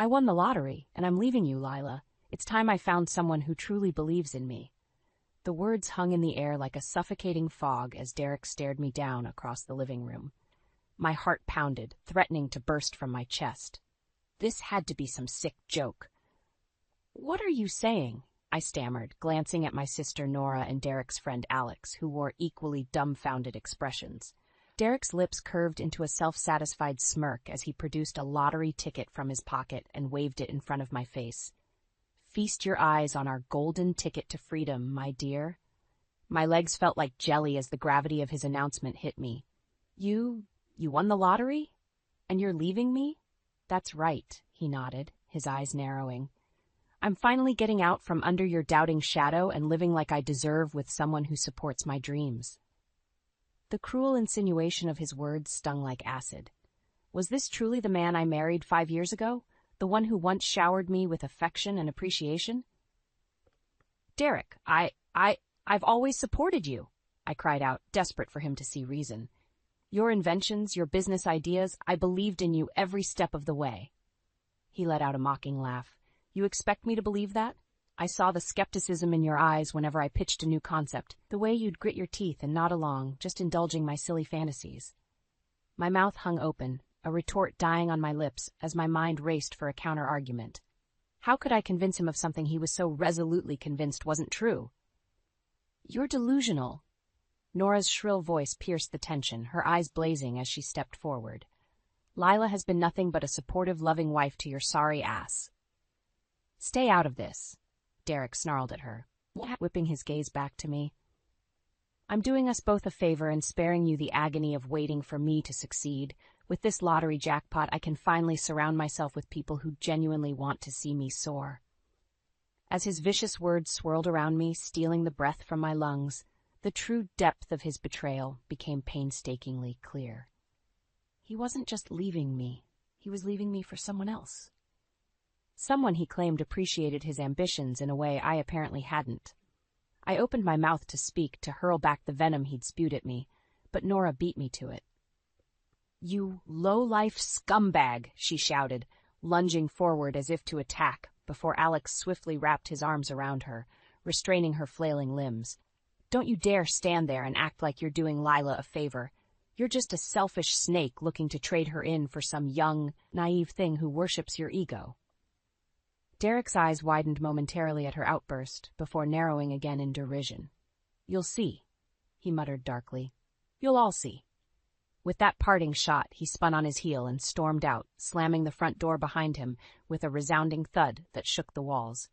I won the lottery, and I'm leaving you, Lila. It's time I found someone who truly believes in me." The words hung in the air like a suffocating fog as Derek stared me down across the living room. My heart pounded, threatening to burst from my chest. This had to be some sick joke. "What are you saying?" I stammered, glancing at my sister Nora and Derek's friend Alex, who wore equally dumbfounded expressions. Derek's lips curved into a self-satisfied smirk as he produced a lottery ticket from his pocket and waved it in front of my face. "Feast your eyes on our golden ticket to freedom, my dear." My legs felt like jelly as the gravity of his announcement hit me. You won the lottery? And you're leaving me?" "That's right," he nodded, his eyes narrowing. "I'm finally getting out from under your doubting shadow and living like I deserve with someone who supports my dreams." The cruel insinuation of his words stung like acid. Was this truly the man I married 5 years ago? The one who once showered me with affection and appreciation? "Derek, I've always supported you," I cried out, desperate for him to see reason. "Your inventions, your business ideas, I believed in you every step of the way." He let out a mocking laugh. "You expect me to believe that? I saw the skepticism in your eyes whenever I pitched a new concept, the way you'd grit your teeth and nod along, just indulging my silly fantasies." My mouth hung open, a retort dying on my lips as my mind raced for a counter-argument. How could I convince him of something he was so resolutely convinced wasn't true? "You're delusional." Nora's shrill voice pierced the tension, her eyes blazing as she stepped forward. "Lila has been nothing but a supportive, loving wife to your sorry ass." "Stay out of this," Derek snarled at her, whipping his gaze back to me. "I'm doing us both a favor and sparing you the agony of waiting for me to succeed. With this lottery jackpot, I can finally surround myself with people who genuinely want to see me soar." As his vicious words swirled around me, stealing the breath from my lungs, the true depth of his betrayal became painstakingly clear. He wasn't just leaving me, he was leaving me for someone else. Someone he claimed appreciated his ambitions in a way I apparently hadn't. I opened my mouth to speak, to hurl back the venom he'd spewed at me, but Nora beat me to it. "You low-life scumbag," she shouted, lunging forward as if to attack, before Alex swiftly wrapped his arms around her, restraining her flailing limbs. "Don't you dare stand there and act like you're doing Lila a favor. You're just a selfish snake looking to trade her in for some young, naive thing who worships your ego." Derek's eyes widened momentarily at her outburst, before narrowing again in derision. "You'll see," he muttered darkly. "You'll all see." With that parting shot, he spun on his heel and stormed out, slamming the front door behind him with a resounding thud that shook the walls.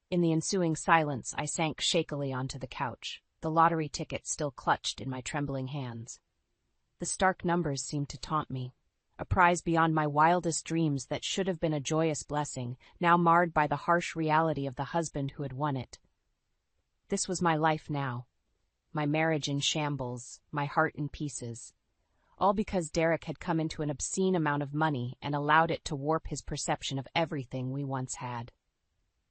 In the ensuing silence, I sank shakily onto the couch, the lottery ticket still clutched in my trembling hands. The stark numbers seemed to taunt me. A prize beyond my wildest dreams that should have been a joyous blessing, now marred by the harsh reality of the husband who had won it. This was my life now. My marriage in shambles, my heart in pieces. All because Derek had come into an obscene amount of money and allowed it to warp his perception of everything we once had.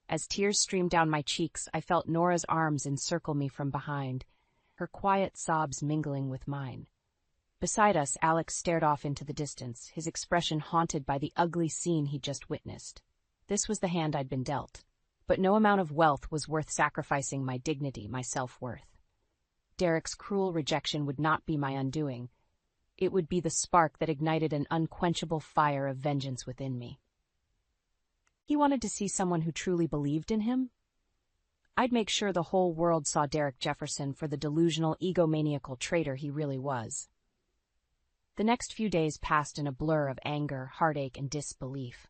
As tears streamed down my cheeks, I felt Nora's arms encircle me from behind, her quiet sobs mingling with mine. Beside us, Alex stared off into the distance, his expression haunted by the ugly scene he'd just witnessed. This was the hand I'd been dealt. But no amount of wealth was worth sacrificing my dignity, my self-worth. Derek's cruel rejection would not be my undoing. It would be the spark that ignited an unquenchable fire of vengeance within me. He wanted to see someone who truly believed in him? I'd make sure the whole world saw Derek Jefferson for the delusional, egomaniacal traitor he really was. The next few days passed in a blur of anger, heartache, and disbelief.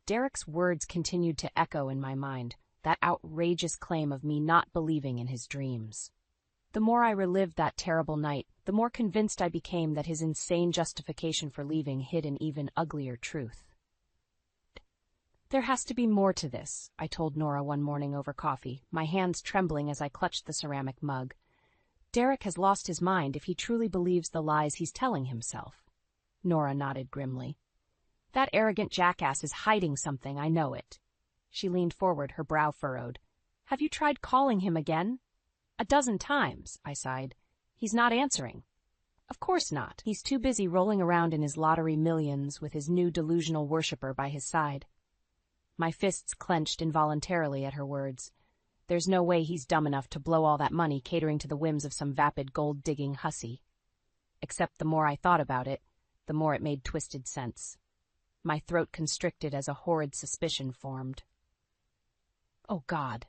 Derek's words continued to echo in my mind, that outrageous claim of me not believing in his dreams. The more I relived that terrible night, the more convinced I became that his insane justification for leaving hid an even uglier truth. "There has to be more to this," I told Nora one morning over coffee, my hands trembling as I clutched the ceramic mug. "Derek has lost his mind if he truly believes the lies he's telling himself." Nora nodded grimly. "That arrogant jackass is hiding something, I know it." She leaned forward, her brow furrowed. "Have you tried calling him again?" "A dozen times," I sighed. "He's not answering." "Of course not. He's too busy rolling around in his lottery millions with his new delusional worshipper by his side." my fists clenched involuntarily at her words. There's no way he's dumb enough to blow all that money catering to the whims of some vapid gold-digging hussy. Except the more I thought about it, the more it made twisted sense. My throat constricted as a horrid suspicion formed. Oh, God.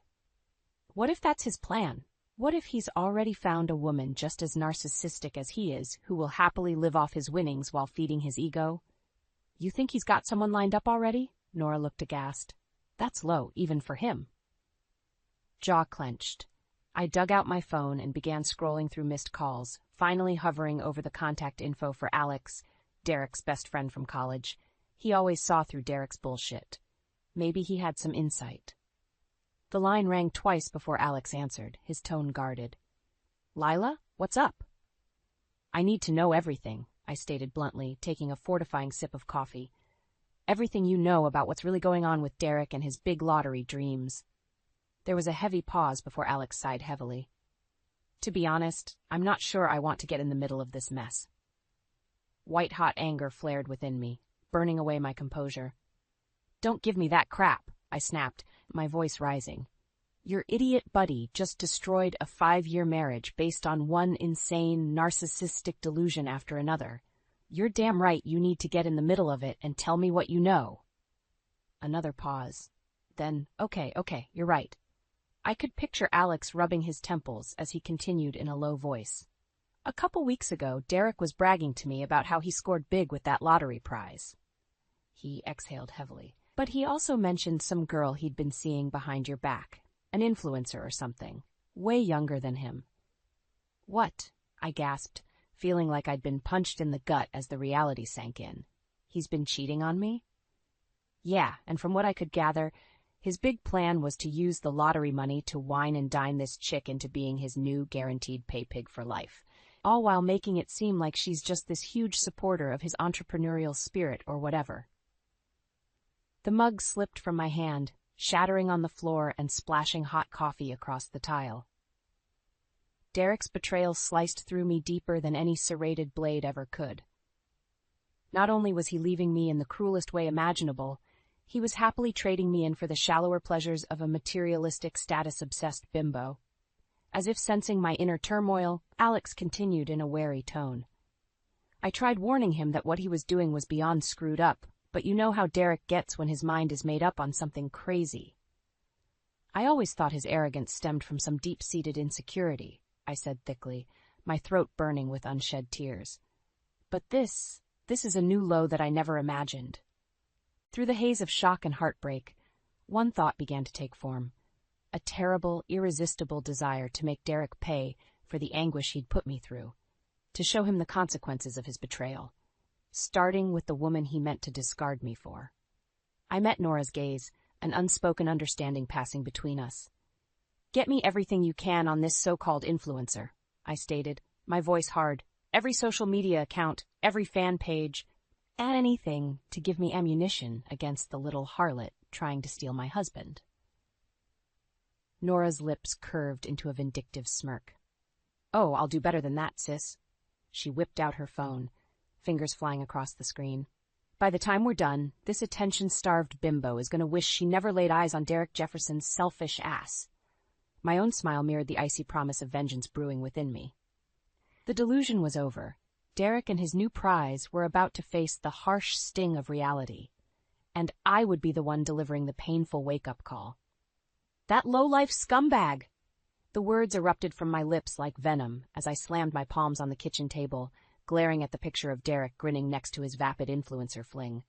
What if that's his plan? What if he's already found a woman just as narcissistic as he is, who will happily live off his winnings while feeding his ego? You think he's got someone lined up already? Nora looked aghast. That's low, even for him. Jaw clenched. I dug out my phone and began scrolling through missed calls, finally hovering over the contact info for Alex, Derek's best friend from college. He always saw through Derek's bullshit. Maybe he had some insight. The line rang twice before Alex answered, his tone guarded. Lila, what's up? I need to know everything, I stated bluntly, taking a fortifying sip of coffee. Everything you know about what's really going on with Derek and his big lottery dreams. There was a heavy pause before Alex sighed heavily. To be honest, I'm not sure I want to get in the middle of this mess. White-hot anger flared within me, burning away my composure. Don't give me that crap, I snapped, my voice rising. Your idiot buddy just destroyed a 5-year marriage based on one insane, narcissistic delusion after another. You're damn right you need to get in the middle of it and tell me what you know. Another pause. Then, okay, you're right. I could picture Alex rubbing his temples as he continued in a low voice. A couple weeks ago, Derek was bragging to me about how he scored big with that lottery prize. He exhaled heavily. But he also mentioned some girl he'd been seeing behind your back, an influencer or something, way younger than him. What? I gasped, feeling like I'd been punched in the gut as the reality sank in. He's been cheating on me? Yeah, and from what I could gather, his big plan was to use the lottery money to wine and dine this chick into being his new guaranteed pay pig for life, all while making it seem like she's just this huge supporter of his entrepreneurial spirit or whatever. The mug slipped from my hand, shattering on the floor and splashing hot coffee across the tile. Derek's betrayal sliced through me deeper than any serrated blade ever could. Not only was he leaving me in the cruelest way imaginable, he was happily trading me in for the shallower pleasures of a materialistic, status-obsessed bimbo. As if sensing my inner turmoil, Alex continued in a wary tone. I tried warning him that what he was doing was beyond screwed up, but you know how Derek gets when his mind is made up on something crazy. I always thought his arrogance stemmed from some deep-seated insecurity, I said thickly, my throat burning with unshed tears. But this is a new low that I never imagined. Through the haze of shock and heartbreak, one thought began to take form. A terrible, irresistible desire to make Derek pay for the anguish he'd put me through, to show him the consequences of his betrayal, starting with the woman he meant to discard me for. I met Nora's gaze, an unspoken understanding passing between us. Get me everything you can on this so-called influencer, I stated, my voice hard. Every social media account, every fan page, anything to give me ammunition against the little harlot trying to steal my husband. Nora's lips curved into a vindictive smirk. Oh, I'll do better than that, sis. She whipped out her phone, fingers flying across the screen. By the time we're done, this attention-starved bimbo is going to wish she never laid eyes on Derek Jefferson's selfish ass. My own smile mirrored the icy promise of vengeance brewing within me. The delusion was over. Derek and his new prize were about to face the harsh sting of reality, and I would be the one delivering the painful wake-up call. That low-life scumbag! The words erupted from my lips like venom as I slammed my palms on the kitchen table, glaring at the picture of Derek grinning next to his vapid influencer fling.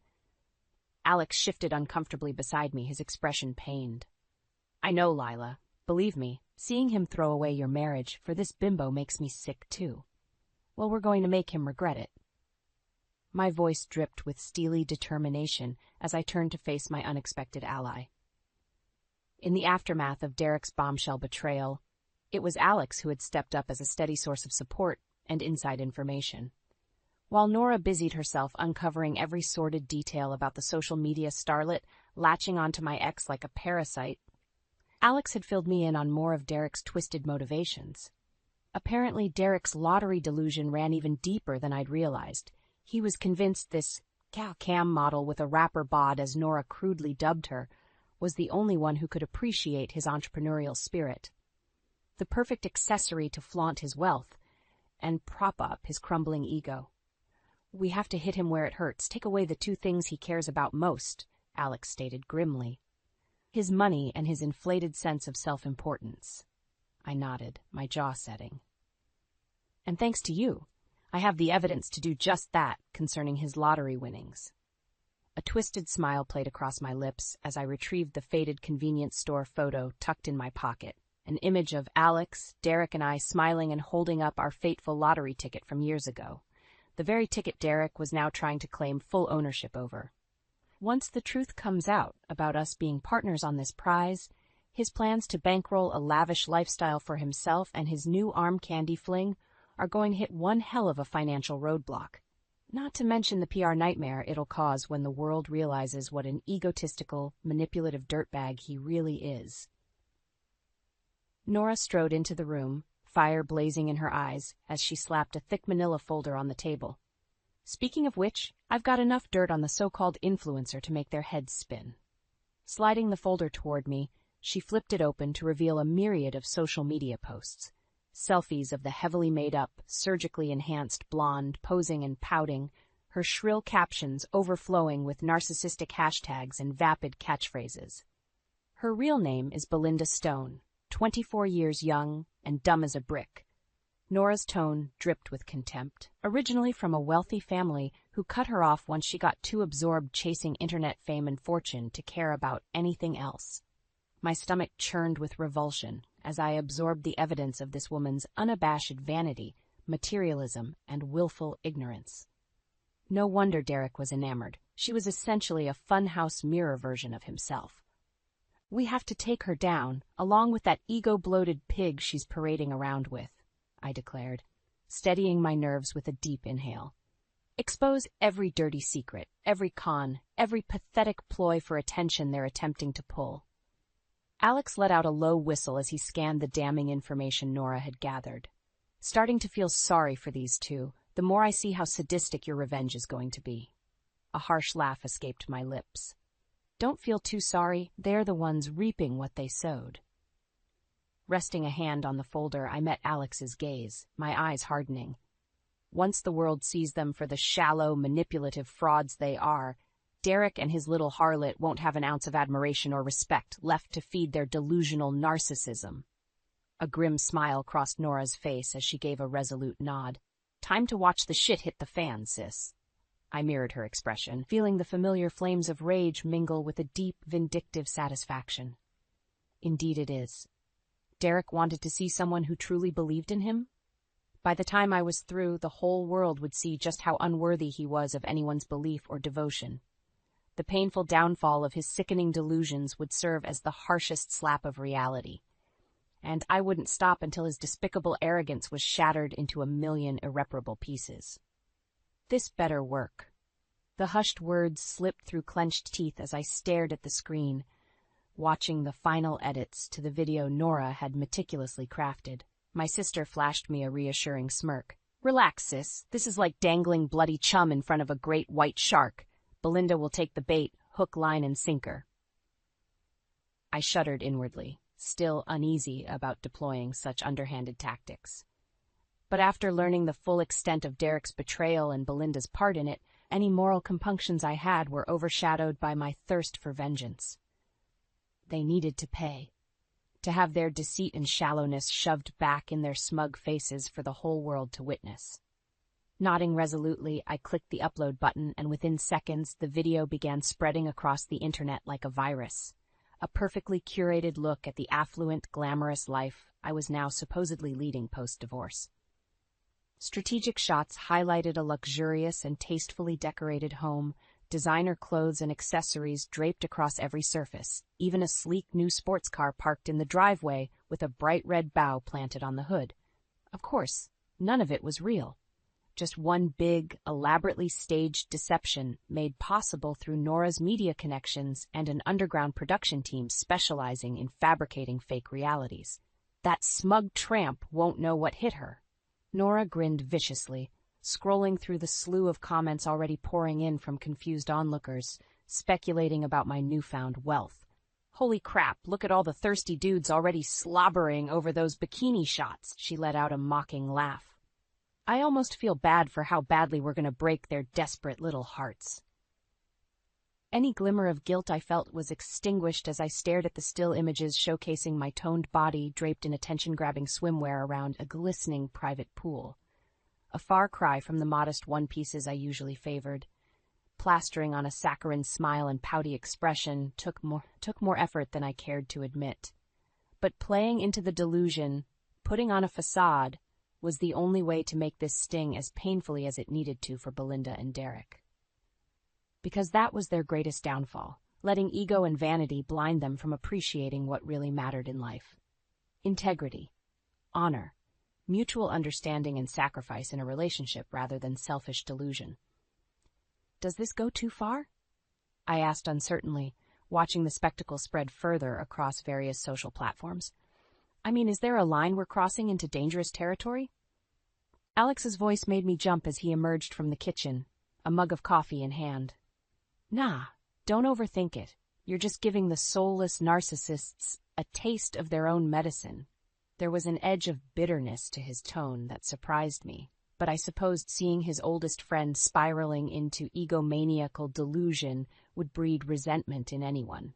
Alex shifted uncomfortably beside me, his expression pained. I know, Lila. Believe me, seeing him throw away your marriage for this bimbo makes me sick, too. Well, we're going to make him regret it. My voice dripped with steely determination as I turned to face my unexpected ally. In the aftermath of Derek's bombshell betrayal, it was Alex who had stepped up as a steady source of support and inside information. While Nora busied herself uncovering every sordid detail about the social media starlet latching onto my ex like a parasite, Alex had filled me in on more of Derek's twisted motivations. Apparently, Derek's lottery delusion ran even deeper than I'd realized. He was convinced this cam model with a rapper bod, as Nora crudely dubbed her, was the only one who could appreciate his entrepreneurial spirit. The perfect accessory to flaunt his wealth and prop up his crumbling ego. "We have to hit him where it hurts, take away the two things he cares about most," Alex stated grimly. "His money and his inflated sense of self-importance." I nodded, my jaw setting. "And thanks to you, I have the evidence to do just that concerning his lottery winnings." A twisted smile played across my lips as I retrieved the faded convenience store photo tucked in my pocket, an image of Alex, Derek, and I smiling and holding up our fateful lottery ticket from years ago, the very ticket Derek was now trying to claim full ownership over. Once the truth comes out about us being partners on this prize, his plans to bankroll a lavish lifestyle for himself and his new arm candy fling are going to hit one hell of a financial roadblock. Not to mention the PR nightmare it'll cause when the world realizes what an egotistical, manipulative dirtbag he really is. Nora strode into the room, fire blazing in her eyes as she slapped a thick manila folder on the table. "Speaking of which, I've got enough dirt on the so-called influencer to make their heads spin." Sliding the folder toward me, she flipped it open to reveal a myriad of social media posts. Selfies of the heavily made-up, surgically enhanced blonde posing and pouting, her shrill captions overflowing with narcissistic hashtags and vapid catchphrases. Her real name is Belinda Stone, 24 years young and dumb as a brick. Nora's tone dripped with contempt, originally from a wealthy family who cut her off once she got too absorbed chasing internet fame and fortune to care about anything else. My stomach churned with revulsion as I absorbed the evidence of this woman's unabashed vanity, materialism, and willful ignorance. No wonder Derek was enamored. She was essentially a funhouse mirror version of himself. "We have to take her down, along with that ego-bloated pig she's parading around with," I declared, steadying my nerves with a deep inhale. "Expose every dirty secret, every con, every pathetic ploy for attention they're attempting to pull." Alex let out a low whistle as he scanned the damning information Nora had gathered. "Starting to feel sorry for these two, the more I see how sadistic your revenge is going to be." A harsh laugh escaped my lips. "Don't feel too sorry, they're the ones reaping what they sowed." Resting a hand on the folder, I met Alex's gaze, my eyes hardening. Once the world sees them for the shallow, manipulative frauds they are, Derek and his little harlot won't have an ounce of admiration or respect left to feed their delusional narcissism. A grim smile crossed Nora's face as she gave a resolute nod. "Time to watch the shit hit the fan, sis." I mirrored her expression, feeling the familiar flames of rage mingle with a deep, vindictive satisfaction. Indeed it is. Derek wanted to see someone who truly believed in him? By the time I was through, the whole world would see just how unworthy he was of anyone's belief or devotion. The painful downfall of his sickening delusions would serve as the harshest slap of reality. And I wouldn't stop until his despicable arrogance was shattered into a million irreparable pieces. This better work. The hushed words slipped through clenched teeth as I stared at the screen, watching the final edits to the video Nora had meticulously crafted. My sister flashed me a reassuring smirk. "Relax, sis. This is like dangling bloody chum in front of a great white shark. Belinda will take the bait, hook, line, and sinker." I shuddered inwardly, still uneasy about deploying such underhanded tactics. But after learning the full extent of Derek's betrayal and Belinda's part in it, any moral compunctions I had were overshadowed by my thirst for vengeance. They needed to pay. To have their deceit and shallowness shoved back in their smug faces for the whole world to witness. Nodding resolutely, I clicked the upload button, and within seconds the video began spreading across the internet like a virus. A perfectly curated look at the affluent, glamorous life I was now supposedly leading post-divorce. Strategic shots highlighted a luxurious and tastefully decorated home, designer clothes and accessories draped across every surface, even a sleek new sports car parked in the driveway with a bright red bow planted on the hood. Of course, none of it was real. Just one big, elaborately staged deception made possible through Nora's media connections and an underground production team specializing in fabricating fake realities. That smug tramp won't know what hit her. Nora grinned viciously, scrolling through the slew of comments already pouring in from confused onlookers, speculating about my newfound wealth. Holy crap, look at all the thirsty dudes already slobbering over those bikini shots. She let out a mocking laugh. I almost feel bad for how badly we're going to break their desperate little hearts. Any glimmer of guilt I felt was extinguished as I stared at the still images showcasing my toned body draped in attention-grabbing swimwear around a glistening private pool. A far cry from the modest one-pieces I usually favored. Plastering on a saccharine smile and pouty expression took more effort than I cared to admit. But playing into the delusion, putting on a facade, was the only way to make this sting as painfully as it needed to for Belinda and Derek. Because that was their greatest downfall, letting ego and vanity blind them from appreciating what really mattered in life. Integrity, honor, mutual understanding and sacrifice in a relationship rather than selfish delusion. Does this go too far? I asked uncertainly, watching the spectacle spread further across various social platforms. I mean, is there a line we're crossing into dangerous territory? Alex's voice made me jump as he emerged from the kitchen, a mug of coffee in hand. Nah, don't overthink it. You're just giving the soulless narcissists a taste of their own medicine. There was an edge of bitterness to his tone that surprised me, but I supposed seeing his oldest friend spiraling into egomaniacal delusion would breed resentment in anyone.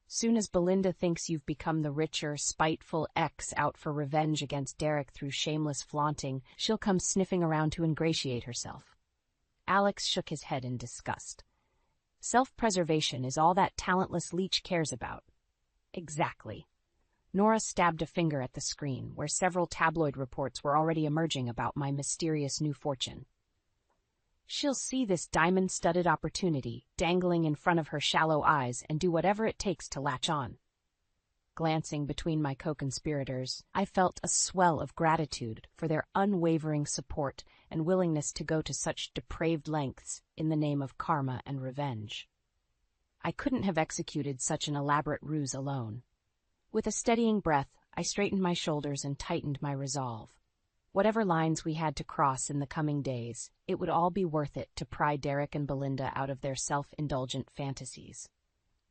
Soon as Belinda thinks you've become the richer, spiteful ex out for revenge against Derek through shameless flaunting, she'll come sniffing around to ingratiate herself. Alex shook his head in disgust. Self-preservation is all that talentless leech cares about. Exactly. Nora stabbed a finger at the screen, where several tabloid reports were already emerging about my mysterious new fortune. She'll see this diamond-studded opportunity dangling in front of her shallow eyes and do whatever it takes to latch on. Glancing between my co-conspirators, I felt a swell of gratitude for their unwavering support and willingness to go to such depraved lengths in the name of karma and revenge. I couldn't have executed such an elaborate ruse alone. With a steadying breath, I straightened my shoulders and tightened my resolve. Whatever lines we had to cross in the coming days, it would all be worth it to pry Derek and Belinda out of their self-indulgent fantasies.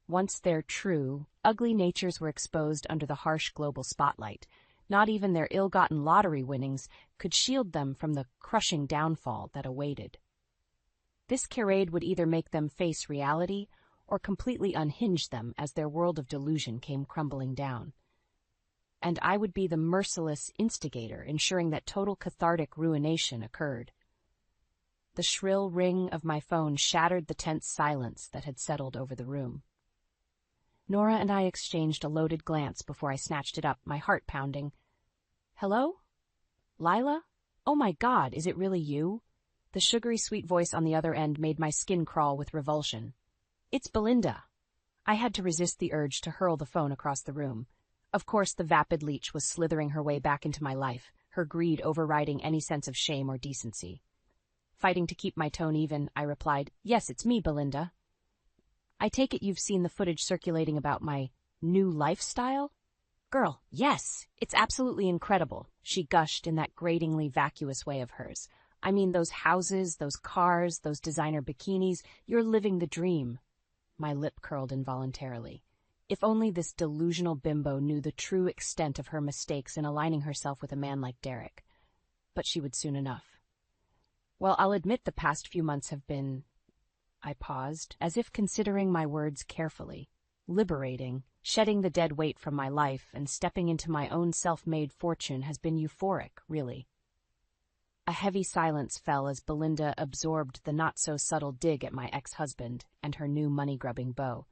Once their true, ugly natures were exposed under the harsh global spotlight, not even their ill-gotten lottery winnings could shield them from the crushing downfall that awaited. This charade would either make them face reality or completely unhinge them as their world of delusion came crumbling down. And I would be the merciless instigator, ensuring that total cathartic ruination occurred. The shrill ring of my phone shattered the tense silence that had settled over the room. Nora and I exchanged a loaded glance before I snatched it up, my heart pounding. Hello? Lila? Oh my God, is it really you? The sugary sweet voice on the other end made my skin crawl with revulsion. It's Belinda. I had to resist the urge to hurl the phone across the room. Of course, the vapid leech was slithering her way back into my life, her greed overriding any sense of shame or decency. Fighting to keep my tone even, I replied, Yes, it's me, Belinda. I take it you've seen the footage circulating about my new lifestyle? Girl, yes, it's absolutely incredible, she gushed in that gratingly vacuous way of hers. I mean, those houses, those cars, those designer bikinis, you're living the dream. My lip curled involuntarily. If only this delusional bimbo knew the true extent of her mistakes in aligning herself with a man like Derek. But she would soon enough. Well, I'll admit the past few months have been... I paused, as if considering my words carefully. Liberating, shedding the dead weight from my life and stepping into my own self-made fortune has been euphoric, really. A heavy silence fell as Belinda absorbed the not-so-subtle dig at my ex-husband and her new money-grubbing beau.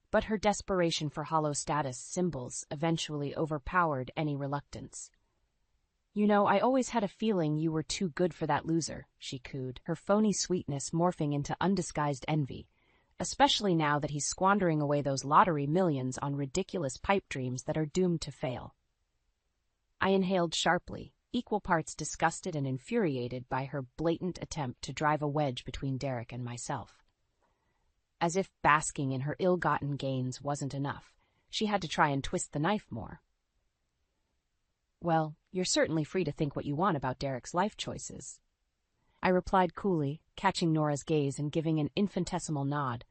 But her desperation for hollow status symbols eventually overpowered any reluctance. You know, I always had a feeling you were too good for that loser, she cooed, her phony sweetness morphing into undisguised envy, especially now that he's squandering away those lottery millions on ridiculous pipe dreams that are doomed to fail. I inhaled sharply, equal parts disgusted and infuriated by her blatant attempt to drive a wedge between Derek and myself. As if basking in her ill-gotten gains wasn't enough, she had to try and twist the knife more. Well, you're certainly free to think what you want about Derek's life choices. I replied coolly, catching Nora's gaze and giving an infinitesimal nod.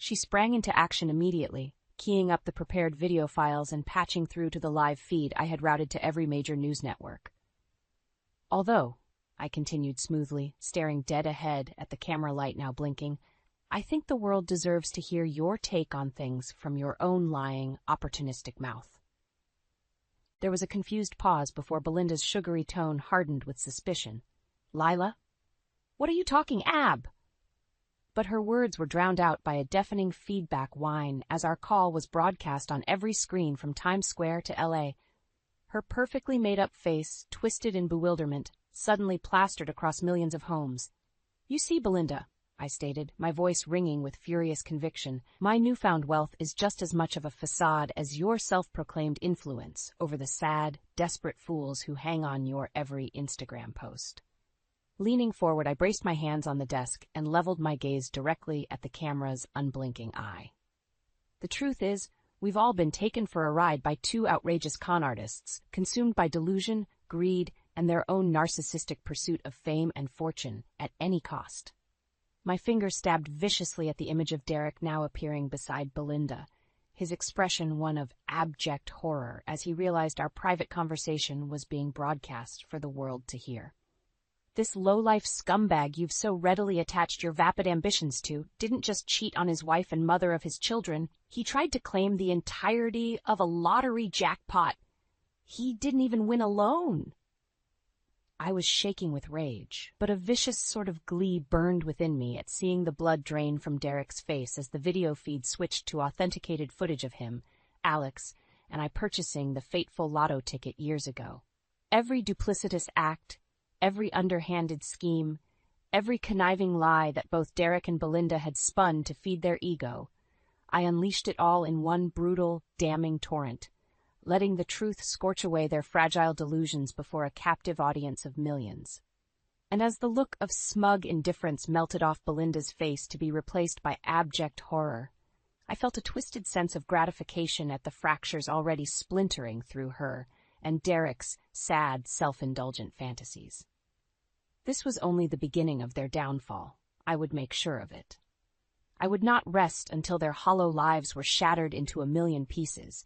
She sprang into action immediately, keying up the prepared video files and patching through to the live feed I had routed to every major news network. Although, I continued smoothly, staring dead ahead at the camera light now blinking, I think the world deserves to hear your take on things from your own lying, opportunistic mouth. There was a confused pause before Belinda's sugary tone hardened with suspicion. Lila? What are you talking ab? But her words were drowned out by a deafening feedback whine as our call was broadcast on every screen from Times Square to L.A. Her perfectly made-up face, twisted in bewilderment, suddenly plastered across millions of homes. You see, Belinda, I stated, my voice ringing with furious conviction, my newfound wealth is just as much of a facade as your self-proclaimed influence over the sad, desperate fools who hang on your every Instagram post. Leaning forward, I braced my hands on the desk and leveled my gaze directly at the camera's unblinking eye. The truth is, we've all been taken for a ride by two outrageous con artists, consumed by delusion, greed, and their own narcissistic pursuit of fame and fortune at any cost. My finger stabbed viciously at the image of Derek now appearing beside Belinda, his expression one of abject horror as he realized our private conversation was being broadcast for the world to hear. This low-life scumbag you've so readily attached your vapid ambitions to didn't just cheat on his wife and mother of his children, he tried to claim the entirety of a lottery jackpot. He didn't even win alone. I was shaking with rage, but a vicious sort of glee burned within me at seeing the blood drain from Derek's face as the video feed switched to authenticated footage of him, Alex, and I purchasing the fateful lotto ticket years ago. Every duplicitous act, every underhanded scheme, every conniving lie that both Derek and Belinda had spun to feed their ego, I unleashed it all in one brutal, damning torrent, letting the truth scorch away their fragile delusions before a captive audience of millions. And as the look of smug indifference melted off Belinda's face to be replaced by abject horror, I felt a twisted sense of gratification at the fractures already splintering through her and Derek's sad, self-indulgent fantasies. This was only the beginning of their downfall. I would make sure of it. I would not rest until their hollow lives were shattered into a million pieces,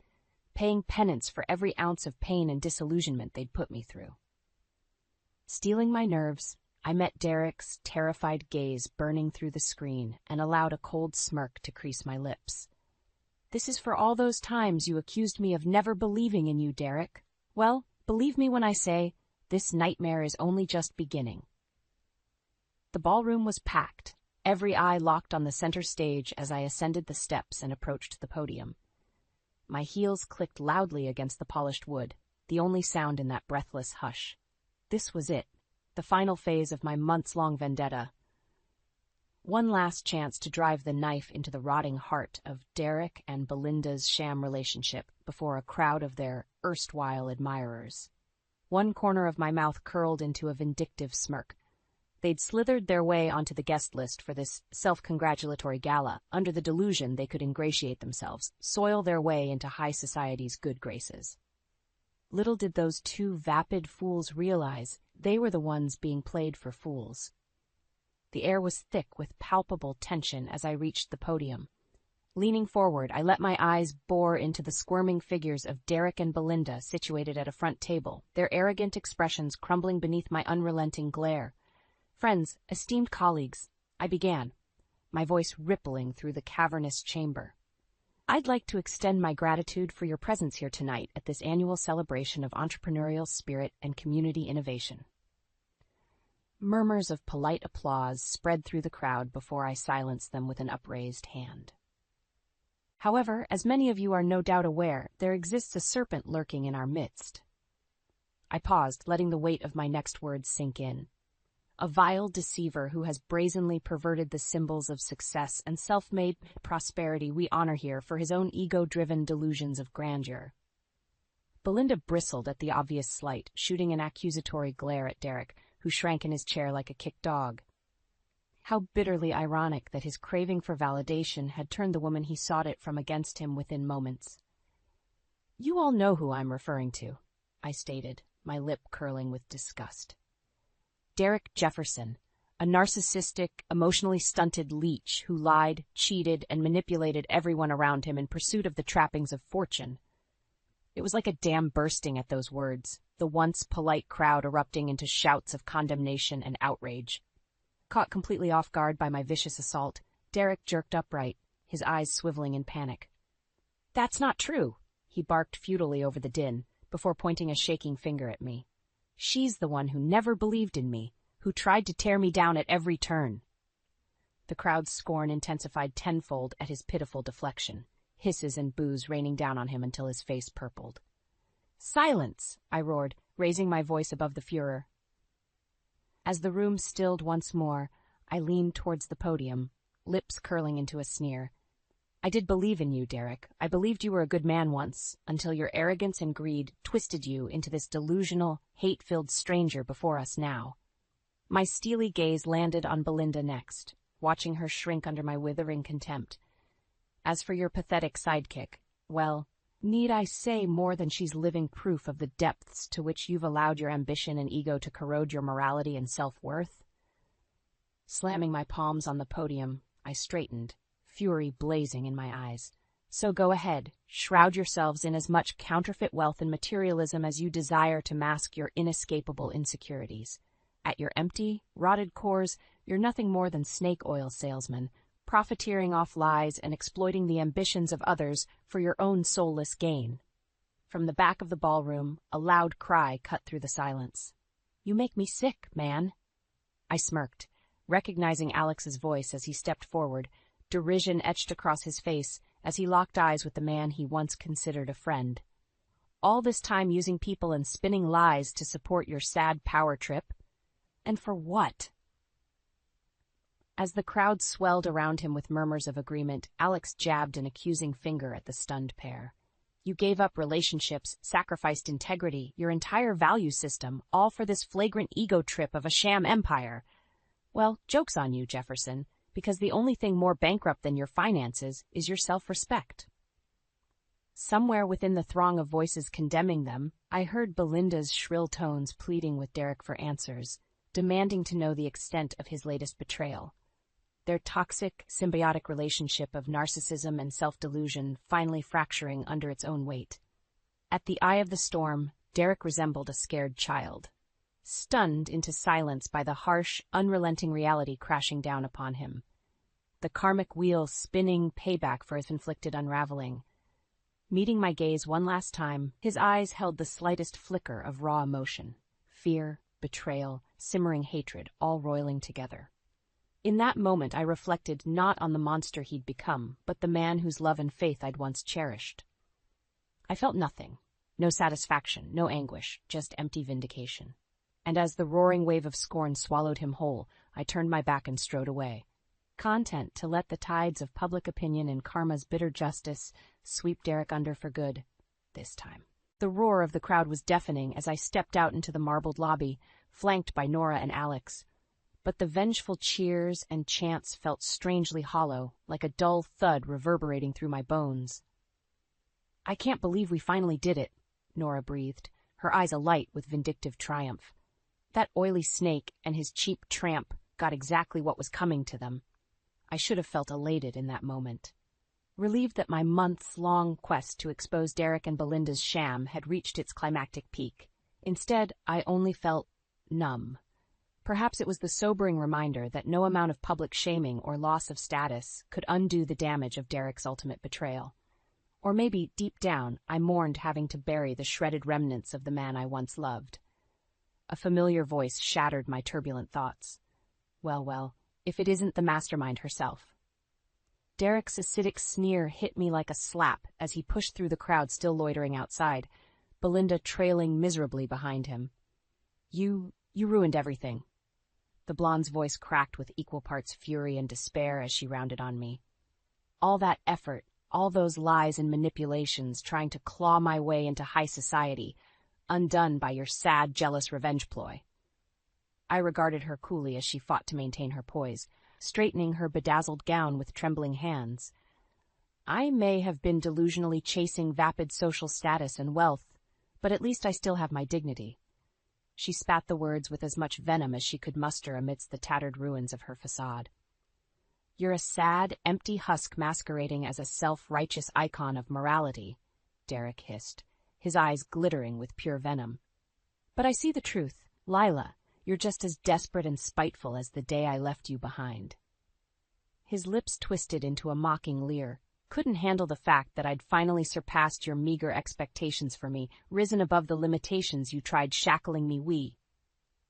paying penance for every ounce of pain and disillusionment they'd put me through. Steeling my nerves, I met Derek's terrified gaze burning through the screen and allowed a cold smirk to crease my lips. This is for all those times you accused me of never believing in you, Derek. Well, believe me when I say, this nightmare is only just beginning. The ballroom was packed, every eye locked on the center stage as I ascended the steps and approached the podium. My heels clicked loudly against the polished wood, the only sound in that breathless hush. This was it, the final phase of my months-long vendetta. One last chance to drive the knife into the rotting heart of Derek and Belinda's sham relationship before a crowd of their erstwhile admirers. One corner of my mouth curled into a vindictive smirk. They'd slithered their way onto the guest list for this self-congratulatory gala, under the delusion they could ingratiate themselves, soil their way into high society's good graces. Little did those two vapid fools realize they were the ones being played for fools. The air was thick with palpable tension as I reached the podium. Leaning forward, I let my eyes bore into the squirming figures of Derek and Belinda situated at a front table, their arrogant expressions crumbling beneath my unrelenting glare. Friends, esteemed colleagues, I began, my voice rippling through the cavernous chamber. I'd like to extend my gratitude for your presence here tonight at this annual celebration of entrepreneurial spirit and community innovation. Murmurs of polite applause spread through the crowd before I silenced them with an upraised hand. However, as many of you are no doubt aware, there exists a serpent lurking in our midst. I paused, letting the weight of my next words sink in. A vile deceiver who has brazenly perverted the symbols of success and self-made prosperity we honor here for his own ego-driven delusions of grandeur. Belinda bristled at the obvious slight, shooting an accusatory glare at Derek, who shrank in his chair like a kicked dog. How bitterly ironic that his craving for validation had turned the woman he sought it from against him within moments. You all know who I'm referring to, I stated, my lip curling with disgust. Derek Jefferson, A narcissistic, emotionally stunted leech who lied, cheated, and manipulated everyone around him in pursuit of the trappings of fortune. It was like a dam bursting at those words, the once polite crowd erupting into shouts of condemnation and outrage. Caught completely off guard by my vicious assault, Derek jerked upright, his eyes swiveling in panic. "That's not true," he barked futilely over the din, before pointing a shaking finger at me. "She's the one who never believed in me, who tried to tear me down at every turn." The crowd's scorn intensified tenfold at his pitiful deflection, hisses and boos raining down on him until his face purpled. "Silence!" I roared, raising my voice above the furor. As the room stilled once more, I leaned towards the podium, lips curling into a sneer. "I did believe in you, Derek. I believed you were a good man once, until your arrogance and greed twisted you into this delusional, hate-filled stranger before us now." My steely gaze landed on Belinda next, watching her shrink under my withering contempt. "As for your pathetic sidekick, well, need I say more than she's living proof of the depths to which you've allowed your ambition and ego to corrode your morality and self-worth?" Slamming my palms on the podium, I straightened, fury blazing in my eyes. "So go ahead, shroud yourselves in as much counterfeit wealth and materialism as you desire to mask your inescapable insecurities. At your empty, rotted cores, you're nothing more than snake oil salesmen, profiteering off lies and exploiting the ambitions of others for your own soulless gain." From the back of the ballroom, a loud cry cut through the silence. "You make me sick, man." I smirked, recognizing Alex's voice as he stepped forward, derision etched across his face as he locked eyes with the man he once considered a friend. "All this time using people and spinning lies to support your sad power trip? And for what?" As the crowd swelled around him with murmurs of agreement, Alex jabbed an accusing finger at the stunned pair. "You gave up relationships, sacrificed integrity, your entire value system, all for this flagrant ego trip of a sham empire. Well, joke's on you, Jefferson, because the only thing more bankrupt than your finances is your self-respect." Somewhere within the throng of voices condemning them, I heard Belinda's shrill tones pleading with Derek for answers, demanding to know the extent of his latest betrayal. Their toxic, symbiotic relationship of narcissism and self-delusion finally fracturing under its own weight. At the eye of the storm, Derek resembled a scared child, stunned into silence by the harsh, unrelenting reality crashing down upon him. The karmic wheel spinning payback for his inflicted unraveling. Meeting my gaze one last time, his eyes held the slightest flicker of raw emotion. Fear, betrayal, simmering hatred, all roiling together. In that moment I reflected not on the monster he'd become, but the man whose love and faith I'd once cherished. I felt nothing. No satisfaction, no anguish, just empty vindication. And as the roaring wave of scorn swallowed him whole, I turned my back and strode away, content to let the tides of public opinion and karma's bitter justice sweep Derek under for good, this time. The roar of the crowd was deafening as I stepped out into the marbled lobby, flanked by Nora and Alex. But the vengeful cheers and chants felt strangely hollow, like a dull thud reverberating through my bones. "I can't believe we finally did it," Nora breathed, her eyes alight with vindictive triumph. That oily snake and his cheap tramp got exactly what was coming to them. I should have felt elated in that moment, relieved that my months-long quest to expose Derek and Belinda's sham had reached its climactic peak. Instead, I only felt numb. Perhaps it was the sobering reminder that no amount of public shaming or loss of status could undo the damage of Derek's ultimate betrayal. Or maybe, deep down, I mourned having to bury the shredded remnants of the man I once loved. A familiar voice shattered my turbulent thoughts. Well, if it isn't the mastermind herself. Derek's acidic sneer hit me like a slap as he pushed through the crowd still loitering outside, Belinda trailing miserably behind him. You ruined everything." The blonde's voice cracked with equal parts fury and despair as she rounded on me. "All that effort, all those lies and manipulations trying to claw my way into high society, undone by your sad, jealous revenge ploy." I regarded her coolly as she fought to maintain her poise, straightening her bedazzled gown with trembling hands. "I may have been delusionally chasing vapid social status and wealth, but at least I still have my dignity. She spat the words with as much venom as she could muster amidst the tattered ruins of her facade. "You're a sad, empty husk masquerading as a self-righteous icon of morality," Derek hissed, his eyes glittering with pure venom. "But I see the truth. Lila, you're just as desperate and spiteful as the day I left you behind." His lips twisted into a mocking leer. "Couldn't handle the fact that I'd finally surpassed your meager expectations for me, risen above the limitations you tried shackling me.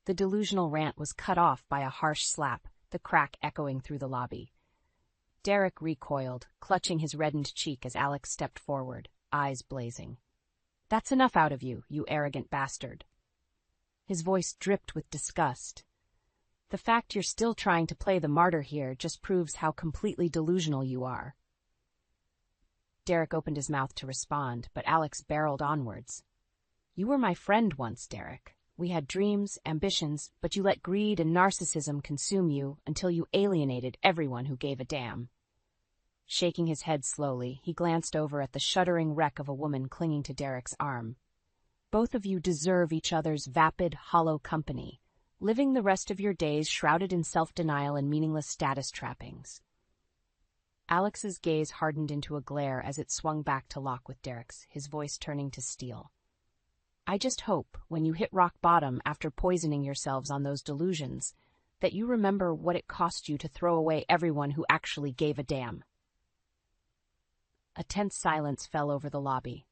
The delusional rant was cut off by a harsh slap, the crack echoing through the lobby. Derek recoiled, clutching his reddened cheek as Alex stepped forward, eyes blazing. "That's enough out of you, you arrogant bastard." His voice dripped with disgust. "The fact you're still trying to play the martyr here just proves how completely delusional you are." Derek opened his mouth to respond, but Alex barreled onwards. "You were my friend once, Derek. We had dreams, ambitions, but you let greed and narcissism consume you until you alienated everyone who gave a damn." Shaking his head slowly, he glanced over at the shuddering wreck of a woman clinging to Derek's arm. "Both of you deserve each other's vapid, hollow company, living the rest of your days shrouded in self-denial and meaningless status trappings." Alex's gaze hardened into a glare as it swung back to lock with Derek's, his voice turning to steel. "I just hope, when you hit rock bottom after poisoning yourselves on those delusions, that you remember what it cost you to throw away everyone who actually gave a damn." A tense silence fell over the lobby,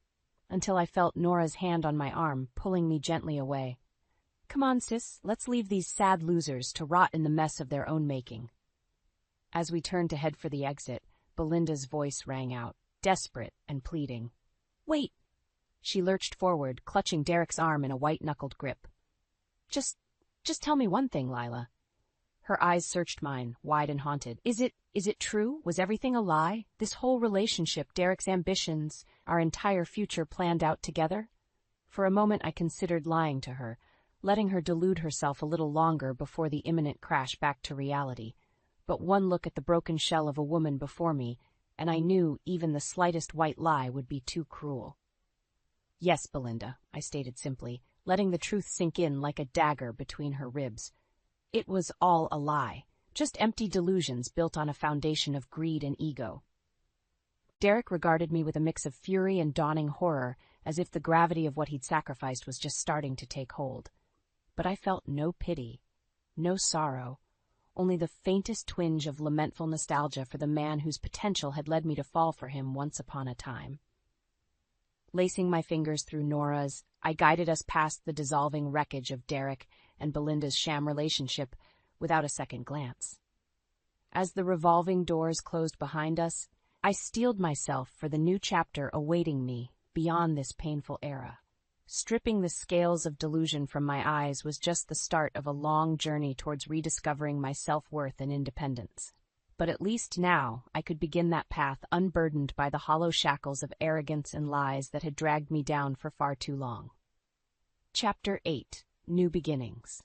until I felt Nora's hand on my arm, pulling me gently away. "Come on, sis, let's leave these sad losers to rot in the mess of their own making." As we turned to head for the exit, Belinda's voice rang out, desperate and pleading. "Wait!" She lurched forward, clutching Derek's arm in a white-knuckled grip. Just tell me one thing, Lila." Her eyes searched mine, wide and haunted. Is it true? Was everything a lie? This whole relationship, Derek's ambitions, our entire future planned out together? For a moment I considered lying to her, letting her delude herself a little longer before the imminent crash back to reality. But one look at the broken shell of a woman before me, and I knew even the slightest white lie would be too cruel. "Yes, Belinda," I stated simply, letting the truth sink in like a dagger between her ribs. "It was all a lie, just empty delusions built on a foundation of greed and ego." Derek regarded me with a mix of fury and dawning horror, as if the gravity of what he'd sacrificed was just starting to take hold. But I felt no pity, no sorrow, only the faintest twinge of lamentful nostalgia for the man whose potential had led me to fall for him once upon a time. Lacing my fingers through Nora's, I guided us past the dissolving wreckage of Derek and Belinda's sham relationship without a second glance. As the revolving doors closed behind us, I steeled myself for the new chapter awaiting me beyond this painful era. Stripping the scales of delusion from my eyes was just the start of a long journey towards rediscovering my self-worth and independence. But at least now I could begin that path unburdened by the hollow shackles of arrogance and lies that had dragged me down for far too long. Chapter 8. New Beginnings.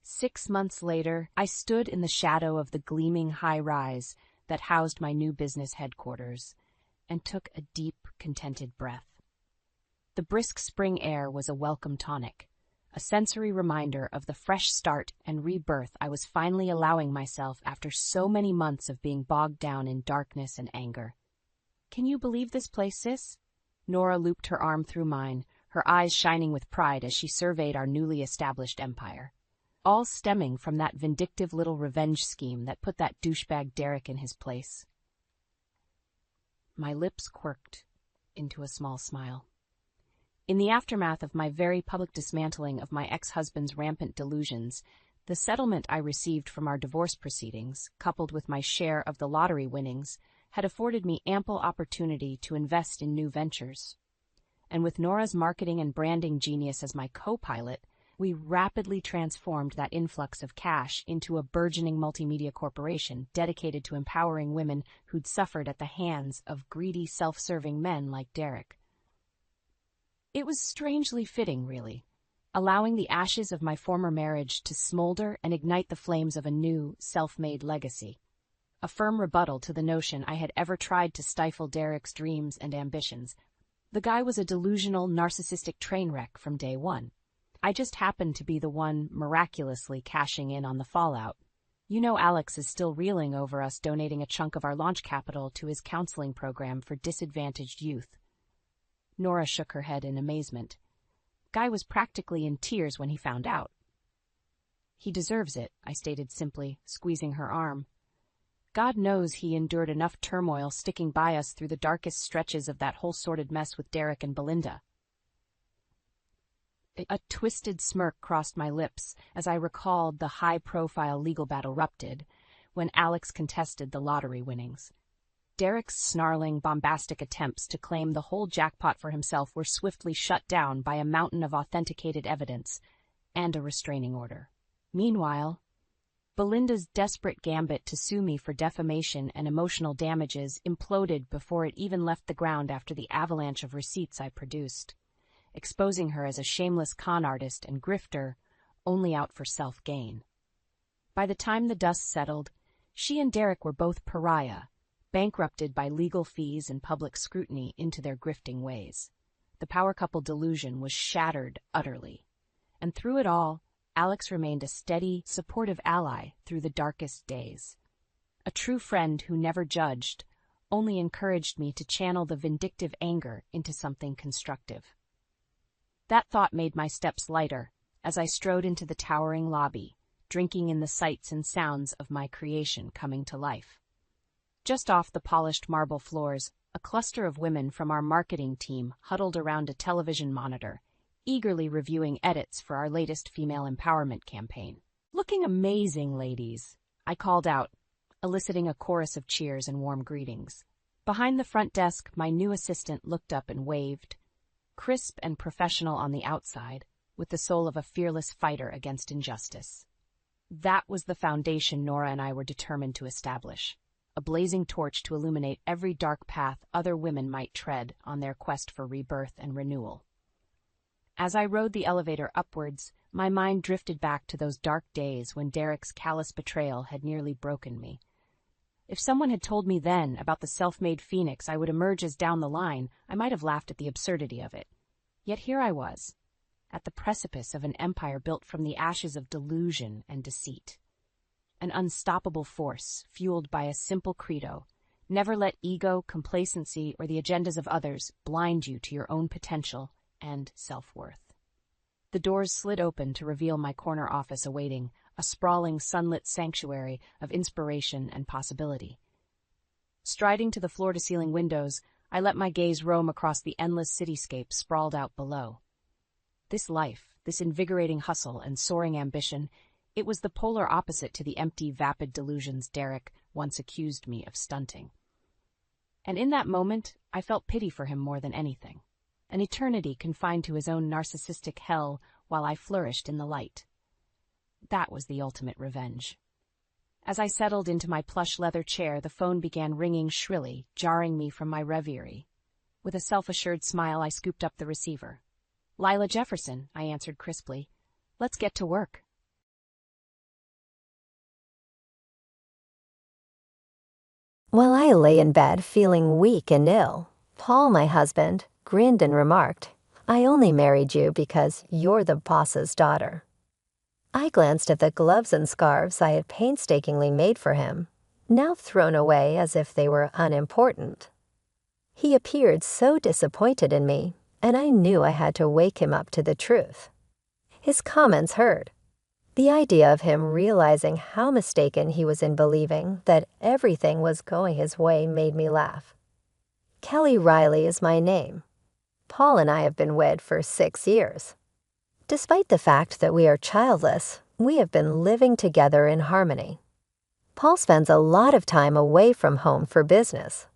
6 months later, I stood in the shadow of the gleaming high-rise that housed my new business headquarters and took a deep, contented breath. The brisk spring air was a welcome tonic, a sensory reminder of the fresh start and rebirth I was finally allowing myself after so many months of being bogged down in darkness and anger. "Can you believe this place, sis?" Nora looped her arm through mine, her eyes shining with pride as she surveyed our newly established empire. All stemming from that vindictive little revenge scheme that put that douchebag Derek in his place. My lips quirked into a small smile. In the aftermath of my very public dismantling of my ex-husband's rampant delusions, the settlement I received from our divorce proceedings, coupled with my share of the lottery winnings, had afforded me ample opportunity to invest in new ventures. And with Nora's marketing and branding genius as my co-pilot, we rapidly transformed that influx of cash into a burgeoning multimedia corporation dedicated to empowering women who'd suffered at the hands of greedy, self-serving men like Derek. It was strangely fitting, really, allowing the ashes of my former marriage to smolder and ignite the flames of a new, self-made legacy. A firm rebuttal to the notion I had ever tried to stifle Derek's dreams and ambitions. The guy was a delusional, narcissistic train wreck from day one. I just happened to be the one miraculously cashing in on the fallout. You know Alex is still reeling over us donating a chunk of our launch capital to his counseling program for disadvantaged youth. Nora shook her head in amazement. Guy was practically in tears when he found out. He deserves it, I stated simply, squeezing her arm. God knows he endured enough turmoil sticking by us through the darkest stretches of that whole sordid mess with Derek and Belinda. A twisted smirk crossed my lips as I recalled the high-profile legal battle erupted when Alex contested the lottery winnings. Derek's snarling, bombastic attempts to claim the whole jackpot for himself were swiftly shut down by a mountain of authenticated evidence and a restraining order. Meanwhile, Belinda's desperate gambit to sue me for defamation and emotional damages imploded before it even left the ground after the avalanche of receipts I produced, exposing her as a shameless con artist and grifter only out for self-gain. By the time the dust settled, she and Derek were both pariah, bankrupted by legal fees and public scrutiny into their grifting ways. The power couple delusion was shattered utterly, and through it all, Alex remained a steady, supportive ally through the darkest days. A true friend who never judged, only encouraged me to channel the vindictive anger into something constructive. That thought made my steps lighter as I strode into the towering lobby, drinking in the sights and sounds of my creation coming to life. Just off the polished marble floors, a cluster of women from our marketing team huddled around a television monitor, eagerly reviewing edits for our latest female empowerment campaign. "Looking amazing, ladies," I called out, eliciting a chorus of cheers and warm greetings. Behind the front desk, my new assistant looked up and waved, crisp and professional on the outside, with the soul of a fearless fighter against injustice. That was the foundation Nora and I were determined to establish, a blazing torch to illuminate every dark path other women might tread on their quest for rebirth and renewal. As I rode the elevator upwards, my mind drifted back to those dark days when Derek's callous betrayal had nearly broken me. If someone had told me then about the self-made phoenix I would emerge as down the line, I might have laughed at the absurdity of it. Yet here I was, at the precipice of an empire built from the ashes of delusion and deceit. An unstoppable force, fueled by a simple credo: never let ego, complacency, or the agendas of others blind you to your own potential and self-worth. The doors slid open to reveal my corner office awaiting, a sprawling sunlit sanctuary of inspiration and possibility. Striding to the floor-to-ceiling windows, I let my gaze roam across the endless cityscape sprawled out below. This life, this invigorating hustle and soaring ambition, it was the polar opposite to the empty, vapid delusions Derek once accused me of stunting. And in that moment, I felt pity for him more than anything. An eternity confined to his own narcissistic hell while I flourished in the light. That was the ultimate revenge. As I settled into my plush leather chair, the phone began ringing shrilly, jarring me from my reverie. With a self-assured smile, I scooped up the receiver. "Lila Jefferson," I answered crisply. "Let's get to work." While I lay in bed feeling weak and ill, Paul, my husband, grinned and remarked, "I only married you because you're the boss's daughter." I glanced at the gloves and scarves I had painstakingly made for him, now thrown away as if they were unimportant. He appeared so disappointed in me, and I knew I had to wake him up to the truth. His comments hurt. The idea of him realizing how mistaken he was in believing that everything was going his way made me laugh. Kelly Riley is my name. Paul and I have been wed for 6 years. Despite the fact that we are childless, we have been living together in harmony. Paul spends a lot of time away from home for business.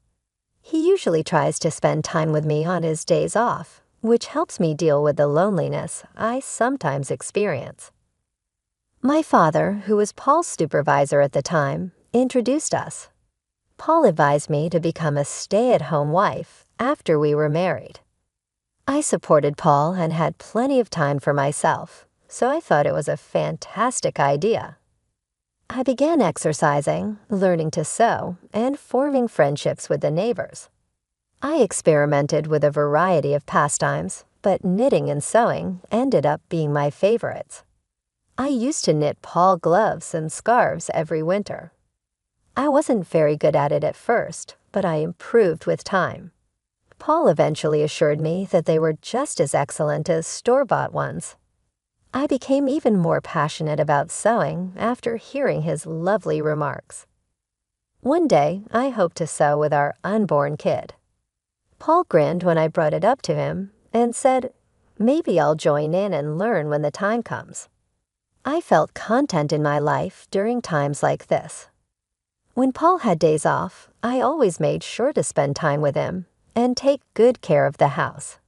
He usually tries to spend time with me on his days off, which helps me deal with the loneliness I sometimes experience. My father, who was Paul's supervisor at the time, introduced us. Paul advised me to become a stay-at-home wife after we were married. I supported Paul and had plenty of time for myself, so I thought it was a fantastic idea. I began exercising, learning to sew, and forming friendships with the neighbors. I experimented with a variety of pastimes, but knitting and sewing ended up being my favorites. I used to knit Paul gloves and scarves every winter. I wasn't very good at it at first, but I improved with time. Paul eventually assured me that they were just as excellent as store-bought ones. I became even more passionate about sewing after hearing his lovely remarks. One day, I hoped to sew with our unborn kid. Paul grinned when I brought it up to him and said, "Maybe I'll join in and learn when the time comes." I felt content in my life during times like this. When Paul had days off, I always made sure to spend time with him and take good care of the house.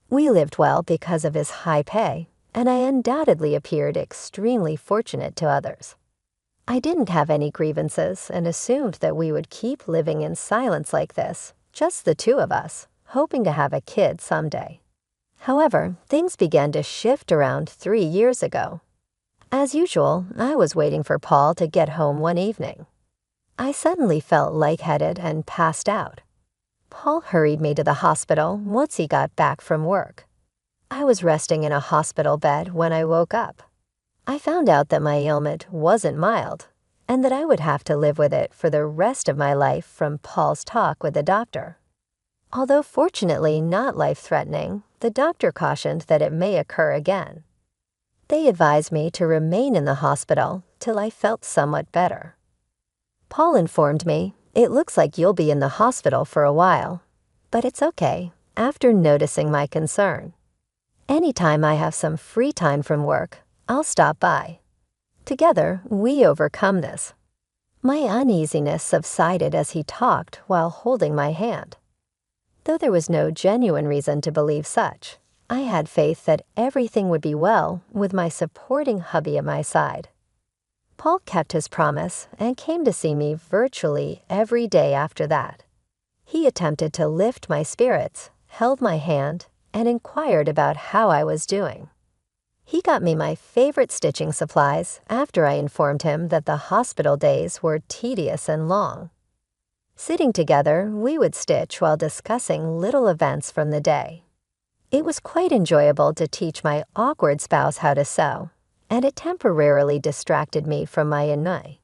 We lived well because of his high pay, and I undoubtedly appeared extremely fortunate to others. I didn't have any grievances and assumed that we would keep living in silence like this, just the two of us, hoping to have a kid someday. However, things began to shift around 3 years ago. As usual, I was waiting for Paul to get home one evening. I suddenly felt lightheaded and passed out. Paul hurried me to the hospital once he got back from work. I was resting in a hospital bed when I woke up. I found out that my ailment wasn't mild, and that I would have to live with it for the rest of my life from Paul's talk with the doctor. Although fortunately not life-threatening, the doctor cautioned that it may occur again. They advised me to remain in the hospital till I felt somewhat better. Paul informed me, "It looks like you'll be in the hospital for a while, but it's okay," after noticing my concern. "Anytime I have some free time from work, I'll stop by. Together, we overcome this." My uneasiness subsided as he talked while holding my hand. Though there was no genuine reason to believe such, I had faith that everything would be well with my supporting hubby at my side. Paul kept his promise and came to see me virtually every day after that. He attempted to lift my spirits, held my hand, and inquired about how I was doing. He got me my favorite stitching supplies after I informed him that the hospital days were tedious and long. Sitting together, we would stitch while discussing little events from the day. It was quite enjoyable to teach my awkward spouse how to sew, and it temporarily distracted me from my ennui.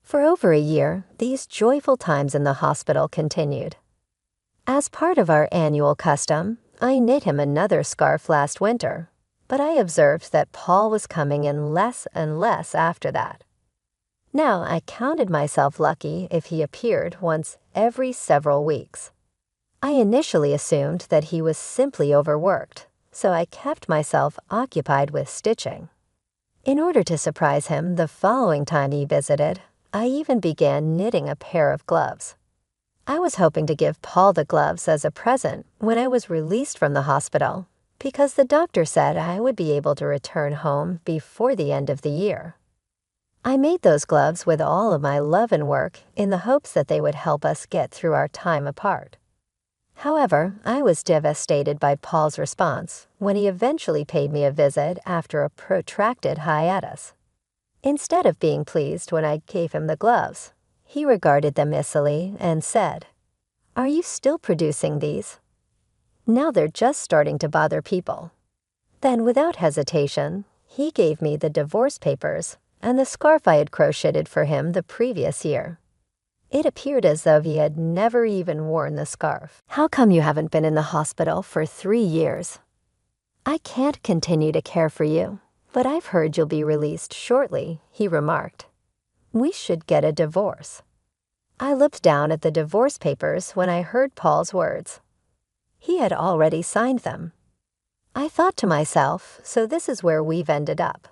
For over a year, these joyful times in the hospital continued. As part of our annual custom, I knit him another scarf last winter, but I observed that Paul was coming in less and less after that. Now I counted myself lucky if he appeared once every several weeks. I initially assumed that he was simply overworked, so I kept myself occupied with stitching. In order to surprise him the following time he visited, I even began knitting a pair of gloves. I was hoping to give Paul the gloves as a present when I was released from the hospital, because the doctor said I would be able to return home before the end of the year. I made those gloves with all of my love and work in the hopes that they would help us get through our time apart. However, I was devastated by Paul's response when he eventually paid me a visit after a protracted hiatus. Instead of being pleased when I gave him the gloves, he regarded them icily and said, "Are you still producing these? Now they're just starting to bother people." Then, without hesitation, he gave me the divorce papers and the scarf I had crocheted for him the previous year. It appeared as though he had never even worn the scarf. "How come you haven't been in the hospital for 3 years? "I can't continue to care for you, but I've heard you'll be released shortly," he remarked. "We should get a divorce." I looked down at the divorce papers when I heard Paul's words. He had already signed them. I thought to myself, so this is where we've ended up.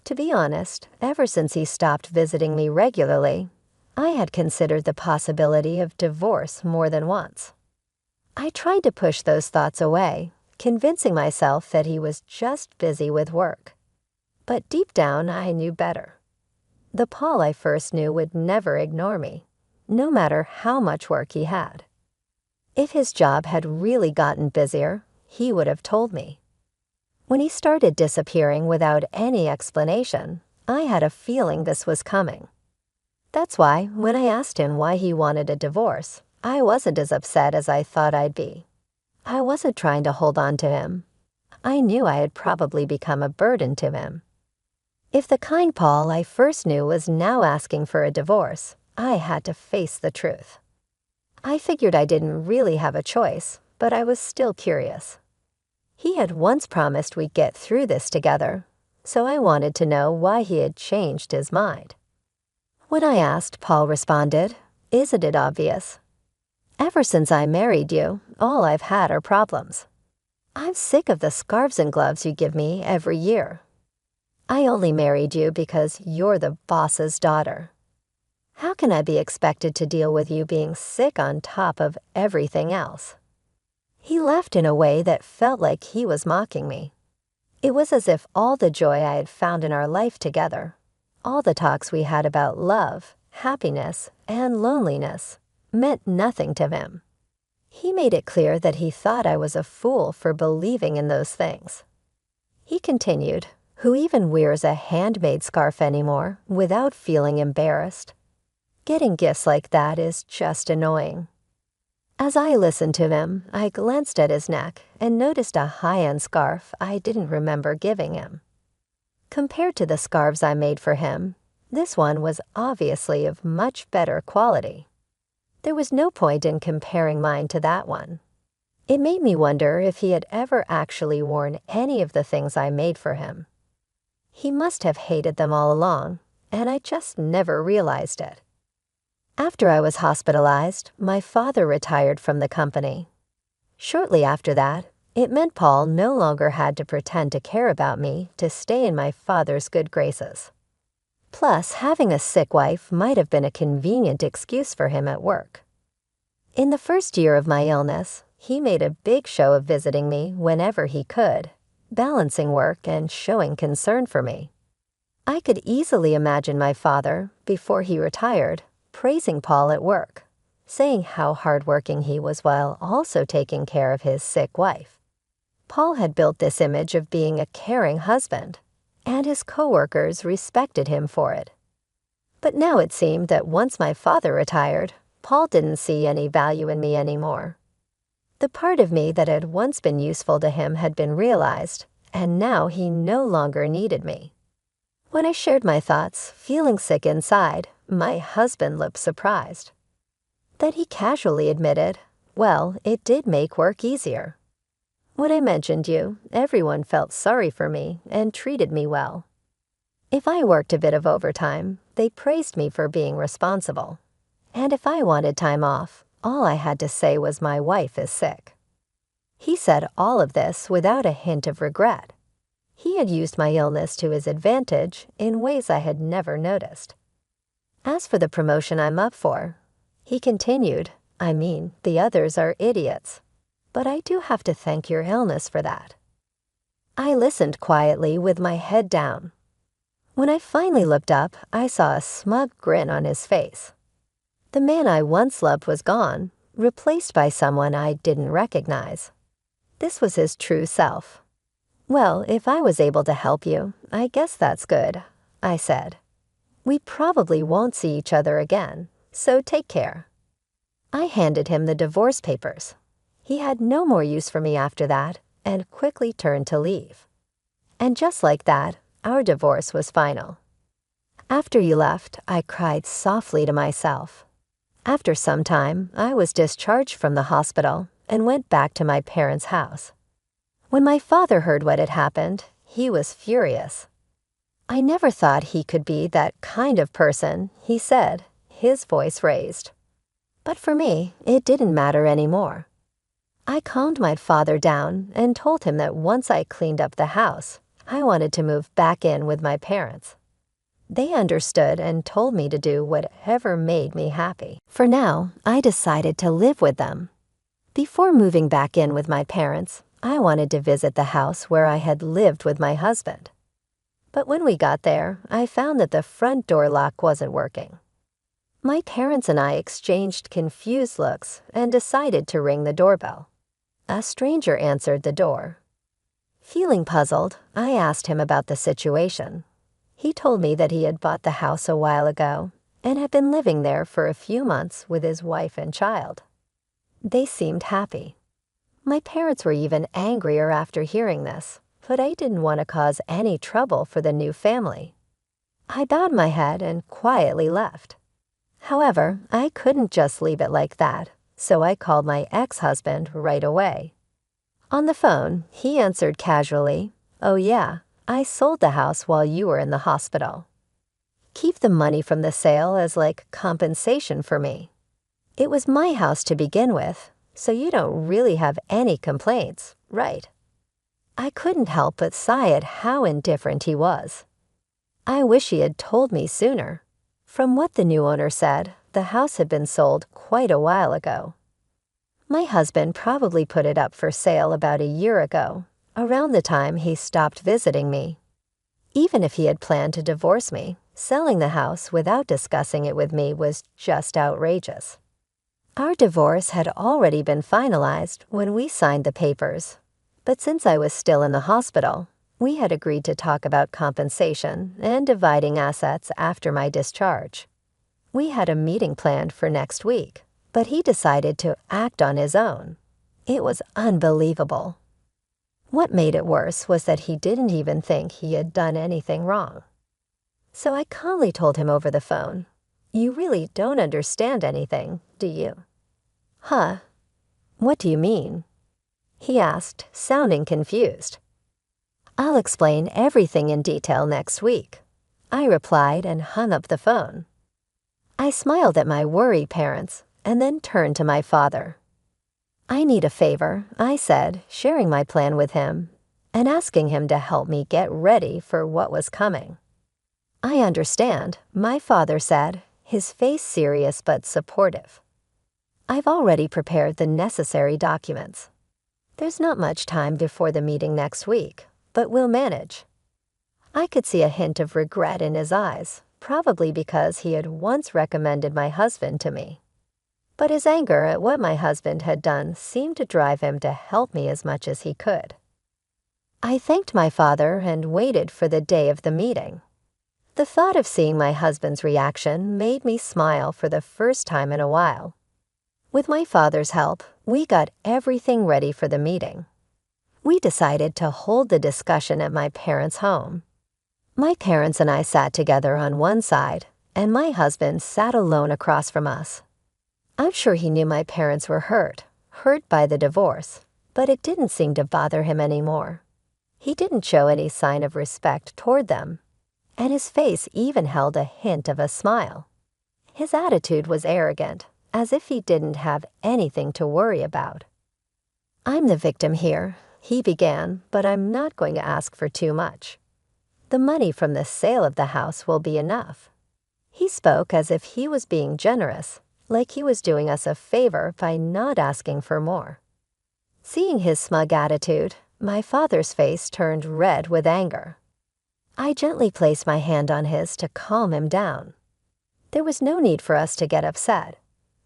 To be honest, ever since he stopped visiting me regularly, I had considered the possibility of divorce more than once. I tried to push those thoughts away, convincing myself that he was just busy with work. But deep down, I knew better. The Paul I first knew would never ignore me, no matter how much work he had. If his job had really gotten busier, he would have told me. When he started disappearing without any explanation, I had a feeling this was coming. That's why, when I asked him why he wanted a divorce, I wasn't as upset as I thought I'd be. I wasn't trying to hold on to him. I knew I had probably become a burden to him. If the kind Paul I first knew was now asking for a divorce, I had to face the truth. I figured I didn't really have a choice, but I was still curious. He had once promised we'd get through this together, so I wanted to know why he had changed his mind. When I asked, Paul responded, "Isn't it obvious? Ever since I married you, all I've had are problems. I'm sick of the scarves and gloves you give me every year. I only married you because you're the boss's daughter. How can I be expected to deal with you being sick on top of everything else?" He laughed in a way that felt like he was mocking me. It was as if all the joy I had found in our life together, all the talks we had about love, happiness, and loneliness, meant nothing to him. He made it clear that he thought I was a fool for believing in those things. He continued, "Who even wears a handmade scarf anymore without feeling embarrassed? Getting gifts like that is just annoying." As I listened to him, I glanced at his neck and noticed a high-end scarf I didn't remember giving him. Compared to the scarves I made for him, this one was obviously of much better quality. There was no point in comparing mine to that one. It made me wonder if he had ever actually worn any of the things I made for him. He must have hated them all along, and I just never realized it. After I was hospitalized, my father retired from the company. Shortly after that, it meant Paul no longer had to pretend to care about me to stay in my father's good graces. Plus, having a sick wife might have been a convenient excuse for him at work. In the first year of my illness, he made a big show of visiting me whenever he could, balancing work and showing concern for me. I could easily imagine my father, before he retired, praising Paul at work, saying how hardworking he was while also taking care of his sick wife. Paul had built this image of being a caring husband, and his coworkers respected him for it. But now it seemed that once my father retired, Paul didn't see any value in me anymore. The part of me that had once been useful to him had been realized, and now he no longer needed me. When I shared my thoughts, feeling sick inside, my husband looked surprised. Then he casually admitted, "Well, it did make work easier. When I mentioned you, everyone felt sorry for me and treated me well. If I worked a bit of overtime, they praised me for being responsible. And if I wanted time off, all I had to say was my wife is sick." He said all of this without a hint of regret. He had used my illness to his advantage in ways I had never noticed. As for the promotion I'm up for, he continued, "I mean, the others are idiots. But I do have to thank your illness for that." I listened quietly with my head down. When I finally looked up, I saw a smug grin on his face. The man I once loved was gone, replaced by someone I didn't recognize. This was his true self. "Well, if I was able to help you, I guess that's good," I said. "We probably won't see each other again, so take care." I handed him the divorce papers. He had no more use for me after that and quickly turned to leave. And just like that, our divorce was final. After you left, I cried softly to myself. After some time, I was discharged from the hospital and went back to my parents' house. When my father heard what had happened, he was furious. "I never thought he could be that kind of person," he said, his voice raised. But for me, it didn't matter anymore. I calmed my father down and told him that once I cleaned up the house, I wanted to move back in with my parents. They understood and told me to do whatever made me happy. For now, I decided to live with them. Before moving back in with my parents, I wanted to visit the house where I had lived with my husband. But when we got there, I found that the front door lock wasn't working. My parents and I exchanged confused looks and decided to ring the doorbell. A stranger answered the door. Feeling puzzled, I asked him about the situation. He told me that he had bought the house a while ago and had been living there for a few months with his wife and child. They seemed happy. My parents were even angrier after hearing this, but I didn't want to cause any trouble for the new family. I bowed my head and quietly left. However, I couldn't just leave it like that, so I called my ex-husband right away. On the phone, he answered casually, "Oh yeah, I sold the house while you were in the hospital. Keep the money from the sale as like compensation for me. It was my house to begin with, so you don't really have any complaints, right?" I couldn't help but sigh at how indifferent he was. I wish he had told me sooner. From what the new owner said, the house had been sold quite a while ago. My husband probably put it up for sale about a year ago, around the time he stopped visiting me. Even if he had planned to divorce me, selling the house without discussing it with me was just outrageous. Our divorce had already been finalized when we signed the papers, but since I was still in the hospital, we had agreed to talk about compensation and dividing assets after my discharge. We had a meeting planned for next week, but he decided to act on his own. It was unbelievable. What made it worse was that he didn't even think he had done anything wrong. So I calmly told him over the phone, "You really don't understand anything, do you?" "Huh? What do you mean?" he asked, sounding confused. "I'll explain everything in detail next week," I replied and hung up the phone. I smiled at my worried parents and then turned to my father. "I need a favor," I said, sharing my plan with him and asking him to help me get ready for what was coming. "I understand," my father said, his face serious but supportive. "I've already prepared the necessary documents. There's not much time before the meeting next week, but we'll manage." I could see a hint of regret in his eyes, probably because he had once recommended my husband to me. But his anger at what my husband had done seemed to drive him to help me as much as he could. I thanked my father and waited for the day of the meeting. The thought of seeing my husband's reaction made me smile for the first time in a while. With my father's help, we got everything ready for the meeting. We decided to hold the discussion at my parents' home. My parents and I sat together on one side, and my husband sat alone across from us. I'm sure he knew my parents were hurt by the divorce, but it didn't seem to bother him anymore. He didn't show any sign of respect toward them, and his face even held a hint of a smile. His attitude was arrogant, as if he didn't have anything to worry about. "I'm the victim here," he began, "but I'm not going to ask for too much. The money from the sale of the house will be enough." He spoke as if he was being generous, like he was doing us a favor by not asking for more. Seeing his smug attitude, my father's face turned red with anger. I gently placed my hand on his to calm him down. There was no need for us to get upset.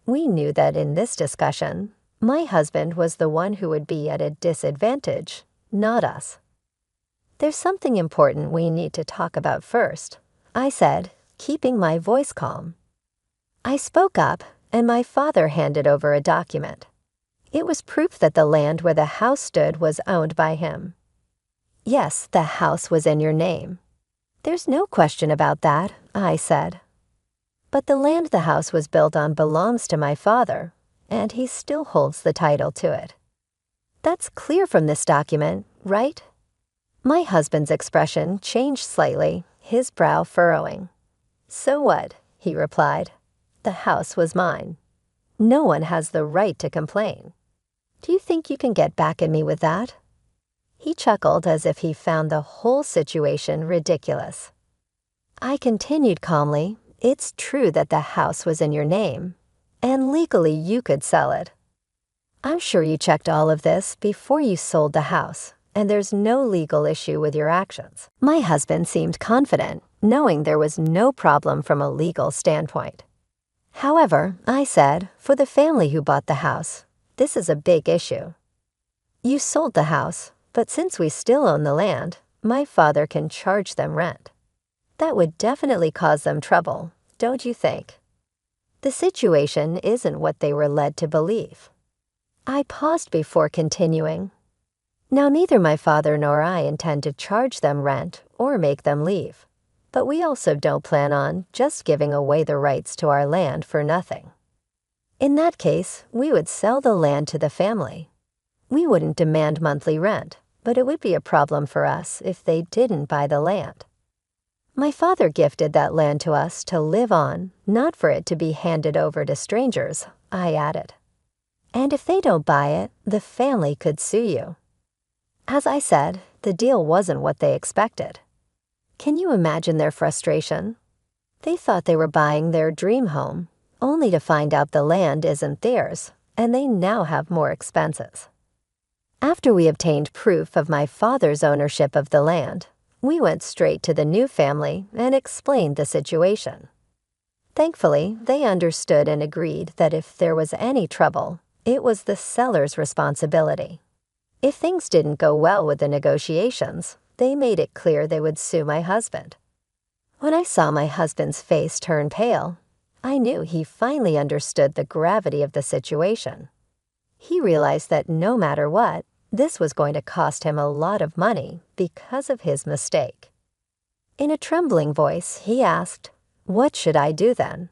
We knew that in this discussion, my husband was the one who would be at a disadvantage, not us. "There's something important we need to talk about first," I said, keeping my voice calm. I spoke up, and my father handed over a document. It was proof that the land where the house stood was owned by him. "Yes, the house was in your name." "There's no question about that," I said. "But the land the house was built on belongs to my father, and he still holds the title to it. That's clear from this document, right?" My husband's expression changed slightly, his brow furrowing. "So what?" he replied. "The house was mine. No one has the right to complain. Do you think you can get back at me with that?" He chuckled as if he found the whole situation ridiculous. I continued calmly, "It's true that the house was in your name, and legally you could sell it. I'm sure you checked all of this before you sold the house, and there's no legal issue with your actions." My husband seemed confident, knowing there was no problem from a legal standpoint. "However," I said, "for the family who bought the house, this is a big issue. You sold the house, but since we still own the land, my father can charge them rent. That would definitely cause them trouble, don't you think? The situation isn't what they were led to believe." I paused before continuing. Now, neither my father nor I intend to charge them rent or make them leave, but we also don't plan on just giving away the rights to our land for nothing. In that case, we would sell the land to the family. We wouldn't demand monthly rent, but it would be a problem for us if they didn't buy the land. My father gifted that land to us to live on, not for it to be handed over to strangers, I added. And if they don't buy it, the family could sue you. As I said, the deal wasn't what they expected. Can you imagine their frustration? They thought they were buying their dream home, only to find out the land isn't theirs, and they now have more expenses. After we obtained proof of my father's ownership of the land, we went straight to the new family and explained the situation. Thankfully, they understood and agreed that if there was any trouble, it was the seller's responsibility. If things didn't go well with the negotiations, they made it clear they would sue my husband. When I saw my husband's face turn pale, I knew he finally understood the gravity of the situation. He realized that no matter what, this was going to cost him a lot of money because of his mistake. In a trembling voice, he asked, "What should I do then?"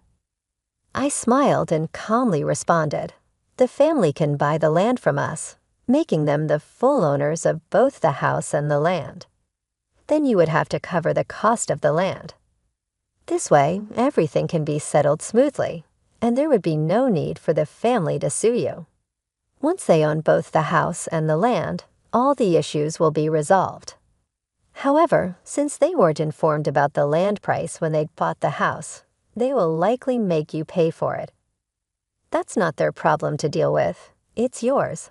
I smiled and calmly responded, "The family can buy the land from us, making them the full owners of both the house and the land. Then you would have to cover the cost of the land. This way, everything can be settled smoothly, and there would be no need for the family to sue you. Once they own both the house and the land, all the issues will be resolved. However, since they weren't informed about the land price when they bought the house, they will likely make you pay for it. That's not their problem to deal with, it's yours.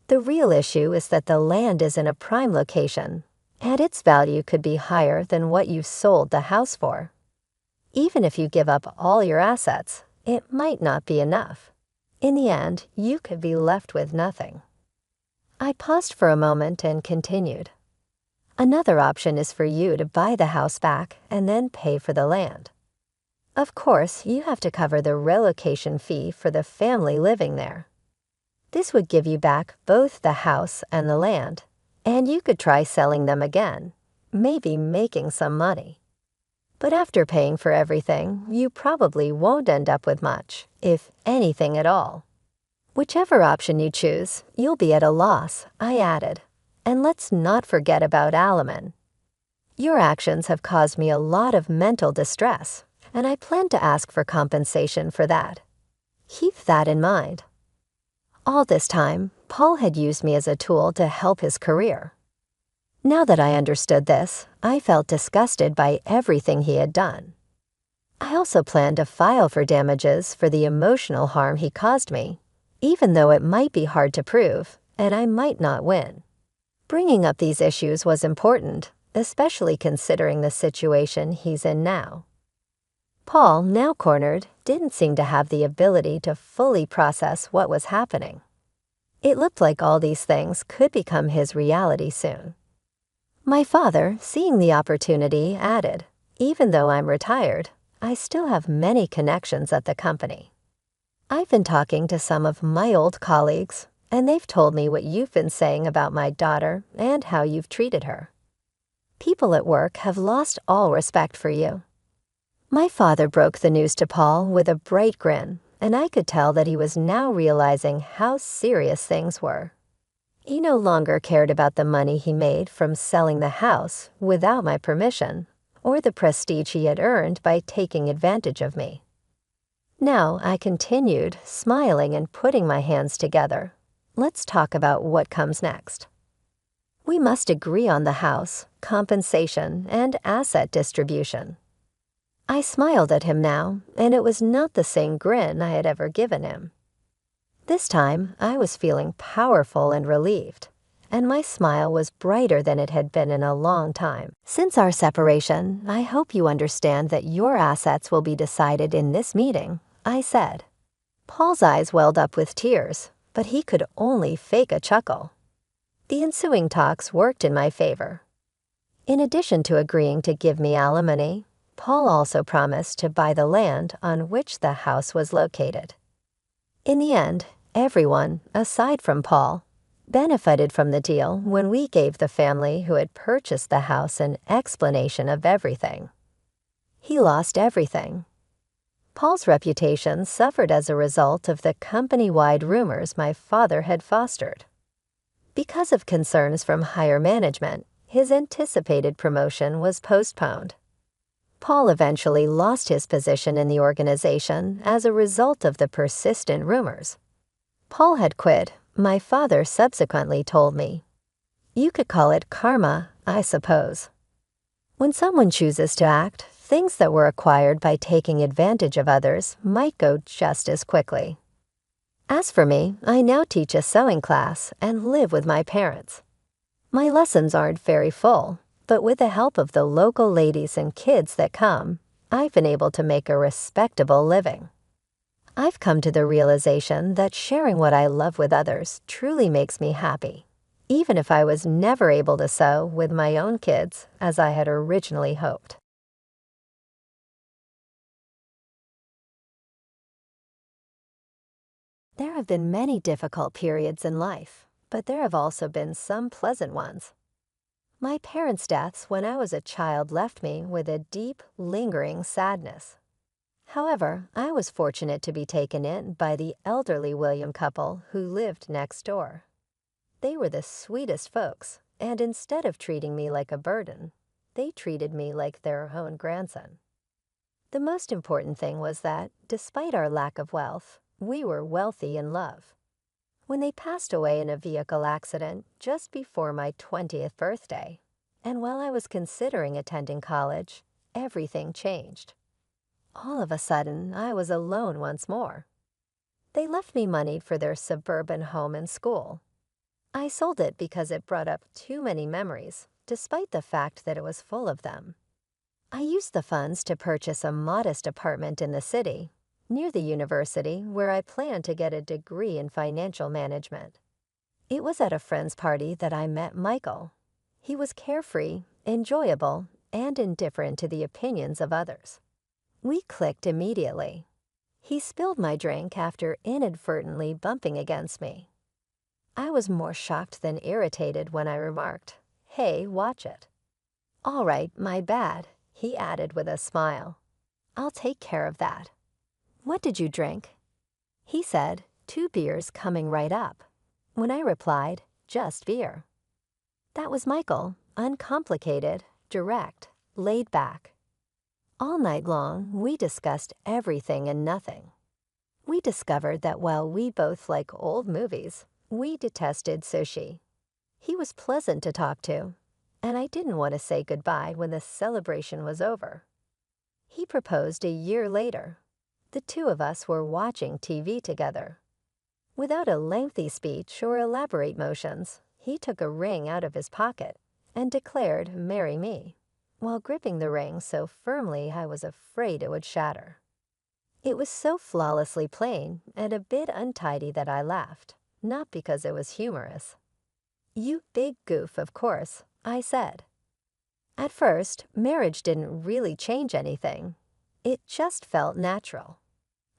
The real issue is that the land is in a prime location, and its value could be higher than what you sold the house for. Even if you give up all your assets, it might not be enough. In the end, you could be left with nothing." I paused for a moment and continued. "Another option is for you to buy the house back and then pay for the land. Of course, you have to cover the relocation fee for the family living there. This would give you back both the house and the land, and you could try selling them again, maybe making some money. But after paying for everything, you probably won't end up with much, if anything at all. Whichever option you choose, you'll be at a loss," I added. "And let's not forget about alimony. Your actions have caused me a lot of mental distress, and I plan to ask for compensation for that. Keep that in mind." All this time, Paul had used me as a tool to help his career. Now that I understood this, I felt disgusted by everything he had done. I also planned to file for damages for the emotional harm he caused me, even though it might be hard to prove, and I might not win. Bringing up these issues was important, especially considering the situation he's in now. Paul, now cornered, didn't seem to have the ability to fully process what was happening. It looked like all these things could become his reality soon. My father, seeing the opportunity, added, "Even though I'm retired, I still have many connections at the company. I've been talking to some of my old colleagues, and they've told me what you've been saying about my daughter and how you've treated her. People at work have lost all respect for you." My father broke the news to Paul with a bright grin, and I could tell that he was now realizing how serious things were. He no longer cared about the money he made from selling the house without my permission, or the prestige he had earned by taking advantage of me. Now I continued, smiling and putting my hands together. Let's talk about what comes next. We must agree on the house, compensation, and asset distribution. I smiled at him now, and it was not the same grin I had ever given him. This time, I was feeling powerful and relieved, and my smile was brighter than it had been in a long time. "Since our separation, I hope you understand that your assets will be decided in this meeting," I said. Paul's eyes welled up with tears, but he could only fake a chuckle. The ensuing talks worked in my favor. In addition to agreeing to give me alimony, Paul also promised to buy the land on which the house was located. In the end, Everyone, aside from Paul, benefited from the deal when we gave the family who had purchased the house an explanation of everything. He lost everything. Paul's reputation suffered as a result of the company-wide rumors my father had fostered. Because of concerns from higher management, his anticipated promotion was postponed. Paul eventually lost his position in the organization as a result of the persistent rumors. Paul had quit, my father subsequently told me. You could call it karma, I suppose. When someone chooses to act, things that were acquired by taking advantage of others might go just as quickly. As for me, I now teach a sewing class and live with my parents. My lessons aren't very full, but with the help of the local ladies and kids that come, I've been able to make a respectable living. I've come to the realization that sharing what I love with others truly makes me happy, even if I was never able to sew with my own kids as I had originally hoped. There have been many difficult periods in life, but there have also been some pleasant ones. My parents' deaths when I was a child left me with a deep, lingering sadness. However, I was fortunate to be taken in by the elderly William couple who lived next door. They were the sweetest folks, and instead of treating me like a burden, they treated me like their own grandson. The most important thing was that, despite our lack of wealth, we were wealthy in love. When they passed away in a vehicle accident just before my 20th birthday, and while I was considering attending college, everything changed. All of a sudden, I was alone once more. They left me money for their suburban home and school. I sold it because it brought up too many memories, despite the fact that it was full of them. I used the funds to purchase a modest apartment in the city, near the university where I planned to get a degree in financial management. It was at a friend's party that I met Michael. He was carefree, enjoyable, and indifferent to the opinions of others. We clicked immediately. He spilled my drink after inadvertently bumping against me. I was more shocked than irritated when I remarked, "Hey, watch it." "All right, my bad," he added with a smile. "I'll take care of that." "What did you drink?" He said, "2 beers coming right up." When I replied, "Just beer." That was Michael, uncomplicated, direct, laid back. All night long, we discussed everything and nothing. We discovered that while we both like old movies, we detested sushi. He was pleasant to talk to, and I didn't want to say goodbye when the celebration was over. He proposed a year later. The two of us were watching TV together. Without a lengthy speech or elaborate motions, he took a ring out of his pocket and declared, "Marry me," while gripping the ring so firmly I was afraid it would shatter. It was so flawlessly plain and a bit untidy that I laughed, not because it was humorous. "You big goof, of course," I said. At first, marriage didn't really change anything. It just felt natural.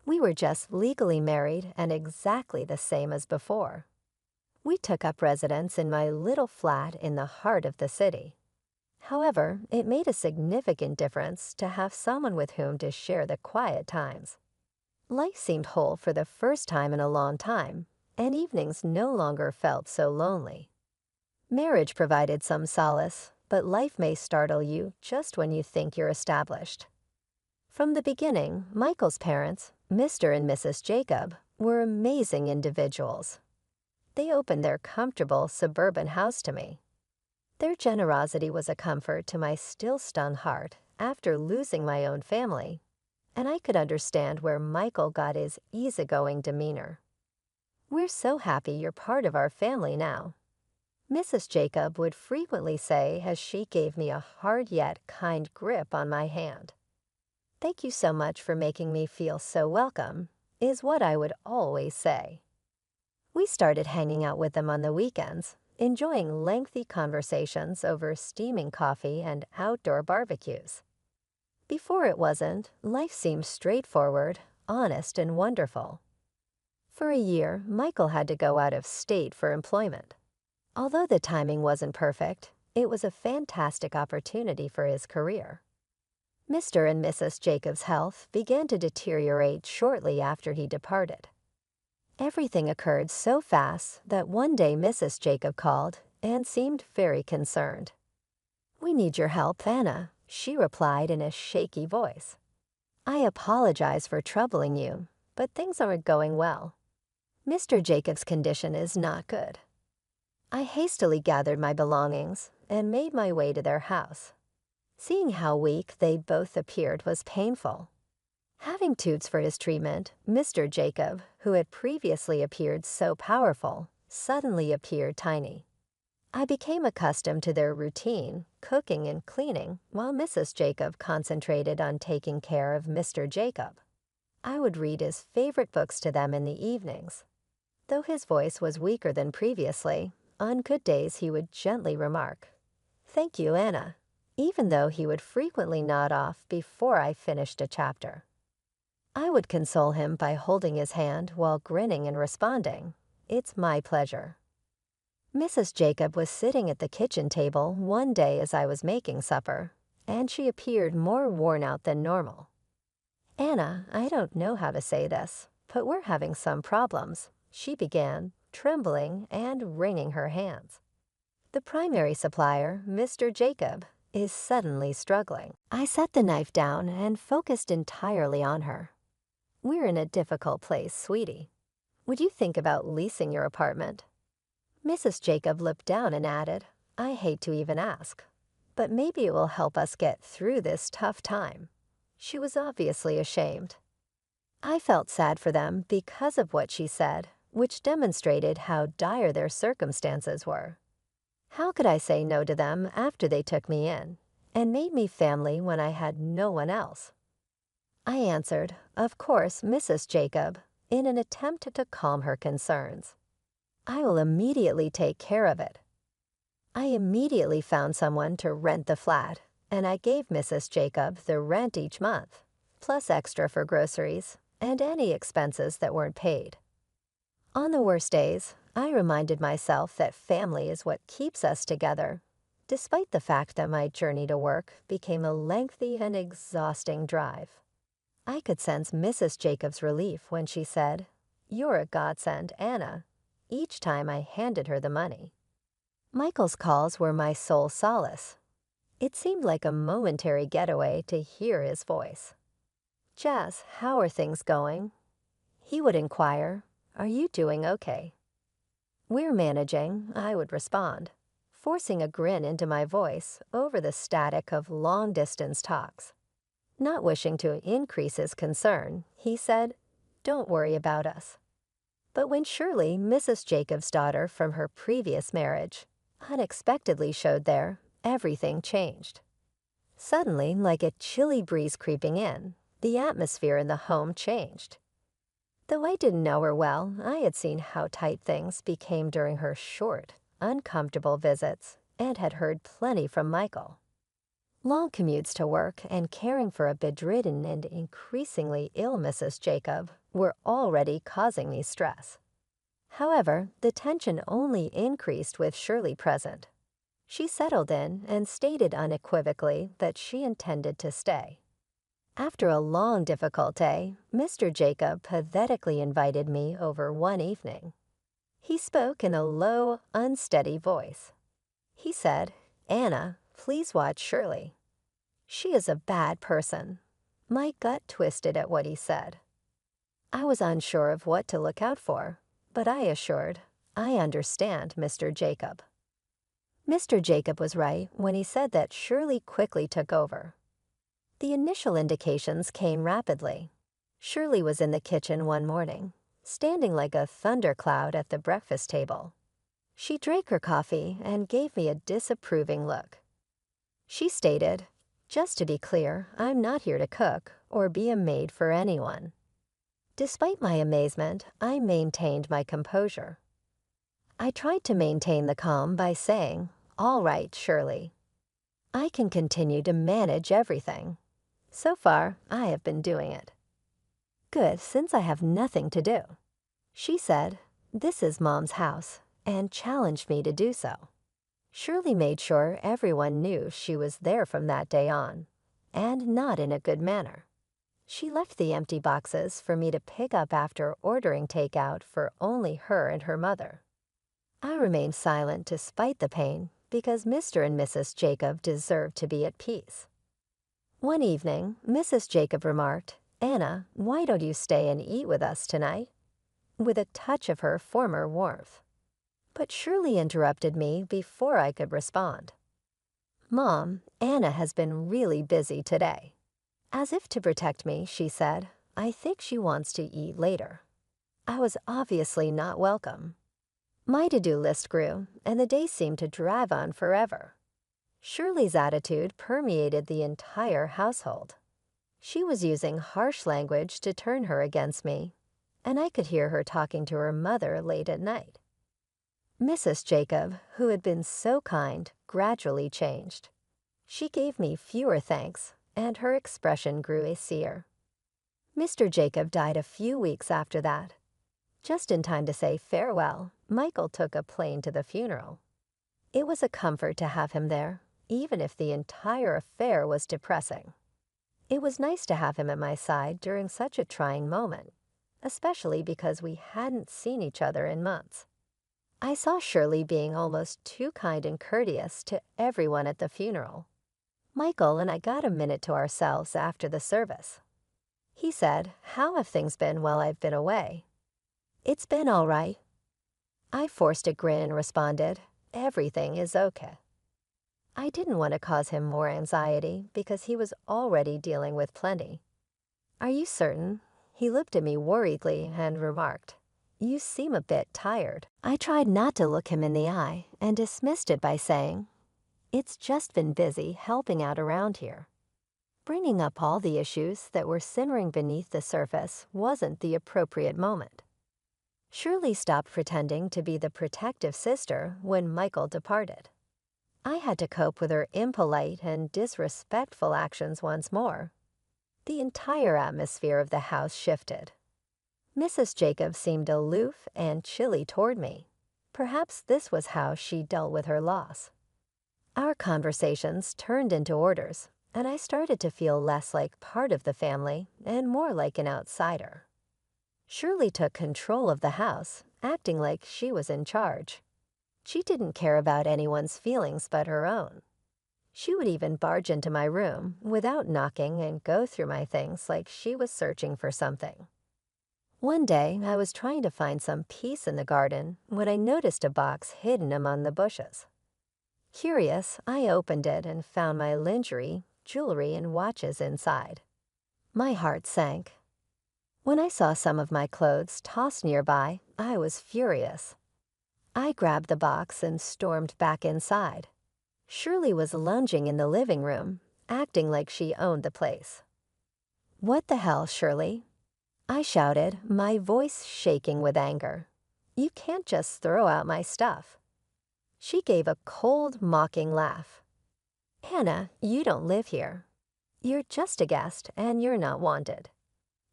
We were just legally married and exactly the same as before. We took up residence in my little flat in the heart of the city. However, it made a significant difference to have someone with whom to share the quiet times. Life seemed whole for the first time in a long time, and evenings no longer felt so lonely. Marriage provided some solace, but life may startle you just when you think you're established. From the beginning, Michael's parents, Mr. and Mrs. Jacob, were amazing individuals. They opened their comfortable suburban house to me. Their generosity was a comfort to my still stunned heart after losing my own family, and I could understand where Michael got his easygoing demeanor. "We're so happy you're part of our family now," Mrs. Jacob would frequently say as she gave me a hard yet kind grip on my hand. "Thank you so much for making me feel so welcome," is what I would always say. We started hanging out with them on the weekends, enjoying lengthy conversations over steaming coffee and outdoor barbecues. Before it wasn't, life seemed straightforward, honest, and wonderful. For a year, Michael had to go out of state for employment. Although the timing wasn't perfect, it was a fantastic opportunity for his career. Mr. and Mrs. Jacob's health began to deteriorate shortly after he departed. Everything occurred so fast that one day Mrs. Jacob called and seemed very concerned. "We need your help, Anna," she replied in a shaky voice. "I apologize for troubling you, but things aren't going well. Mr. Jacob's condition is not good." I hastily gathered my belongings and made my way to their house. Seeing how weak they both appeared was painful. Having tubes for his treatment, Mr. Jacob, who had previously appeared so powerful, suddenly appeared tiny. I became accustomed to their routine, cooking and cleaning, while Mrs. Jacob concentrated on taking care of Mr. Jacob. I would read his favorite books to them in the evenings. Though his voice was weaker than previously, on good days he would gently remark, "Thank you, Anna," even though he would frequently nod off before I finished a chapter. I would console him by holding his hand while grinning and responding, "It's my pleasure." Mrs. Jacob was sitting at the kitchen table one day as I was making supper, and she appeared more worn out than normal. "Anna, I don't know how to say this, but we're having some problems," she began, trembling and wringing her hands. "The primary supplier, Mr. Jacob, is suddenly struggling." I set the knife down and focused entirely on her. "We're in a difficult place, sweetie. Would you think about leasing your apartment?" Mrs. Jacob looked down and added, "I hate to even ask, but maybe it will help us get through this tough time." She was obviously ashamed. I felt sad for them because of what she said, which demonstrated how dire their circumstances were. How could I say no to them after they took me in and made me family when I had no one else? I answered, "Of course, Mrs. Jacob," in an attempt to calm her concerns. "I will immediately take care of it." I immediately found someone to rent the flat, and I gave Mrs. Jacob the rent each month, plus extra for groceries and any expenses that weren't paid. On the worst days, I reminded myself that family is what keeps us together, despite the fact that my journey to work became a lengthy and exhausting drive. I could sense Mrs. Jacob's relief when she said, "You're a godsend, Anna," each time I handed her the money. Michael's calls were my sole solace. It seemed like a momentary getaway to hear his voice. "Jess, how are things going?" He would inquire, "Are you doing okay?" "We're managing," I would respond, forcing a grin into my voice over the static of long-distance talks. Not wishing to increase his concern, he said, "Don't worry about us." But when Shirley, Mrs. Jacob's daughter from her previous marriage, unexpectedly showed there, everything changed. Suddenly, like a chilly breeze creeping in, the atmosphere in the home changed. Though I didn't know her well, I had seen how tight things became during her short, uncomfortable visits and had heard plenty from Michael. Long commutes to work and caring for a bedridden and increasingly ill Mrs. Jacob were already causing me stress. However, the tension only increased with Shirley present. She settled in and stated unequivocally that she intended to stay. After a long, difficult day, Mr. Jacob pathetically invited me over one evening. He spoke in a low, unsteady voice. He said, "Anna, please watch Shirley. She is a bad person." My gut twisted at what he said. I was unsure of what to look out for, but I assured, "I understand, Mr. Jacob." Mr. Jacob was right when he said that Shirley quickly took over. The initial indications came rapidly. Shirley was in the kitchen one morning, standing like a thundercloud at the breakfast table. She drank her coffee and gave me a disapproving look. She stated, "Just to be clear, I'm not here to cook or be a maid for anyone." Despite my amazement, I maintained my composure. I tried to maintain the calm by saying, "All right, Shirley. I can continue to manage everything. So far, I have been doing it." "Good, since I have nothing to do." She said, "This is Mom's house," and challenged me to do so. Shirley made sure everyone knew she was there from that day on, and not in a good manner. She left the empty boxes for me to pick up after ordering takeout for only her and her mother. I remained silent despite the pain because Mr. and Mrs. Jacob deserved to be at peace. One evening, Mrs. Jacob remarked, "Anna, why don't you stay and eat with us tonight?" with a touch of her former warmth. But Shirley interrupted me before I could respond. "Mom, Anna has been really busy today." As if to protect me, she said, "I think she wants to eat later." I was obviously not welcome. My to-do list grew, and the day seemed to drag on forever. Shirley's attitude permeated the entire household. She was using harsh language to turn her against me, and I could hear her talking to her mother late at night. Mrs. Jacob, who had been so kind, gradually changed. She gave me fewer thanks, and her expression grew austere. Mr. Jacob died a few weeks after that. Just in time to say farewell, Michael took a plane to the funeral. It was a comfort to have him there, even if the entire affair was depressing. It was nice to have him at my side during such a trying moment, especially because we hadn't seen each other in months. I saw Shirley being almost too kind and courteous to everyone at the funeral. Michael and I got a minute to ourselves after the service. He said, "How have things been while I've been away?" "It's been all right." I forced a grin and responded, "Everything is okay." I didn't want to cause him more anxiety because he was already dealing with plenty. "Are you certain?" He looked at me worriedly and remarked, "You seem a bit tired." I tried not to look him in the eye and dismissed it by saying, "It's just been busy helping out around here." Bringing up all the issues that were simmering beneath the surface wasn't the appropriate moment. Shirley stopped pretending to be the protective sister when Michael departed. I had to cope with her impolite and disrespectful actions once more. The entire atmosphere of the house shifted. Mrs. Jacob seemed aloof and chilly toward me. Perhaps this was how she dealt with her loss. Our conversations turned into orders, and I started to feel less like part of the family and more like an outsider. Shirley took control of the house, acting like she was in charge. She didn't care about anyone's feelings but her own. She would even barge into my room without knocking and go through my things like she was searching for something. One day, I was trying to find some peace in the garden when I noticed a box hidden among the bushes. Curious, I opened it and found my lingerie, jewelry, and watches inside. My heart sank. When I saw some of my clothes tossed nearby, I was furious. I grabbed the box and stormed back inside. Shirley was lunging in the living room, acting like she owned the place. "What the hell, Shirley?" I shouted, my voice shaking with anger. "You can't just throw out my stuff." She gave a cold, mocking laugh. "Anna, you don't live here. You're just a guest, and you're not wanted.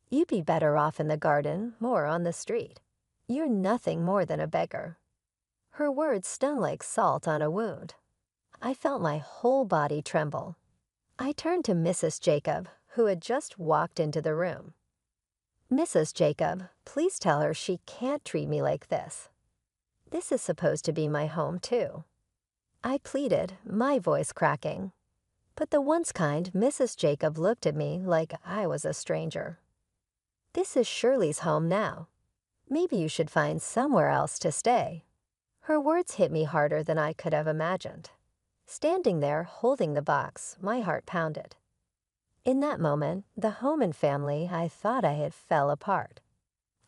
You'd be better off in the garden or on the street. You're nothing more than a beggar." Her words stung like salt on a wound. I felt my whole body tremble. I turned to Mrs. Jacob, who had just walked into the room. "Mrs. Jacob, please tell her she can't treat me like this. This is supposed to be my home, too." I pleaded, my voice cracking. But the once kind Mrs. Jacob looked at me like I was a stranger. "This is Shirley's home now. Maybe you should find somewhere else to stay." Her words hit me harder than I could have imagined. Standing there, holding the box, my heart pounded. In that moment, the home and family I thought I had fell apart.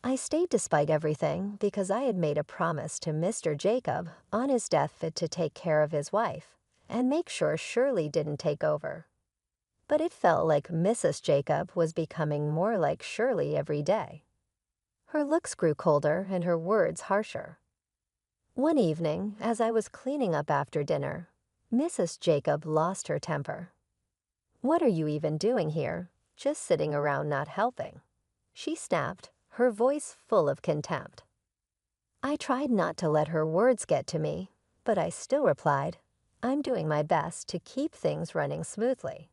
I stayed despite everything because I had made a promise to Mr. Jacob on his deathbed to take care of his wife and make sure Shirley didn't take over. But it felt like Mrs. Jacob was becoming more like Shirley every day. Her looks grew colder and her words harsher. One evening, as I was cleaning up after dinner, Mrs. Jacob lost her temper. "What are you even doing here? Just sitting around not helping?" she snapped, her voice full of contempt. I tried not to let her words get to me, but I still replied, "I'm doing my best to keep things running smoothly."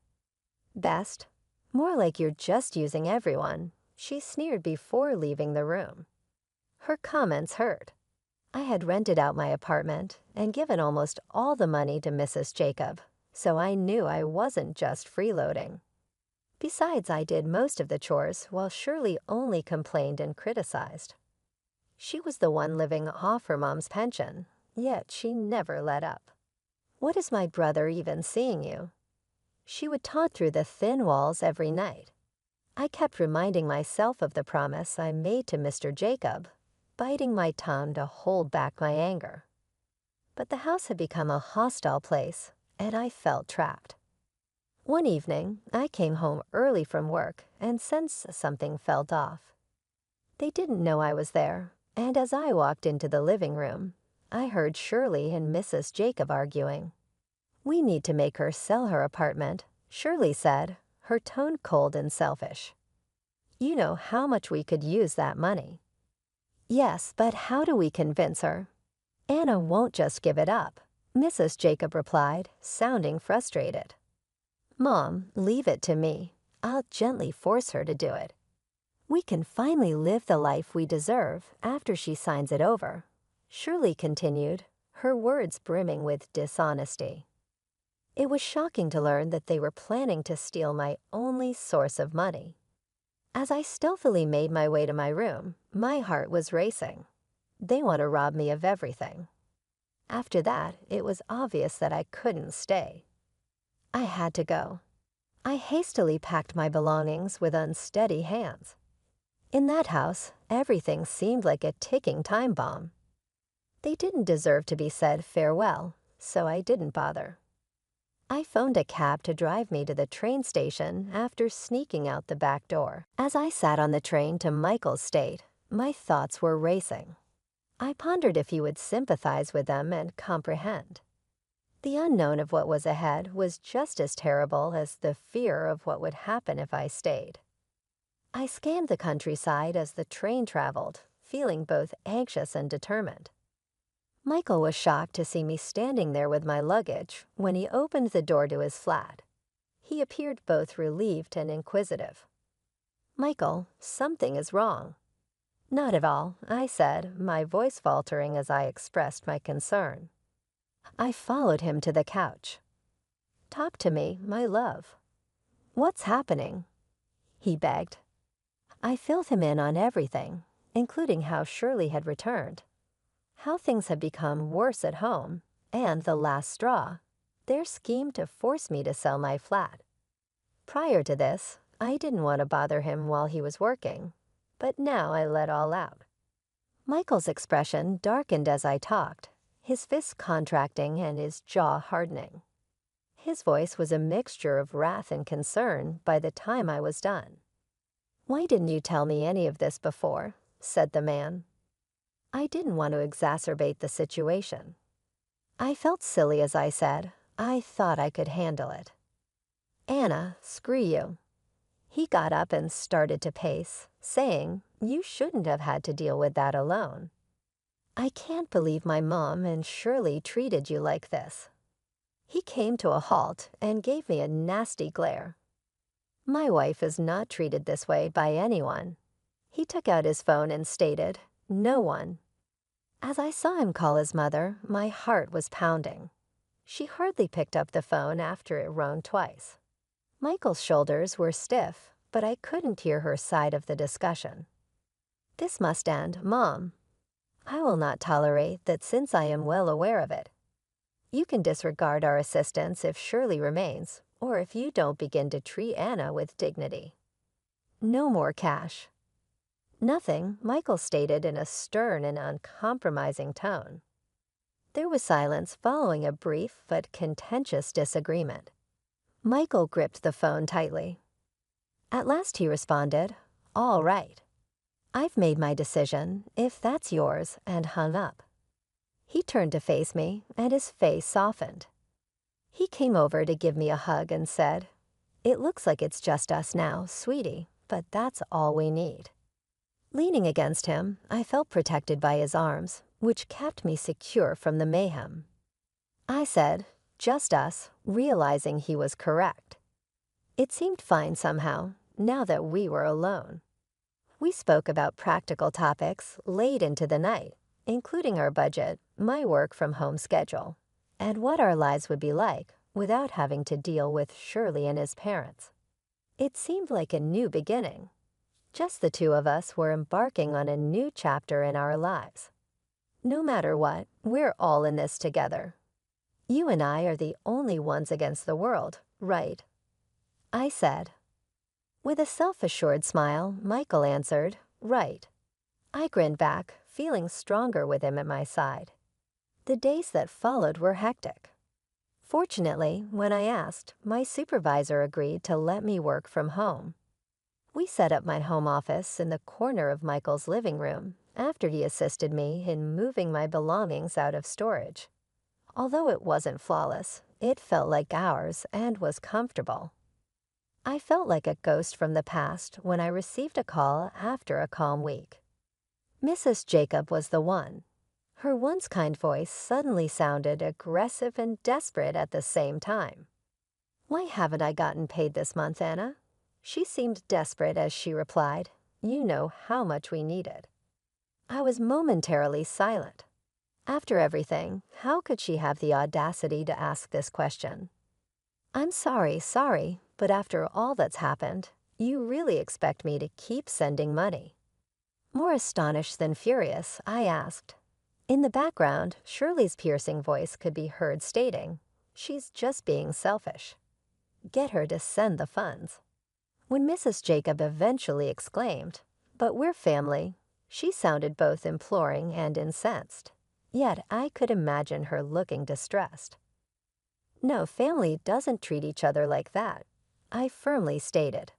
"Best? More like you're just using everyone," she sneered before leaving the room. Her comments hurt. I had rented out my apartment and given almost all the money to Mrs. Jacob, so I knew I wasn't just freeloading. Besides, I did most of the chores while Shirley only complained and criticized. She was the one living off her mom's pension, yet she never let up. "What is my brother even seeing you?" She would taunt through the thin walls every night. I kept reminding myself of the promise I made to Mr. Jacob, biting my tongue to hold back my anger. But the house had become a hostile place, and I felt trapped. One evening, I came home early from work and sensed something felt off. They didn't know I was there, and as I walked into the living room, I heard Shirley and Mrs. Jacob arguing. "We need to make her sell her apartment," Shirley said, her tone cold and selfish. "You know how much we could use that money." "Yes, but how do we convince her?" "Anna won't just give it up," Mrs. Jacob replied, sounding frustrated. "Mom, leave it to me. I'll gently force her to do it. We can finally live the life we deserve after she signs it over," Shirley continued, her words brimming with dishonesty. It was shocking to learn that they were planning to steal my only source of money. As I stealthily made my way to my room, my heart was racing. They want to rob me of everything. After that, it was obvious that I couldn't stay. I had to go. I hastily packed my belongings with unsteady hands. In that house, everything seemed like a ticking time bomb. They didn't deserve to be said farewell, so I didn't bother. I phoned a cab to drive me to the train station after sneaking out the back door. As I sat on the train to Michael's state, my thoughts were racing. I pondered if he would sympathize with them and comprehend. The unknown of what was ahead was just as terrible as the fear of what would happen if I stayed. I scanned the countryside as the train traveled, feeling both anxious and determined. Michael was shocked to see me standing there with my luggage when he opened the door to his flat. He appeared both relieved and inquisitive. "Michael, something is wrong." "Not at all," I said, my voice faltering as I expressed my concern. I followed him to the couch. "Talk to me, my love." "What's happening?" he begged. I filled him in on everything, including how Shirley had returned, how things had become worse at home, and the last straw, their scheme to force me to sell my flat. Prior to this, I didn't want to bother him while he was working, but now I let all out. Michael's expression darkened as I talked, his fists contracting and his jaw hardening. His voice was a mixture of wrath and concern by the time I was done. "Why didn't you tell me any of this before?" said the man. I didn't want to exacerbate the situation. I felt silly as I said, I thought I could handle it. "Anna, screw you." He got up and started to pace, saying, "You shouldn't have had to deal with that alone." "I can't believe my mom and Shirley treated you like this." He came to a halt and gave me a nasty glare. "My wife is not treated this way by anyone." He took out his phone and stated, "No one." As I saw him call his mother, my heart was pounding. She hardly picked up the phone after it rang twice. Michael's shoulders were stiff, but I couldn't hear her side of the discussion. "This must end, Mom. I will not tolerate that since I am well aware of it. You can disregard our assistance if Shirley remains, or if you don't begin to treat Anna with dignity. No more cash." "Nothing," Michael stated in a stern and uncompromising tone. There was silence following a brief but contentious disagreement. Michael gripped the phone tightly. At last he responded, "All right. I've made my decision, if that's yours," and hung up. He turned to face me, and his face softened. He came over to give me a hug and said, "It looks like it's just us now, sweetie, but that's all we need." Leaning against him, I felt protected by his arms, which kept me secure from the mayhem. I said, "Just us," realizing he was correct. It seemed fine somehow, now that we were alone. We spoke about practical topics late into the night, including our budget, my work-from-home schedule, and what our lives would be like without having to deal with Shirley and his parents. It seemed like a new beginning. Just the two of us were embarking on a new chapter in our lives. No matter what, we're all in this together. You and I are the only ones against the world, right? I said. With a self-assured smile, Michael answered, "Right." I grinned back, feeling stronger with him at my side. The days that followed were hectic. Fortunately, when I asked, my supervisor agreed to let me work from home. We set up my home office in the corner of Michael's living room after he assisted me in moving my belongings out of storage. Although it wasn't flawless, it felt like ours and was comfortable. I felt like a ghost from the past when I received a call after a calm week. Mrs. Jacob was the one. Her once kind voice suddenly sounded aggressive and desperate at the same time. "Why haven't I gotten paid this month, Anna?" She seemed desperate as she replied, "You know how much we need it." I was momentarily silent. After everything, how could she have the audacity to ask this question? "I'm sorry, but after all that's happened, you really expect me to keep sending money?" More astonished than furious, I asked. In the background, Shirley's piercing voice could be heard stating, "She's just being selfish. Get her to send the funds." When Mrs. Jacob eventually exclaimed, "But we're family," she sounded both imploring and incensed. Yet I could imagine her looking distressed. "No, family doesn't treat each other like that," I firmly stated.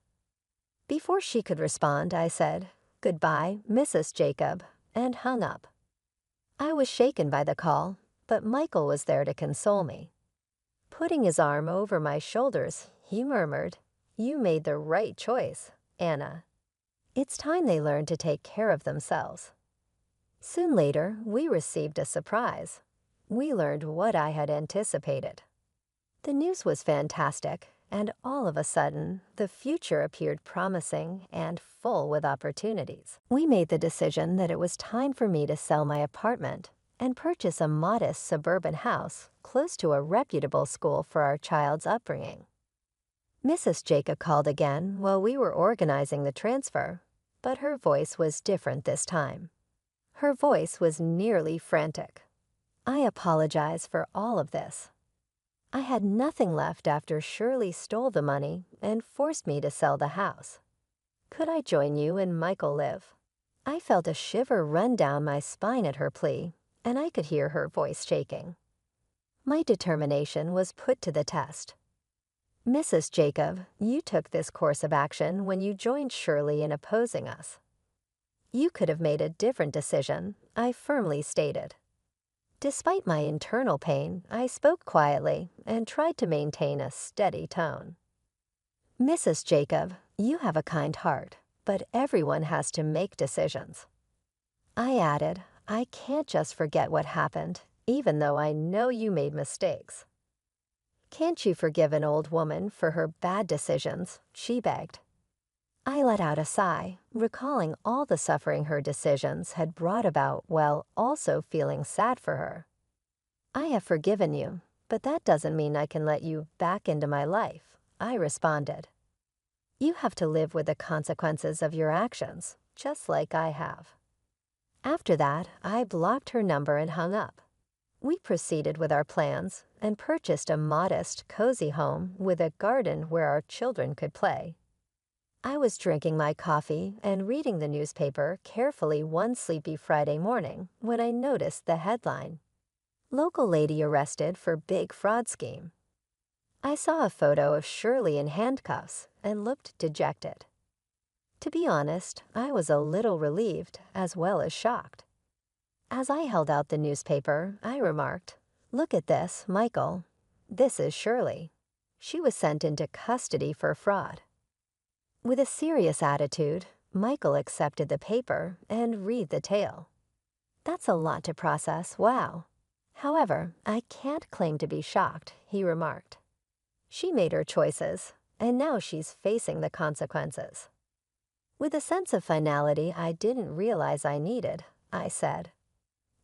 Before she could respond, I said, "Goodbye, Mrs. Jacob," and hung up. I was shaken by the call, but Michael was there to console me. Putting his arm over my shoulders, he murmured, "You made the right choice, Anna. It's time they learned to take care of themselves." Soon later, we received a surprise. We learned what I had anticipated. The news was fantastic, and all of a sudden, the future appeared promising and full with opportunities. We made the decision that it was time for me to sell my apartment and purchase a modest suburban house close to a reputable school for our child's upbringing. Mrs. Jacob called again while we were organizing the transfer, but her voice was different this time. Her voice was nearly frantic. "I apologize for all of this. I had nothing left after Shirley stole the money and forced me to sell the house. Could I join you and Michael live?" I felt a shiver run down my spine at her plea, and I could hear her voice shaking. My determination was put to the test. "Mrs. Jacob, you took this course of action when you joined Shirley in opposing us. You could have made a different decision," I firmly stated. Despite my internal pain, I spoke quietly and tried to maintain a steady tone. "Mrs. Jacob, you have a kind heart, but everyone has to make decisions." I added, "I can't just forget what happened, even though I know you made mistakes." "Can't you forgive an old woman for her bad decisions?" she begged. I let out a sigh, recalling all the suffering her decisions had brought about while also feeling sad for her. "I have forgiven you, but that doesn't mean I can let you back into my life," I responded. "You have to live with the consequences of your actions, just like I have." After that, I blocked her number and hung up. We proceeded with our plans and purchased a modest, cozy home with a garden where our children could play. I was drinking my coffee and reading the newspaper carefully one sleepy Friday morning when I noticed the headline, "Local lady arrested for big fraud scheme." I saw a photo of Shirley in handcuffs and looked dejected. To be honest, I was a little relieved as well as shocked. As I held out the newspaper, I remarked, "Look at this, Michael. This is Shirley. She was sent into custody for fraud." With a serious attitude, Michael accepted the paper and read the tale. That's a lot to process, wow. However, I can't claim to be shocked, he remarked. She made her choices, and now she's facing the consequences. With a sense of finality I didn't realize I needed, I said.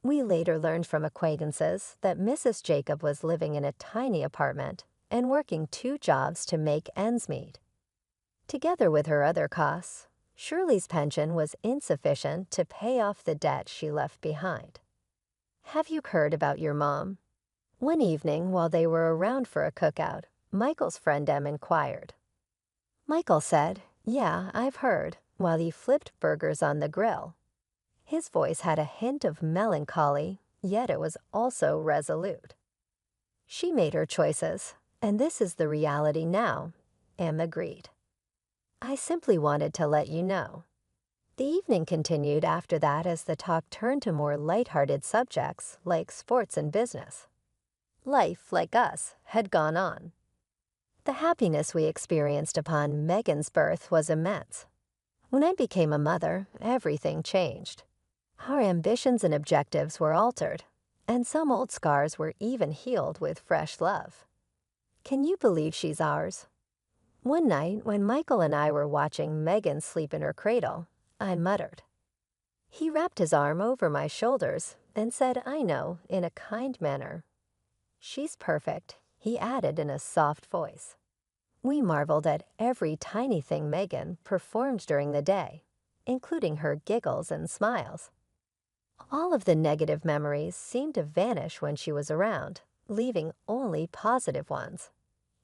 We later learned from acquaintances that Mrs. Jacob was living in a tiny apartment and working 2 jobs to make ends meet. Together with her other costs, Shirley's pension was insufficient to pay off the debt she left behind. Have you heard about your mom? One evening while they were around for a cookout, Michael's friend Em inquired. Michael said, "Yeah, I've heard," while he flipped burgers on the grill. His voice had a hint of melancholy, yet it was also resolute. She made her choices, and this is the reality now, Em agreed. I simply wanted to let you know. The evening continued after that as the talk turned to more lighthearted subjects like sports and business. Life, like us, had gone on. The happiness we experienced upon Megan's birth was immense. When I became a mother, everything changed. Our ambitions and objectives were altered, and some old scars were even healed with fresh love. Can you believe she's ours? One night, when Michael and I were watching Megan sleep in her cradle, I muttered. He wrapped his arm over my shoulders and said, "I know," in a kind manner. "She's perfect," he added in a soft voice. We marveled at every tiny thing Megan performed during the day, including her giggles and smiles. All of the negative memories seemed to vanish when she was around, leaving only positive ones.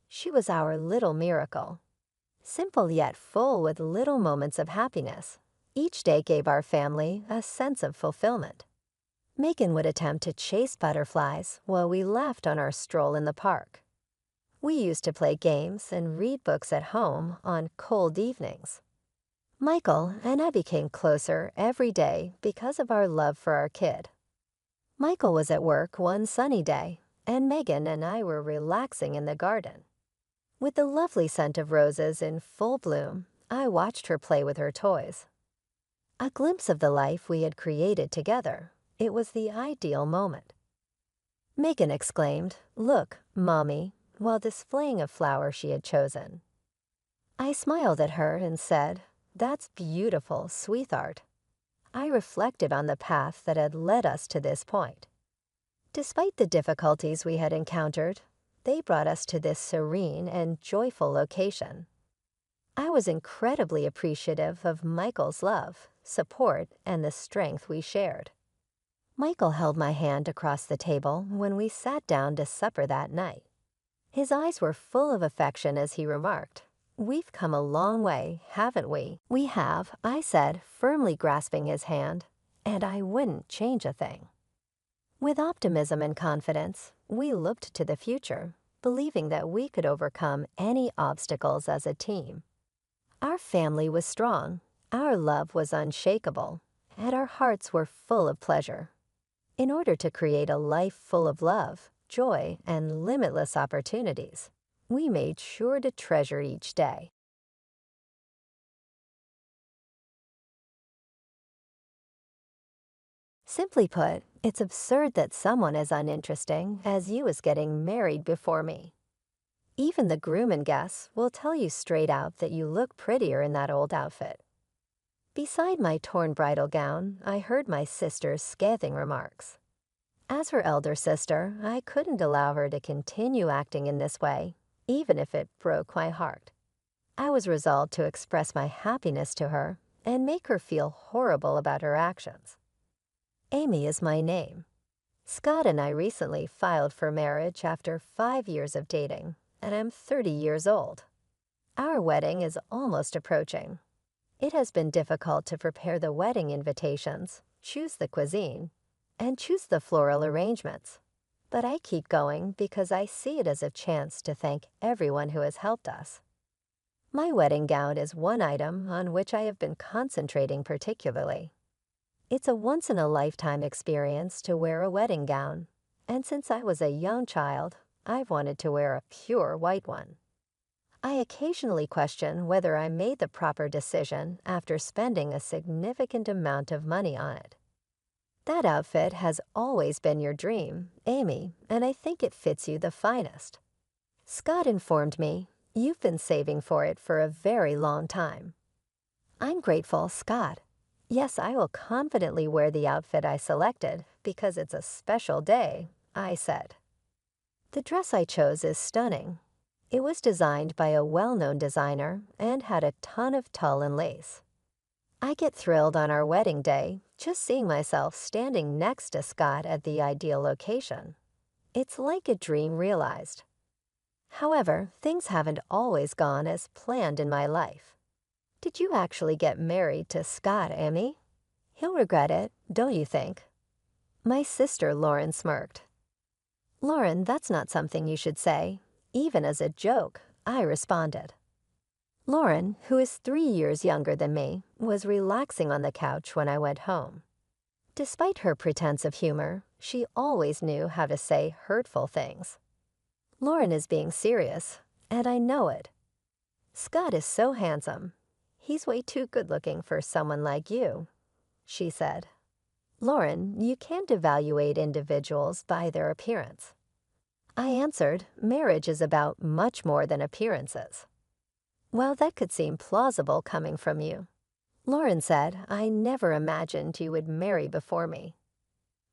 She was our little miracle. Simple yet full with little moments of happiness. Each day gave our family a sense of fulfillment. Megan would attempt to chase butterflies while we laughed on our stroll in the park. We used to play games and read books at home on cold evenings. Michael and I became closer every day because of our love for our kid. Michael was at work one sunny day, and Megan and I were relaxing in the garden. With the lovely scent of roses in full bloom, I watched her play with her toys. A glimpse of the life we had created together. It was the ideal moment. Megan exclaimed, "Look, Mommy," while displaying a flower she had chosen. I smiled at her and said, "That's beautiful, sweetheart." I reflected on the path that had led us to this point. Despite the difficulties we had encountered, they brought us to this serene and joyful location. I was incredibly appreciative of Michael's love, support, and the strength we shared. Michael held my hand across the table when we sat down to supper that night. His eyes were full of affection as he remarked, "We've come a long way, haven't we?" "We have," I said, firmly grasping his hand, "and I wouldn't change a thing." With optimism and confidence, we looked to the future, believing that we could overcome any obstacles as a team. Our family was strong, our love was unshakable, and our hearts were full of pleasure. In order to create a life full of love, joy, and limitless opportunities, we made sure to treasure each day. Simply put, it's absurd that someone as uninteresting as you is getting married before me. Even the groom and guests will tell you straight out that you look prettier in that old outfit. Beside my torn bridal gown, I heard my sister's scathing remarks. As her elder sister, I couldn't allow her to continue acting in this way, even if it broke my heart. I was resolved to express my happiness to her and make her feel horrible about her actions. Amy is my name. Scott and I recently filed for marriage after 5 years of dating, and I'm 30 years old. Our wedding is almost approaching. It has been difficult to prepare the wedding invitations, choose the cuisine, and choose the floral arrangements. But I keep going because I see it as a chance to thank everyone who has helped us. My wedding gown is one item on which I have been concentrating particularly. It's a once-in-a-lifetime experience to wear a wedding gown, and since I was a young child, I've wanted to wear a pure white one. I occasionally question whether I made the proper decision after spending a significant amount of money on it. That outfit has always been your dream, Amy, and I think it fits you the finest. Scott informed me you've been saving for it for a very long time. I'm grateful, Scott. Yes, I will confidently wear the outfit I selected because it's a special day, I said. The dress I chose is stunning. It was designed by a well-known designer and had a ton of tulle and lace. I get thrilled on our wedding day just seeing myself standing next to Scott at the ideal location. It's like a dream realized. However, things haven't always gone as planned in my life. Did you actually get married to Scott, Amy? He'll regret it, don't you think? My sister Lauren smirked. Lauren, that's not something you should say. Even as a joke, I responded. Lauren, who is 3 years younger than me, was relaxing on the couch when I went home. Despite her pretense of humor, she always knew how to say hurtful things. Lauren is being serious, and I know it. Scott is so handsome. He's way too good-looking for someone like you, she said. Lauren, you can't evaluate individuals by their appearance. I answered, marriage is about much more than appearances. Well, that could seem plausible coming from you. Lauren said, I never imagined you would marry before me.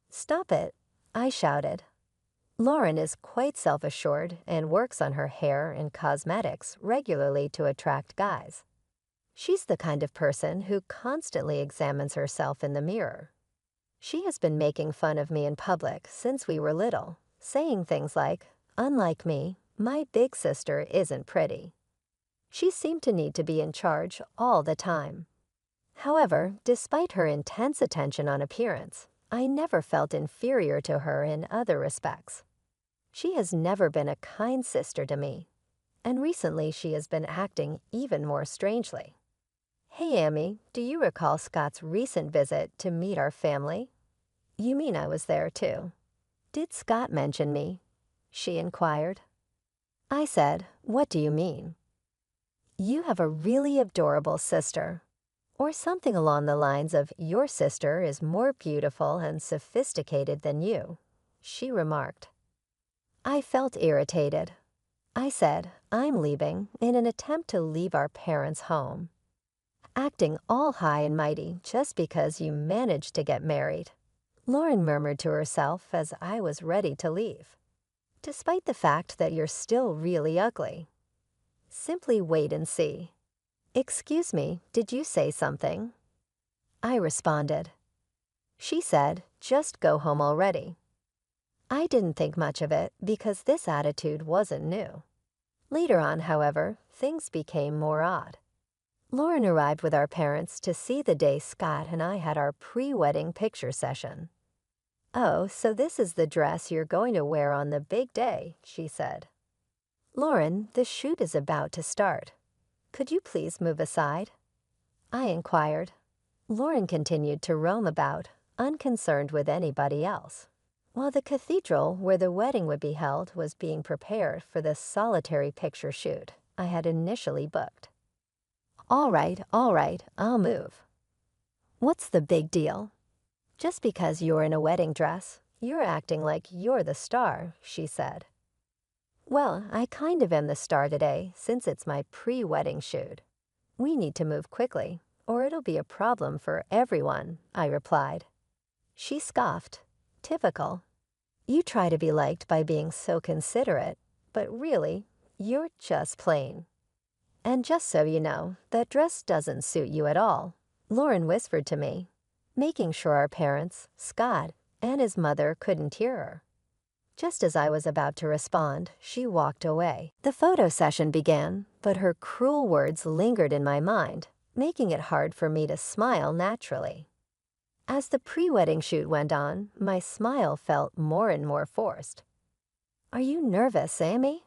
Stop it, I shouted. Lauren is quite self-assured and works on her hair and cosmetics regularly to attract guys. She's the kind of person who constantly examines herself in the mirror. She has been making fun of me in public since we were little, saying things like, unlike me, my big sister isn't pretty. She seemed to need to be in charge all the time. However, despite her intense attention on appearance, I never felt inferior to her in other respects. She has never been a kind sister to me, and recently she has been acting even more strangely. Hey, Amy, do you recall Scott's recent visit to meet our family? You mean I was there too? Did Scott mention me? She inquired. I said, what do you mean? You have a really adorable sister. Or something along the lines of, your sister is more beautiful and sophisticated than you, she remarked. I felt irritated. I said, I'm leaving in an attempt to leave our parents' home. Acting all high and mighty just because you managed to get married, Lauren murmured to herself as I was ready to leave. Despite the fact that you're still really ugly. Simply wait and see. Excuse me, did you say something? I responded. She said, just go home already. I didn't think much of it because this attitude wasn't new. Later on, however, things became more odd. Lauren arrived with our parents to see the day Scott and I had our pre-wedding picture session. Oh, so this is the dress you're going to wear on the big day, she said. Lauren, the shoot is about to start. Could you please move aside? I inquired. Lauren continued to roam about, unconcerned with anybody else, while the cathedral where the wedding would be held was being prepared for the solitary picture shoot I had initially booked. All right, I'll move. What's the big deal? Just because you're in a wedding dress, you're acting like you're the star, she said. Well, I kind of am the star today since it's my pre-wedding shoot. We need to move quickly, or it'll be a problem for everyone, I replied. She scoffed. Typical. You try to be liked by being so considerate, but really, you're just plain. And just so you know, that dress doesn't suit you at all, Lauren whispered to me, making sure our parents, Scott, and his mother couldn't hear her. Just as I was about to respond, she walked away. The photo session began, but her cruel words lingered in my mind, making it hard for me to smile naturally. As the pre-wedding shoot went on, my smile felt more and more forced. Are you nervous, Amy?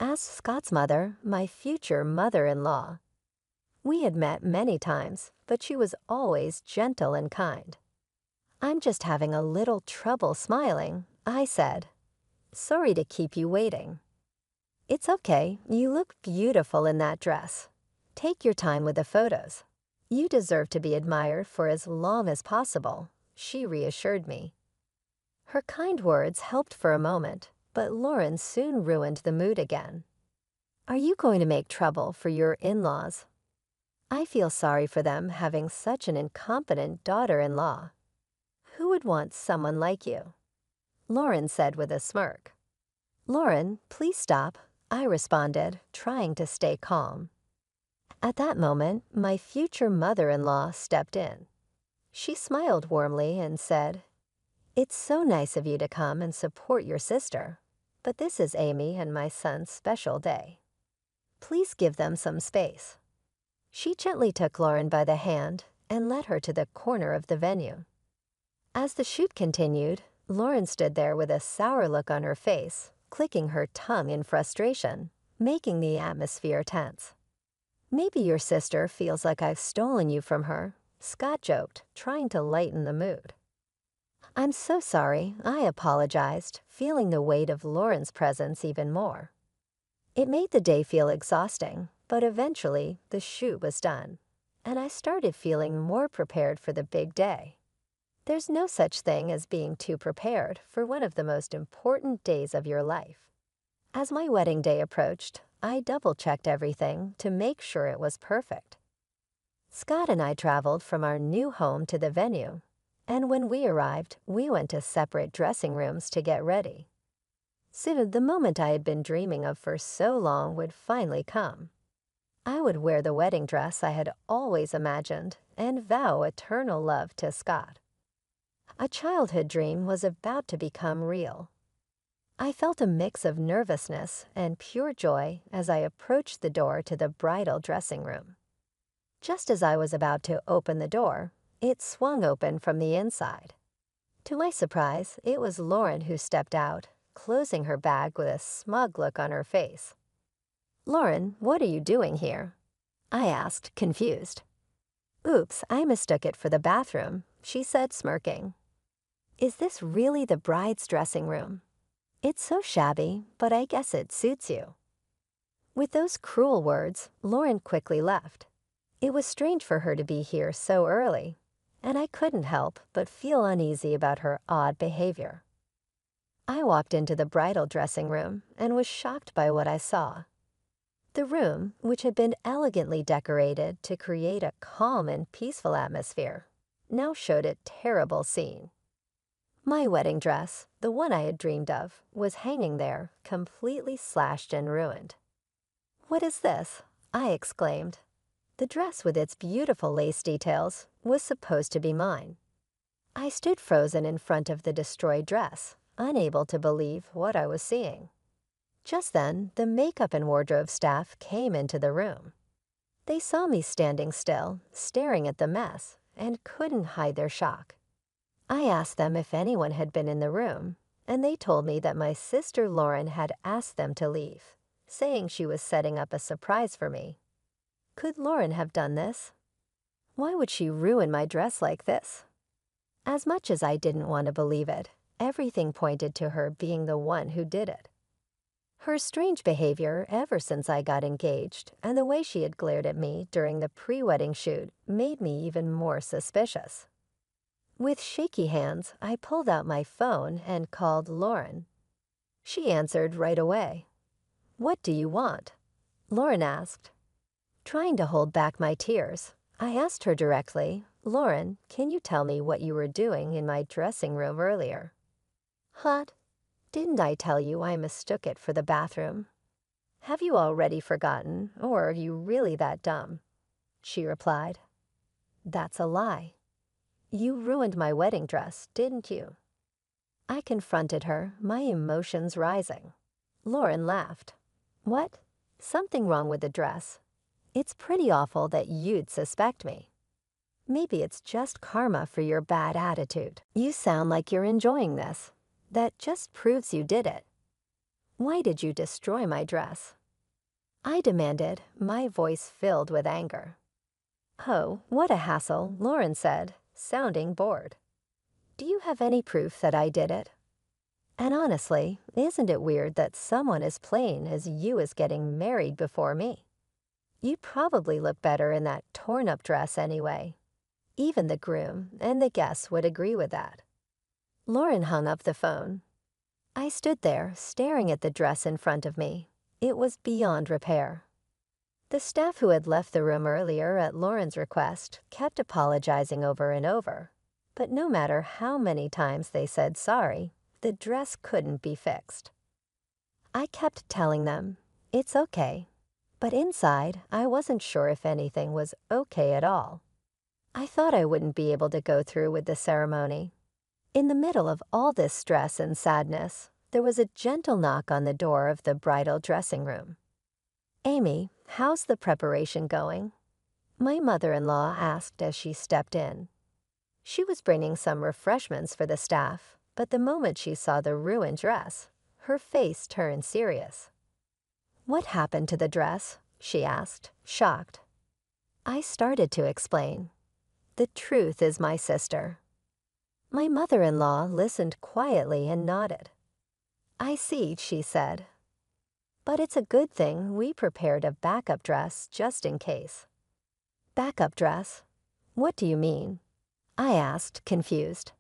Asked Scott's mother, my future mother-in-law. We had met many times, but she was always gentle and kind. I'm just having a little trouble smiling, I said. Sorry to keep you waiting. It's okay, you look beautiful in that dress. Take your time with the photos. You deserve to be admired for as long as possible, she reassured me. Her kind words helped for a moment, but Lauren soon ruined the mood again. Are you going to make trouble for your in-laws? I feel sorry for them having such an incompetent daughter-in-law. Who would want someone like you? Lauren said with a smirk. Lauren, please stop, I responded, trying to stay calm. At that moment, my future mother-in-law stepped in. She smiled warmly and said, "It's so nice of you to come and support your sister, but this is Amy and my son's special day. Please give them some space." She gently took Lauren by the hand and led her to the corner of the venue. As the shoot continued, Lauren stood there with a sour look on her face, clicking her tongue in frustration, making the atmosphere tense. "Maybe your sister feels like I've stolen you from her," Scott joked, trying to lighten the mood. "I'm so sorry," I apologized, feeling the weight of Lauren's presence even more. It made the day feel exhausting, but eventually the shoot was done, and I started feeling more prepared for the big day. There's no such thing as being too prepared for one of the most important days of your life. As my wedding day approached, I double-checked everything to make sure it was perfect. Scott and I traveled from our new home to the venue, and when we arrived, we went to separate dressing rooms to get ready. Soon, the moment I had been dreaming of for so long would finally come. I would wear the wedding dress I had always imagined and vow eternal love to Scott. A childhood dream was about to become real. I felt a mix of nervousness and pure joy as I approached the door to the bridal dressing room. Just as I was about to open the door, it swung open from the inside. To my surprise, it was Lauren who stepped out, closing her bag with a smug look on her face. "Lauren, what are you doing here?" I asked, confused. "Oops, I mistook it for the bathroom," she said, smirking. "Is this really the bride's dressing room? It's so shabby, but I guess it suits you." With those cruel words, Lauren quickly left. It was strange for her to be here so early, and I couldn't help but feel uneasy about her odd behavior. I walked into the bridal dressing room and was shocked by what I saw. The room, which had been elegantly decorated to create a calm and peaceful atmosphere, now showed a terrible scene. My wedding dress, the one I had dreamed of, was hanging there, completely slashed and ruined. "What is this?" I exclaimed. The dress with its beautiful lace details was supposed to be mine. I stood frozen in front of the destroyed dress, unable to believe what I was seeing. Just then, the makeup and wardrobe staff came into the room. They saw me standing still, staring at the mess, and couldn't hide their shock. I asked them if anyone had been in the room, and they told me that my sister Lauren had asked them to leave, saying she was setting up a surprise for me. Could Lauren have done this? Why would she ruin my dress like this? As much as I didn't want to believe it, everything pointed to her being the one who did it. Her strange behavior ever since I got engaged and the way she had glared at me during the pre-wedding shoot made me even more suspicious. With shaky hands, I pulled out my phone and called Lauren. She answered right away. "What do you want?" Lauren asked. Trying to hold back my tears, I asked her directly, "Lauren, can you tell me what you were doing in my dressing room earlier?" "What? Didn't I tell you I mistook it for the bathroom?" "Have you already forgotten, or are you really that dumb?" She replied. "That's a lie. You ruined my wedding dress, didn't you?" I confronted her, my emotions rising. Lauren laughed. "What? Something wrong with the dress? It's pretty awful that you'd suspect me. Maybe it's just karma for your bad attitude. You sound like you're enjoying this. That just proves you did it. Why did you destroy my dress?" I demanded, my voice filled with anger. "Oh, what a hassle," Lauren said, sounding bored. "Do you have any proof that I did it?" And honestly, isn't it weird that someone as plain as you is getting married before me? You'd probably look better in that torn-up dress anyway. Even the groom and the guests would agree with that. Lauren hung up the phone. I stood there, staring at the dress in front of me. It was beyond repair. The staff who had left the room earlier at Lauren's request kept apologizing over and over. But no matter how many times they said sorry, the dress couldn't be fixed. I kept telling them, it's okay. But inside, I wasn't sure if anything was okay at all. I thought I wouldn't be able to go through with the ceremony. In the middle of all this stress and sadness, there was a gentle knock on the door of the bridal dressing room. "Amy, how's the preparation going?" my mother-in-law asked as she stepped in. She was bringing some refreshments for the staff, but the moment she saw the ruined dress, her face turned serious. "What happened to the dress?" she asked, shocked. I started to explain. "The truth is my sister." My mother-in-law listened quietly and nodded. "I see," she said. "But it's a good thing we prepared a backup dress just in case." "Backup dress? What do you mean?" I asked, confused.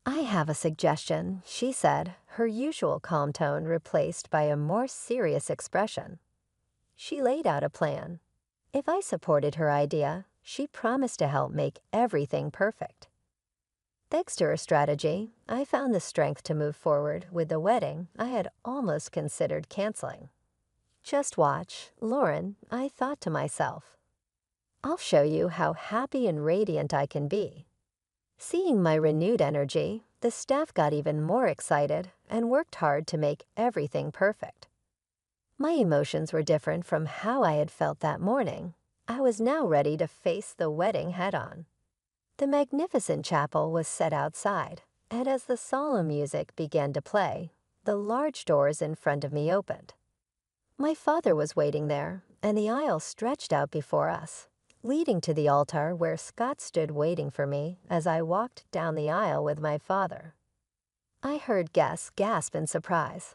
"I have a suggestion," she said, her usual calm tone replaced by a more serious expression. She laid out a plan. If I supported her idea, she promised to help make everything perfect. Thanks to her strategy, I found the strength to move forward with the wedding I had almost considered canceling. "Just watch, Lauren," I thought to myself. "I'll show you how happy and radiant I can be." Seeing my renewed energy, the staff got even more excited and worked hard to make everything perfect. My emotions were different from how I had felt that morning. I was now ready to face the wedding head-on. The magnificent chapel was set outside, and as the solemn music began to play, the large doors in front of me opened. My father was waiting there, and the aisle stretched out before us, leading to the altar where Scott stood waiting for me as I walked down the aisle with my father. I heard guests gasp in surprise.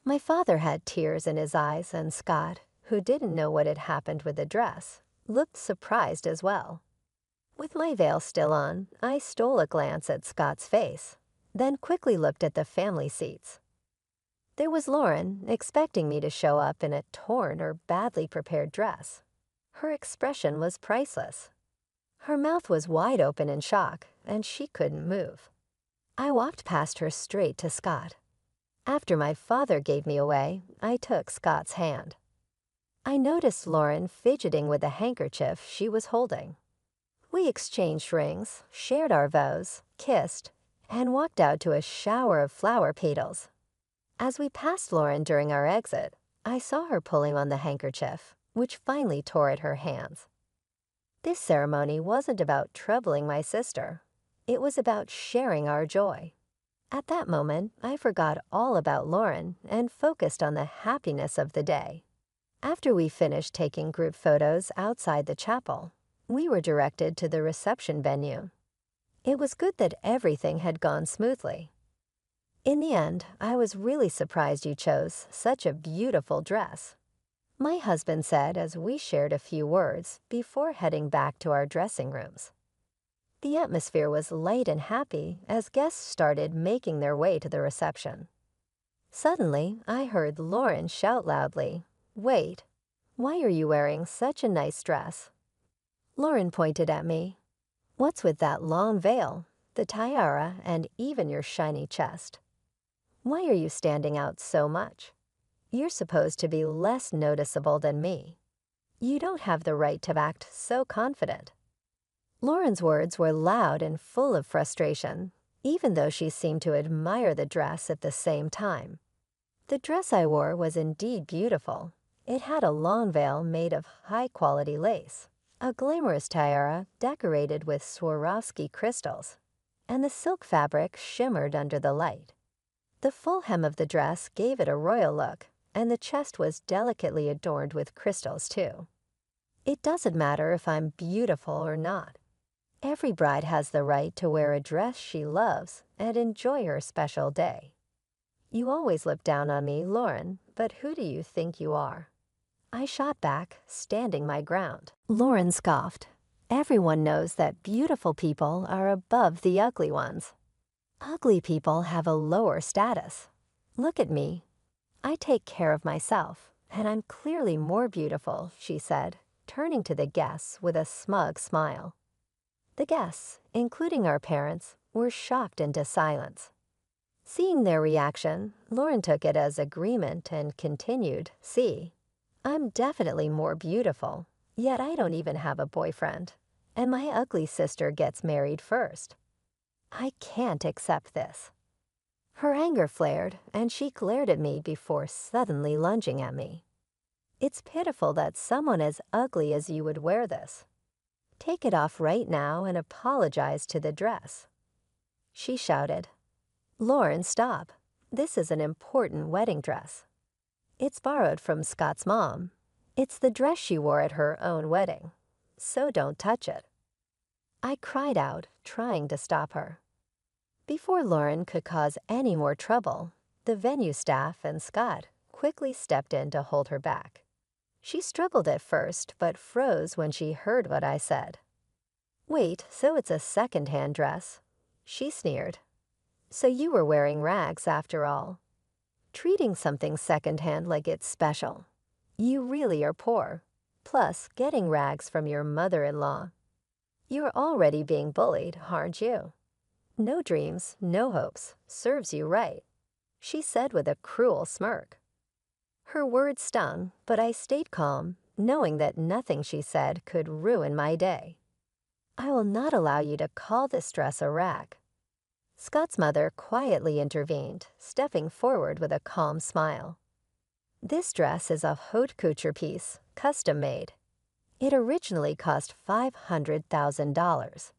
My father had tears in his eyes, and Scott, who didn't know what had happened with the dress, looked surprised as well. With my veil still on, I stole a glance at Scott's face, then quickly looked at the family seats. There was Lauren, expecting me to show up in a torn or badly prepared dress. Her expression was priceless. Her mouth was wide open in shock, and she couldn't move. I walked past her straight to Scott. After my father gave me away, I took Scott's hand. I noticed Lauren fidgeting with the handkerchief she was holding. We exchanged rings, shared our vows, kissed, and walked out to a shower of flower petals. As we passed Lauren during our exit, I saw her pulling on the handkerchief, which finally tore at her hands. This ceremony wasn't about troubling my sister. It was about sharing our joy. At that moment, I forgot all about Lauren and focused on the happiness of the day. After we finished taking group photos outside the chapel, we were directed to the reception venue. It was good that everything had gone smoothly. In the end, I was really surprised you chose such a beautiful dress, my husband said as we shared a few words before heading back to our dressing rooms. The atmosphere was light and happy as guests started making their way to the reception. Suddenly, I heard Lauren shout loudly, "Wait, why are you wearing such a nice dress?" Lauren pointed at me. "What's with that long veil, the tiara, and even your shiny chest? Why are you standing out so much? You're supposed to be less noticeable than me. You don't have the right to act so confident." Lauren's words were loud and full of frustration, even though she seemed to admire the dress at the same time. The dress I wore was indeed beautiful. It had a long veil made of high-quality lace, a glamorous tiara decorated with Swarovski crystals, and the silk fabric shimmered under the light. The full hem of the dress gave it a royal look, and the chest was delicately adorned with crystals too. It doesn't matter if I'm beautiful or not. Every bride has the right to wear a dress she loves and enjoy her special day. You always look down on me, Lauren, but who do you think you are? I shot back, standing my ground. Lauren scoffed. Everyone knows that beautiful people are above the ugly ones. Ugly people have a lower status. Look at me. I take care of myself, and I'm clearly more beautiful, she said, turning to the guests with a smug smile. The guests, including our parents, were shocked into silence. Seeing their reaction, Lauren took it as agreement and continued, "See, I'm definitely more beautiful, yet I don't even have a boyfriend, and my ugly sister gets married first. I can't accept this." Her anger flared, and she glared at me before suddenly lunging at me. "It's pitiful that someone as ugly as you would wear this. Take it off right now and apologize to the dress," she shouted. "Lauren, stop. This is an important wedding dress. It's borrowed from Scott's mom. It's the dress she wore at her own wedding, so don't touch it." I cried out, trying to stop her. Before Lauren could cause any more trouble, the venue staff and Scott quickly stepped in to hold her back. She struggled at first, but froze when she heard what I said. "Wait, so it's a second-hand dress?" she sneered. "So you were wearing rags after all? Treating something second-hand like it's special. You really are poor. Plus, getting rags from your mother-in-law. You're already being bullied, aren't you? No dreams, no hopes. Serves you right," she said with a cruel smirk. Her words stung, but I stayed calm, knowing that nothing she said could ruin my day. "I will not allow you to call this dress a rag." Scott's mother quietly intervened, stepping forward with a calm smile. "This dress is a haute couture piece, custom made. It originally cost $500,000.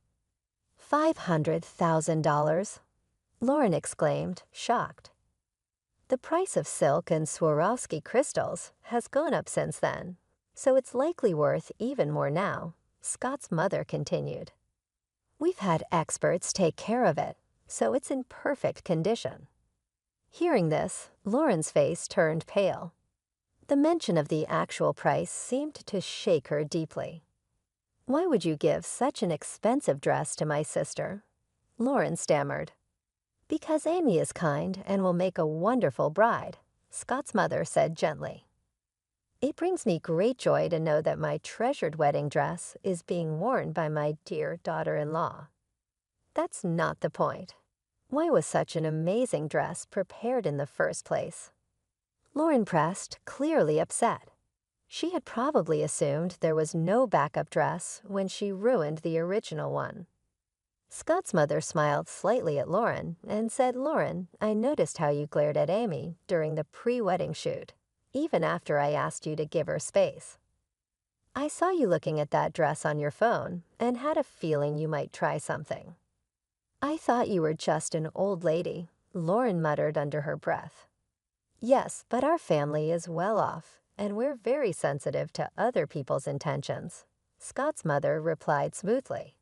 $500,000? Lauren exclaimed, shocked. "The price of silk and Swarovski crystals has gone up since then, so it's likely worth even more now," Scott's mother continued. "We've had experts take care of it, so it's in perfect condition." Hearing this, Lauren's face turned pale. The mention of the actual price seemed to shake her deeply. "Why would you give such an expensive dress to my sister?" Lauren stammered. "Because Amy is kind and will make a wonderful bride," Scott's mother said gently. "It brings me great joy to know that my treasured wedding dress is being worn by my dear daughter-in-law. That's not the point. Why was such an amazing dress prepared in the first place?" Lauren pressed, clearly upset. She had probably assumed there was no backup dress when she ruined the original one. Scott's mother smiled slightly at Lauren and said, "Lauren, I noticed how you glared at Amy during the pre-wedding shoot, even after I asked you to give her space. I saw you looking at that dress on your phone and had a feeling you might try something." "I thought you were just an old lady," Lauren muttered under her breath. "Yes, but our family is well off, and we're very sensitive to other people's intentions," Scott's mother replied smoothly.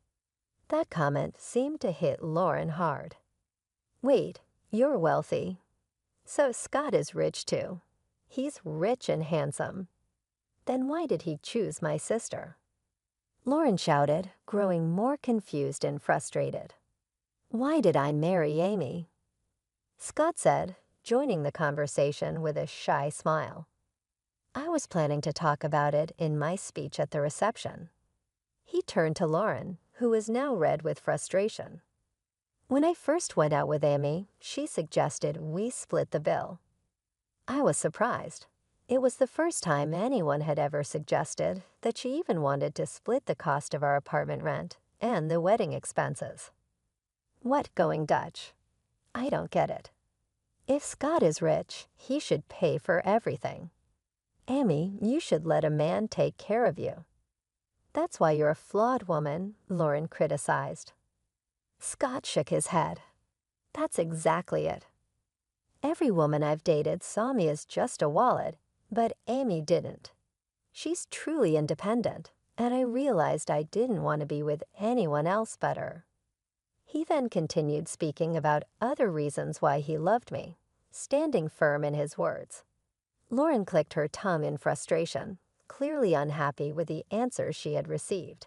That comment seemed to hit Lauren hard. "Wait, you're wealthy. So Scott is rich too. He's rich and handsome. Then why did he choose my sister?" Lauren shouted, growing more confused and frustrated. "Why did I marry Amy?" Scott said, joining the conversation with a shy smile. "I was planning to talk about it in my speech at the reception." He turned to Lauren, who was now red with frustration. "When I first went out with Amy, she suggested we split the bill. I was surprised. It was the first time anyone had ever suggested that she even wanted to split the cost of our apartment rent and the wedding expenses. What going Dutch? I don't get it. If Scott is rich, he should pay for everything. Amy, you should let a man take care of you. That's why you're a flawed woman," Lauren criticized. Scott shook his head. "That's exactly it. Every woman I've dated saw me as just a wallet, but Amy didn't. She's truly independent, and I realized I didn't want to be with anyone else but her." He then continued speaking about other reasons why he loved me, standing firm in his words. Lauren clicked her tongue in frustration, clearly unhappy with the answer she had received.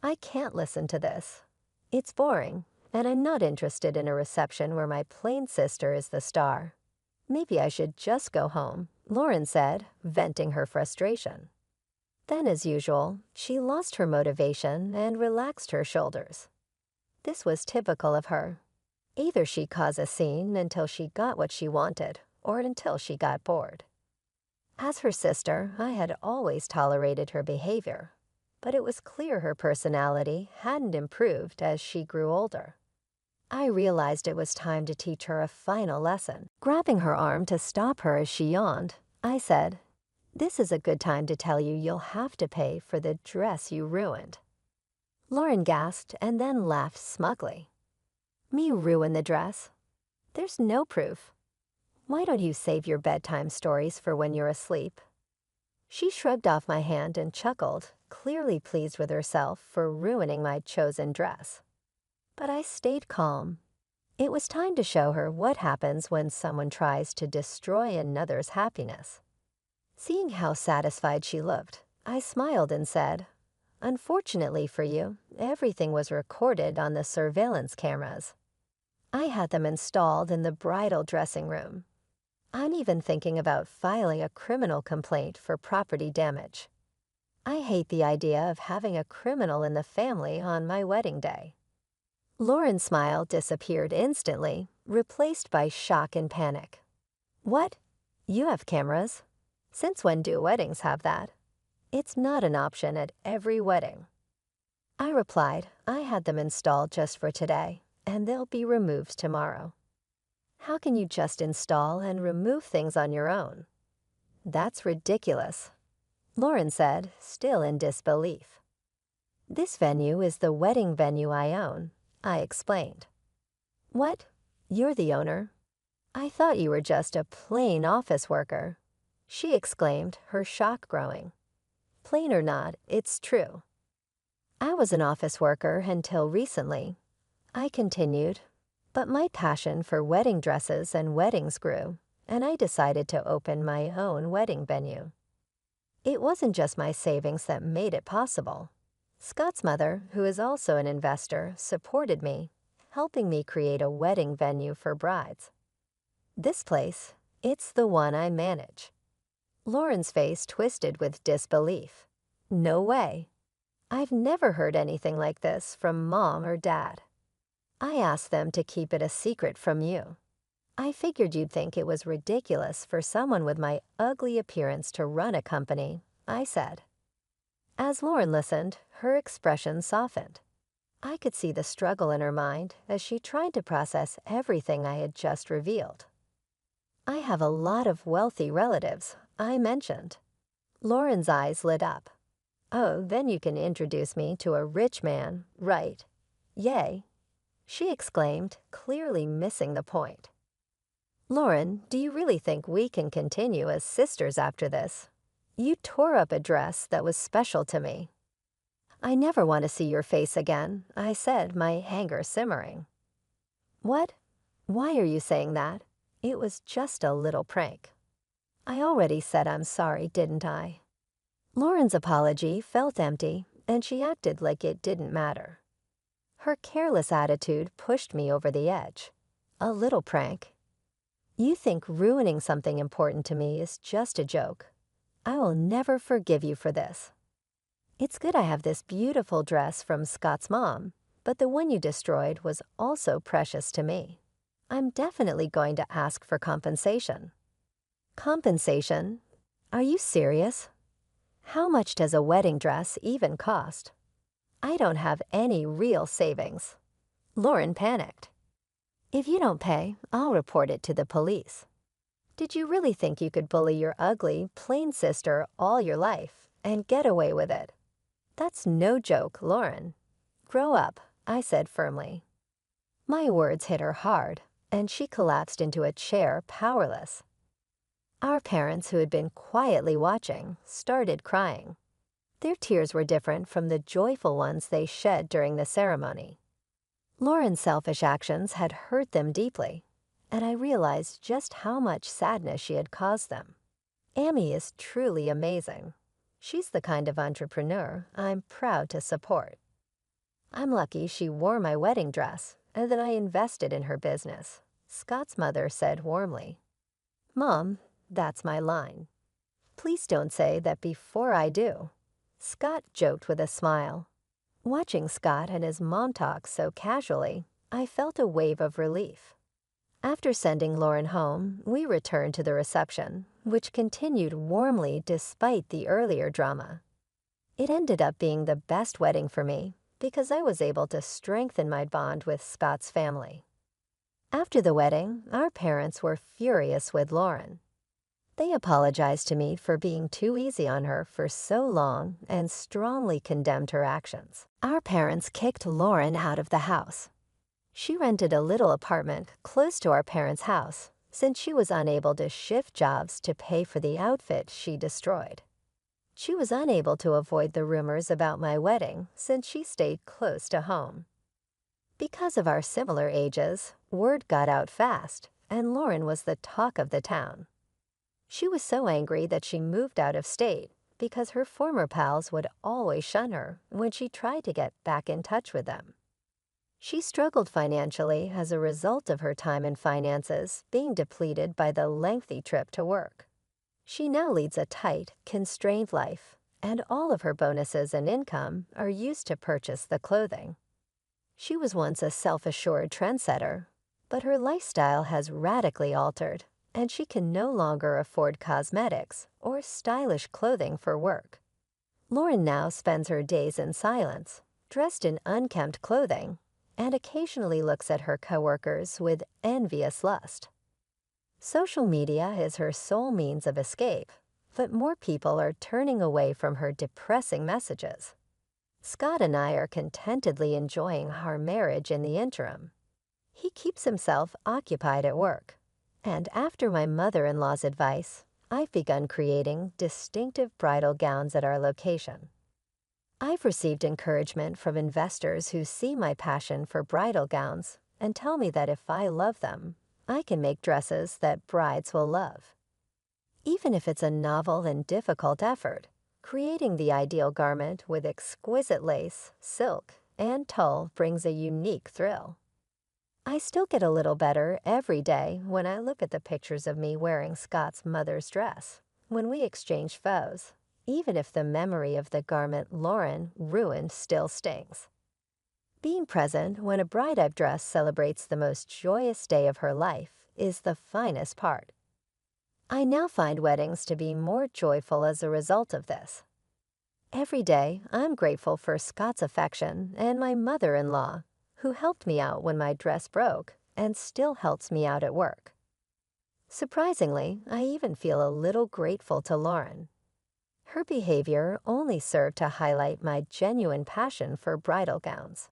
I can't listen to this. It's boring, and I'm not interested in a reception where my plain sister is the star. Maybe I should just go home, Lauren said, venting her frustration. Then, as usual, she lost her motivation and relaxed her shoulders. This was typical of her. Either she'd cause a scene until she got what she wanted, or until she got bored. As her sister, I had always tolerated her behavior, but it was clear her personality hadn't improved as she grew older. I realized it was time to teach her a final lesson. Grabbing her arm to stop her as she yawned, I said, "This is a good time to tell you you'll have to pay for the dress you ruined." Lauren gasped and then laughed smugly. "Me ruin the dress? There's no proof. Why don't you save your bedtime stories for when you're asleep?" She shrugged off my hand and chuckled, clearly pleased with herself for ruining my chosen dress. But I stayed calm. It was time to show her what happens when someone tries to destroy another's happiness. Seeing how satisfied she looked, I smiled and said, "Unfortunately for you, everything was recorded on the surveillance cameras. I had them installed in the bridal dressing room. I'm even thinking about filing a criminal complaint for property damage. I hate the idea of having a criminal in the family on my wedding day." Lauren's smile disappeared instantly, replaced by shock and panic. "What? You have cameras? Since when do weddings have that? It's not an option at every wedding." I replied, "I had them installed just for today, and they'll be removed tomorrow." "How can you just install and remove things on your own?" "That's ridiculous," Lauren said, still in disbelief. "This venue is the wedding venue I own," I explained. "What? You're the owner? I thought you were just a plain office worker," she exclaimed, her shock growing. "Plain or not, it's true. I was an office worker until recently," I continued, "but my passion for wedding dresses and weddings grew, and I decided to open my own wedding venue. It wasn't just my savings that made it possible. Scott's mother, who is also an investor, supported me, helping me create a wedding venue for brides. This place, it's the one I manage." Lauren's face twisted with disbelief. "No way. I've never heard anything like this from Mom or Dad. I asked them to keep it a secret from you. I figured you'd think it was ridiculous for someone with my ugly appearance to run a company," I said. As Lauren listened, her expression softened. I could see the struggle in her mind as she tried to process everything I had just revealed. "I have a lot of wealthy relatives," I mentioned. Lauren's eyes lit up. "Oh, then you can introduce me to a rich man, right? Yay," she exclaimed, clearly missing the point. "Lauren, do you really think we can continue as sisters after this? You tore up a dress that was special to me." "I never want to see your face again," I said, my anger simmering. "What? Why are you saying that? It was just a little prank." "I already said I'm sorry, didn't I?" Lauren's apology felt empty, and she acted like it didn't matter. Her careless attitude pushed me over the edge. A little prank? You think ruining something important to me is just a joke? I will never forgive you for this. It's good I have this beautiful dress from Scott's mom, but the one you destroyed was also precious to me. I'm definitely going to ask for compensation." "Compensation? Are you serious? How much does a wedding dress even cost? I don't have any real savings." Lauren panicked. "If you don't pay, I'll report it to the police." Did you really think you could bully your ugly, plain sister all your life and get away with it? That's no joke, Lauren. Grow up, I said firmly. My words hit her hard, and she collapsed into a chair, powerless. Our parents, who had been quietly watching, started crying. Their tears were different from the joyful ones they shed during the ceremony. Lauren's selfish actions had hurt them deeply, and I realized just how much sadness she had caused them. Amy is truly amazing. She's the kind of entrepreneur I'm proud to support. I'm lucky she wore my wedding dress and that I invested in her business, Scott's mother said warmly. Mom, that's my line. Please don't say that before I do. Scott joked with a smile. Watching Scott and his mom talk so casually, I felt a wave of relief. After sending Lauren home, we returned to the reception, which continued warmly despite the earlier drama. It ended up being the best wedding for me because I was able to strengthen my bond with Scott's family. After the wedding, our parents were furious with Lauren. They apologized to me for being too easy on her for so long and strongly condemned her actions. Our parents kicked Lauren out of the house. She rented a little apartment close to our parents' house since she was unable to shift jobs to pay for the outfit she destroyed. She was unable to avoid the rumors about my wedding since she stayed close to home. Because of our similar ages, word got out fast, and Lauren was the talk of the town. She was so angry that she moved out of state because her former pals would always shun her when she tried to get back in touch with them. She struggled financially as a result of her time and finances being depleted by the lengthy trip to work. She now leads a tight, constrained life, and all of her bonuses and income are used to purchase the clothing. She was once a self-assured trendsetter, but her lifestyle has radically altered, and she can no longer afford cosmetics or stylish clothing for work. Lauren now spends her days in silence, dressed in unkempt clothing, and occasionally looks at her coworkers with envious lust. Social media is her sole means of escape, but more people are turning away from her depressing messages. Scott and I are contentedly enjoying our marriage in the interim. He keeps himself occupied at work, and after my mother-in-law's advice, I've begun creating distinctive bridal gowns at our location. I've received encouragement from investors who see my passion for bridal gowns and tell me that if I love them, I can make dresses that brides will love. Even if it's a novel and difficult effort, creating the ideal garment with exquisite lace, silk, and tulle brings a unique thrill. I still get a little better every day when I look at the pictures of me wearing Scott's mother's dress when we exchange photos, even if the memory of the garment Lauren ruined still stings. Being present when a bride I've dressed celebrates the most joyous day of her life is the finest part. I now find weddings to be more joyful as a result of this. Every day, I'm grateful for Scott's affection and my mother-in-law, who helped me out when my dress broke and still helps me out at work. Surprisingly, I even feel a little grateful to Lauren. Her behavior only served to highlight my genuine passion for bridal gowns.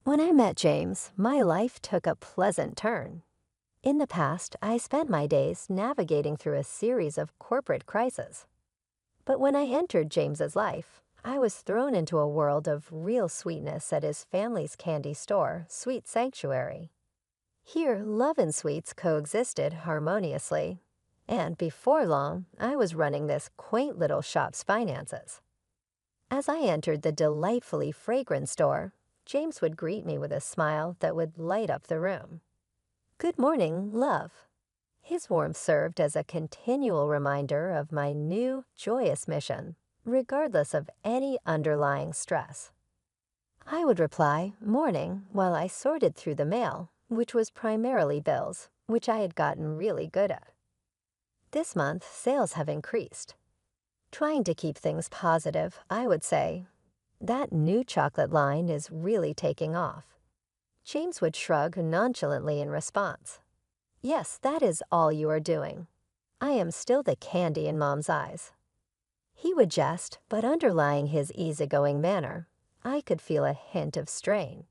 When I met James, my life took a pleasant turn. In the past, I spent my days navigating through a series of corporate crises. But when I entered James's life, I was thrown into a world of real sweetness at his family's candy store, Sweet Sanctuary. Here, love and sweets coexisted harmoniously, and before long, I was running this quaint little shop's finances. As I entered the delightfully fragrant store, James would greet me with a smile that would light up the room. "Good morning, love." His warmth served as a continual reminder of my new, joyous mission, regardless of any underlying stress. I would reply, "Morning," while I sorted through the mail, which was primarily bills, which I had gotten really good at. This month, sales have increased. Trying to keep things positive, I would say, "That new chocolate line is really taking off." James would shrug nonchalantly in response. "Yes, that is all you are doing. I am still the candy in Mom's eyes." He would jest, but underlying his easygoing manner, I could feel a hint of strain.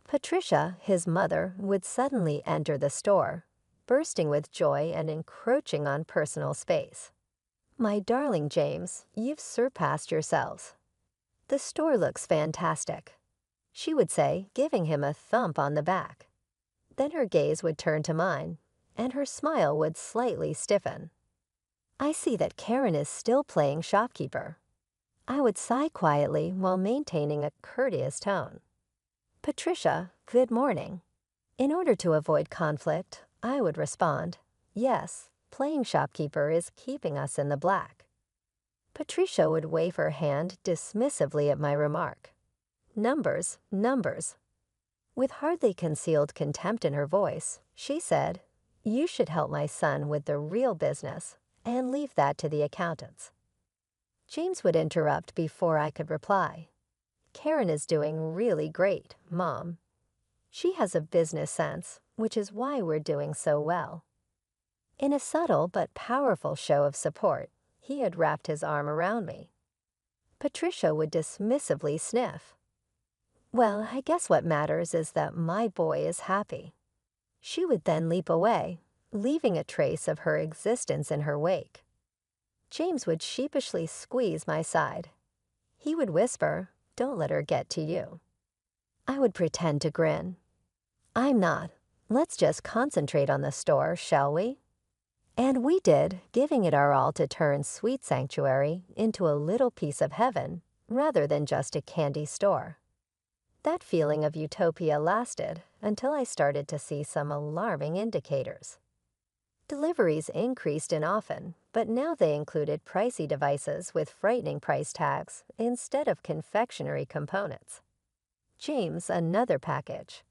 Patricia, his mother, would suddenly enter the store, bursting with joy and encroaching on personal space. "My darling James, you've surpassed yourselves." "The store looks fantastic," she would say, giving him a thump on the back. Then her gaze would turn to mine, and her smile would slightly stiffen. "I see that Karen is still playing shopkeeper." I would sigh quietly while maintaining a courteous tone. "Patricia, good morning." In order to avoid conflict, I would respond, "Yes, playing shopkeeper is keeping us in the black." Patricia would wave her hand dismissively at my remark. "Numbers, numbers." With hardly concealed contempt in her voice, she said, "You should help my son with the real business and leave that to the accountants." James would interrupt before I could reply. "Karen is doing really great, Mom. She has a business sense, which is why we're doing so well." In a subtle but powerful show of support, he had wrapped his arm around me. Patricia would dismissively sniff. "Well, I guess what matters is that my boy is happy." She would then leap away, leaving a trace of her existence in her wake. James would sheepishly squeeze my side. He would whisper, "Don't let her get to you." I would pretend to grin. "I'm not. Let's just concentrate on the store, shall we?" And we did, giving it our all to turn Sweet Sanctuary into a little piece of heaven rather than just a candy store. That feeling of utopia lasted until I started to see some alarming indicators. Deliveries increased in often, but now they included pricey devices with frightening price tags instead of confectionery components. James, another package.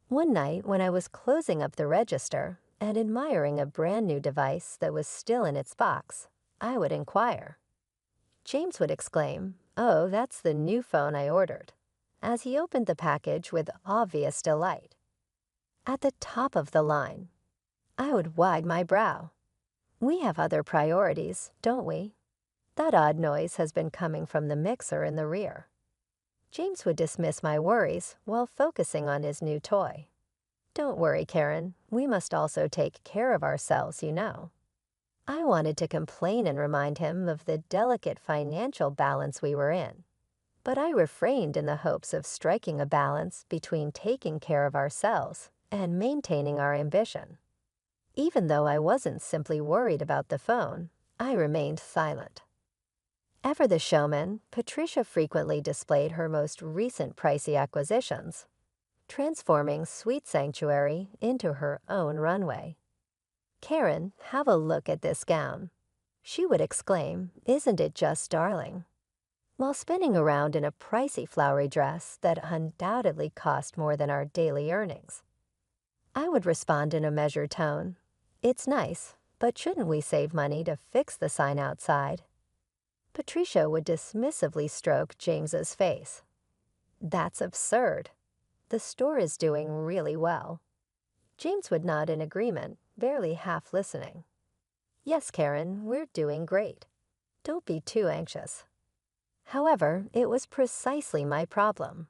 One night when I was closing up the register and admiring a brand new device that was still in its box, I would inquire. James would exclaim, "Oh, that's the new phone I ordered," as he opened the package with obvious delight. "At the top of the line." I would wag my brow. "We have other priorities, don't we?" That odd noise has been coming from the mixer in the rear. James would dismiss my worries while focusing on his new toy. "Don't worry, Karen. We must also take care of ourselves, you know." I wanted to complain and remind him of the delicate financial balance we were in, but I refrained in the hopes of striking a balance between taking care of ourselves and maintaining our ambition. Even though I wasn't simply worried about the phone, I remained silent. Ever the showman, Patricia frequently displayed her most recent pricey acquisitions, transforming Sweet Sanctuary into her own runway. "Karen, have a look at this gown," she would exclaim, "Isn't it just darling?" while spinning around in a pricey flowery dress that undoubtedly cost more than our daily earnings. I would respond in a measured tone, "It's nice, but shouldn't we save money to fix the sign outside?" Patricia would dismissively stroke James's face. "That's absurd. The store is doing really well." James would nod in agreement, barely half listening. "Yes, Karen, we're doing great. Don't be too anxious." However, it was precisely my problem.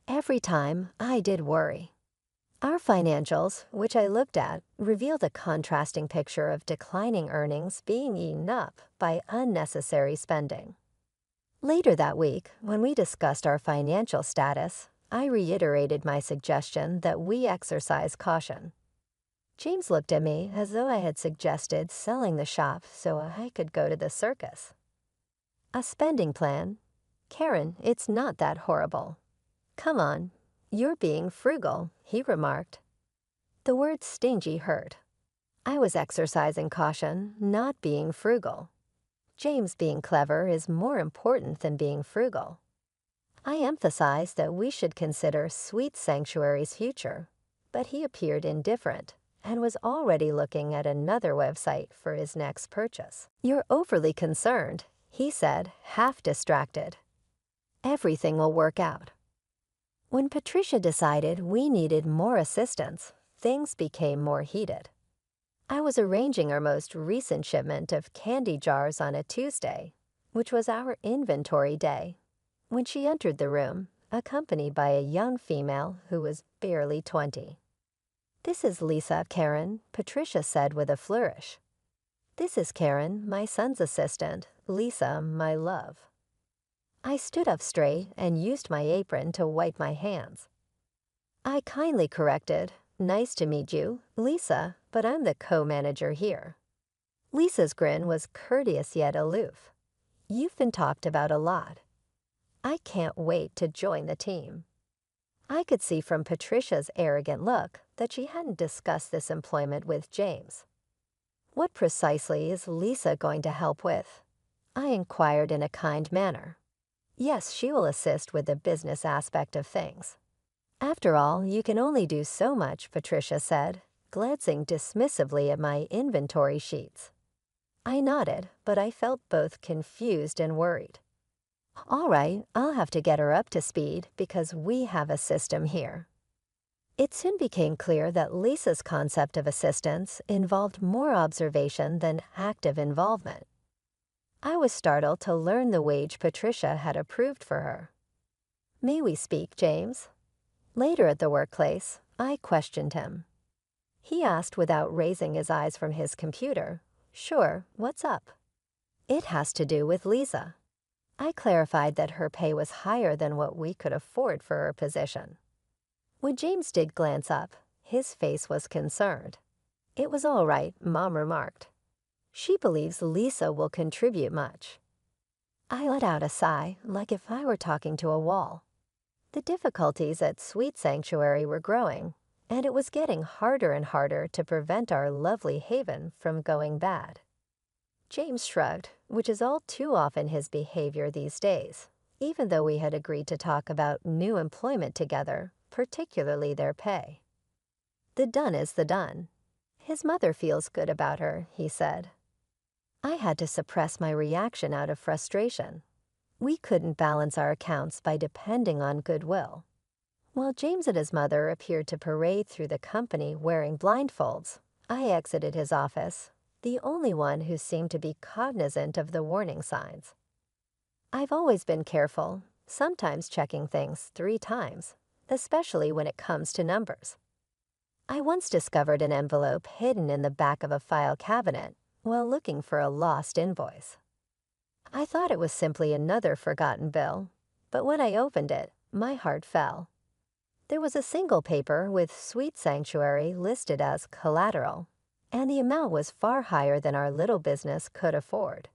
Every time I did worry. Our financials, which I looked at, revealed a contrasting picture of declining earnings being eaten up by unnecessary spending. Later that week, when we discussed our financial status, I reiterated my suggestion that we exercise caution. James looked at me as though I had suggested selling the shop so I could go to the circus. "A spending plan? Karen, it's not that horrible. Come on. You're being frugal," he remarked. The word stingy hurt. I was exercising caution, not being frugal. James being clever is more important than being frugal. I emphasized that we should consider Sweet Sanctuary's future, but he appeared indifferent and was already looking at another website for his next purchase. "You're overly concerned," he said, half distracted. "Everything will work out." When Patricia decided we needed more assistance, things became more heated. I was arranging our most recent shipment of candy jars on a Tuesday, which was our inventory day, when she entered the room, accompanied by a young female who was barely 20. "This is Lisa, Karen," Patricia said with a flourish. "This is Karen, my son's assistant, Lisa, my love." I stood up straight and used my apron to wipe my hands. I kindly corrected, "Nice to meet you, Lisa, but I'm the co-manager here." Lisa's grin was courteous yet aloof. "You've been talked about a lot. I can't wait to join the team." I could see from Patricia's arrogant look that she hadn't discussed this employment with James. "What precisely is Lisa going to help with?" I inquired in a kind manner. "Yes, she will assist with the business aspect of things." "After all, you can only do so much," Patricia said, glancing dismissively at my inventory sheets. I nodded, but I felt both confused and worried. "All right, I'll have to get her up to speed because we have a system here." It soon became clear that Lisa's concept of assistance involved more observation than active involvement. I was startled to learn the wage Patricia had approved for her. "May we speak, James?" Later at the workplace, I questioned him. He asked without raising his eyes from his computer, "Sure, what's up?" "It has to do with Lisa." I clarified that her pay was higher than what we could afford for her position. When James did glance up, his face was concerned. "It was all right," Mom remarked. "She believes Lisa will contribute much." I let out a sigh, like if I were talking to a wall. The difficulties at Sweet Sanctuary were growing, and it was getting harder and harder to prevent our lovely haven from going bad. James shrugged, which is all too often his behavior these days, even though we had agreed to talk about new employment together, particularly their pay. "The done is the done. His mother feels good about her," he said. I had to suppress my reaction out of frustration. We couldn't balance our accounts by depending on goodwill. While James and his mother appeared to parade through the company wearing blindfolds, I exited his office, the only one who seemed to be cognizant of the warning signs. I've always been careful, sometimes checking things 3 times, especially when it comes to numbers. I once discovered an envelope hidden in the back of a file cabinet while looking for a lost invoice. I thought it was simply another forgotten bill, but when I opened it, my heart fell. There was a single paper with Sweet Sanctuary listed as collateral, and the amount was far higher than our little business could afford.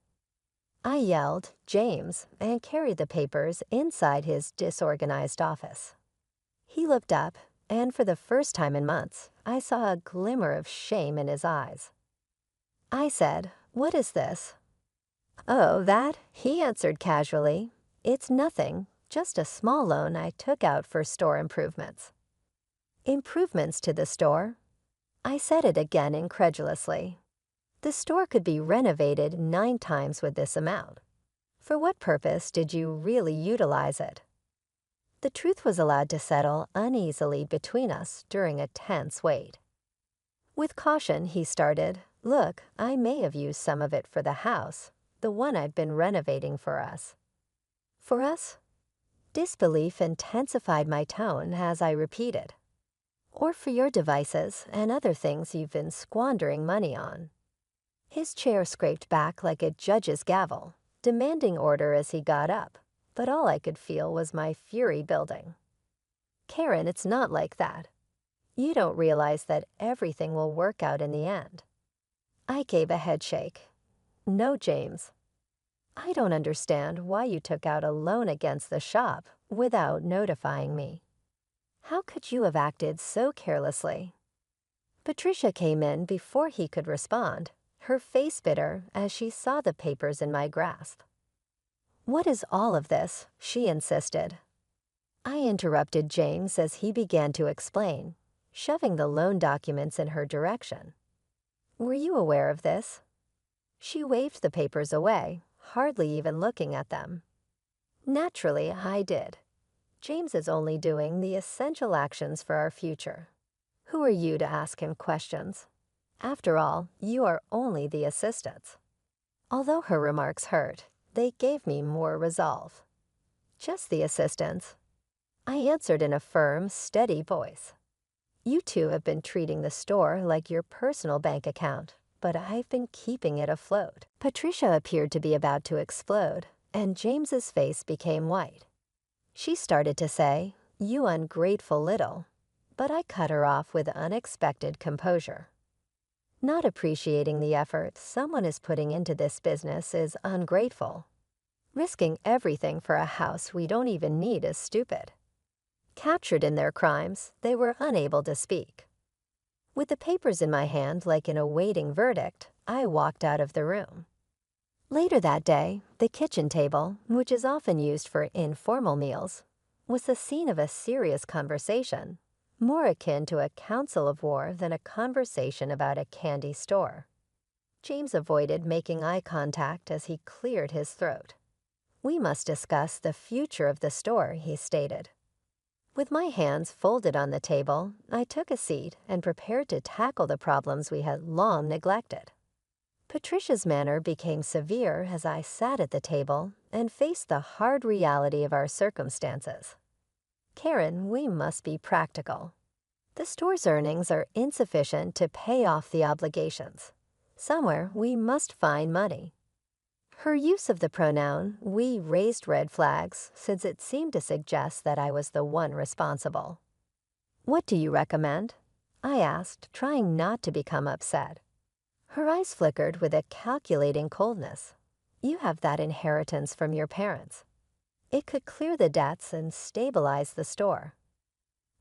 I yelled, "James," and carried the papers inside his disorganized office. He looked up, and for the first time in months, I saw a glimmer of shame in his eyes. I said, "What is this?" "Oh, that?" he answered casually. "It's nothing, just a small loan I took out for store improvements." "Improvements to the store?" I said it again incredulously. The store could be renovated 9 times with this amount. For what purpose did you really utilize it? The truth was allowed to settle uneasily between us during a tense wait. With caution, he started, "Look, I may have used some of it for the house, the one I've been renovating for us." "For us?" Disbelief intensified my tone as I repeated. "Or for your devices and other things you've been squandering money on." His chair scraped back like a judge's gavel, demanding order as he got up, but all I could feel was my fury building. "Karen, it's not like that. You don't realize that everything will work out in the end." I gave a headshake. "No, James. I don't understand why you took out a loan against the shop without notifying me. How could you have acted so carelessly?" Patricia came in before he could respond, her face bitter as she saw the papers in my grasp. "What is all of this?" she insisted. I interrupted James as he began to explain, shoving the loan documents in her direction. "Were you aware of this?" She waved the papers away, hardly even looking at them. "Naturally, I did. James is only doing the essential actions for our future. Who are you to ask him questions? After all, you are only the assistants." Although her remarks hurt, they gave me more resolve. "Just the assistants." I answered in a firm, steady voice. "You two have been treating the store like your personal bank account, but I've been keeping it afloat." Patricia appeared to be about to explode, and James's face became white. She started to say, "You ungrateful little," but I cut her off with unexpected composure. Not appreciating the effort someone is putting into this business is ungrateful. Risking everything for a house we don't even need is stupid. Captured in their crimes, they were unable to speak. With the papers in my hand like an awaiting verdict, I walked out of the room. Later that day, the kitchen table, which is often used for informal meals, was the scene of a serious conversation, more akin to a council of war than a conversation about a candy store. James avoided making eye contact as he cleared his throat. "We must discuss the future of the store," he stated. With my hands folded on the table, I took a seat and prepared to tackle the problems we had long neglected. Patricia's manner became severe as I sat at the table and faced the hard reality of our circumstances. "Karen, we must be practical. The store's earnings are insufficient to pay off the obligations. Somewhere we must find money." Her use of the pronoun "we" raised red flags since it seemed to suggest that I was the one responsible. "What do you recommend?" I asked, trying not to become upset. Her eyes flickered with a calculating coldness. "You have that inheritance from your parents. It could clear the debts and stabilize the store."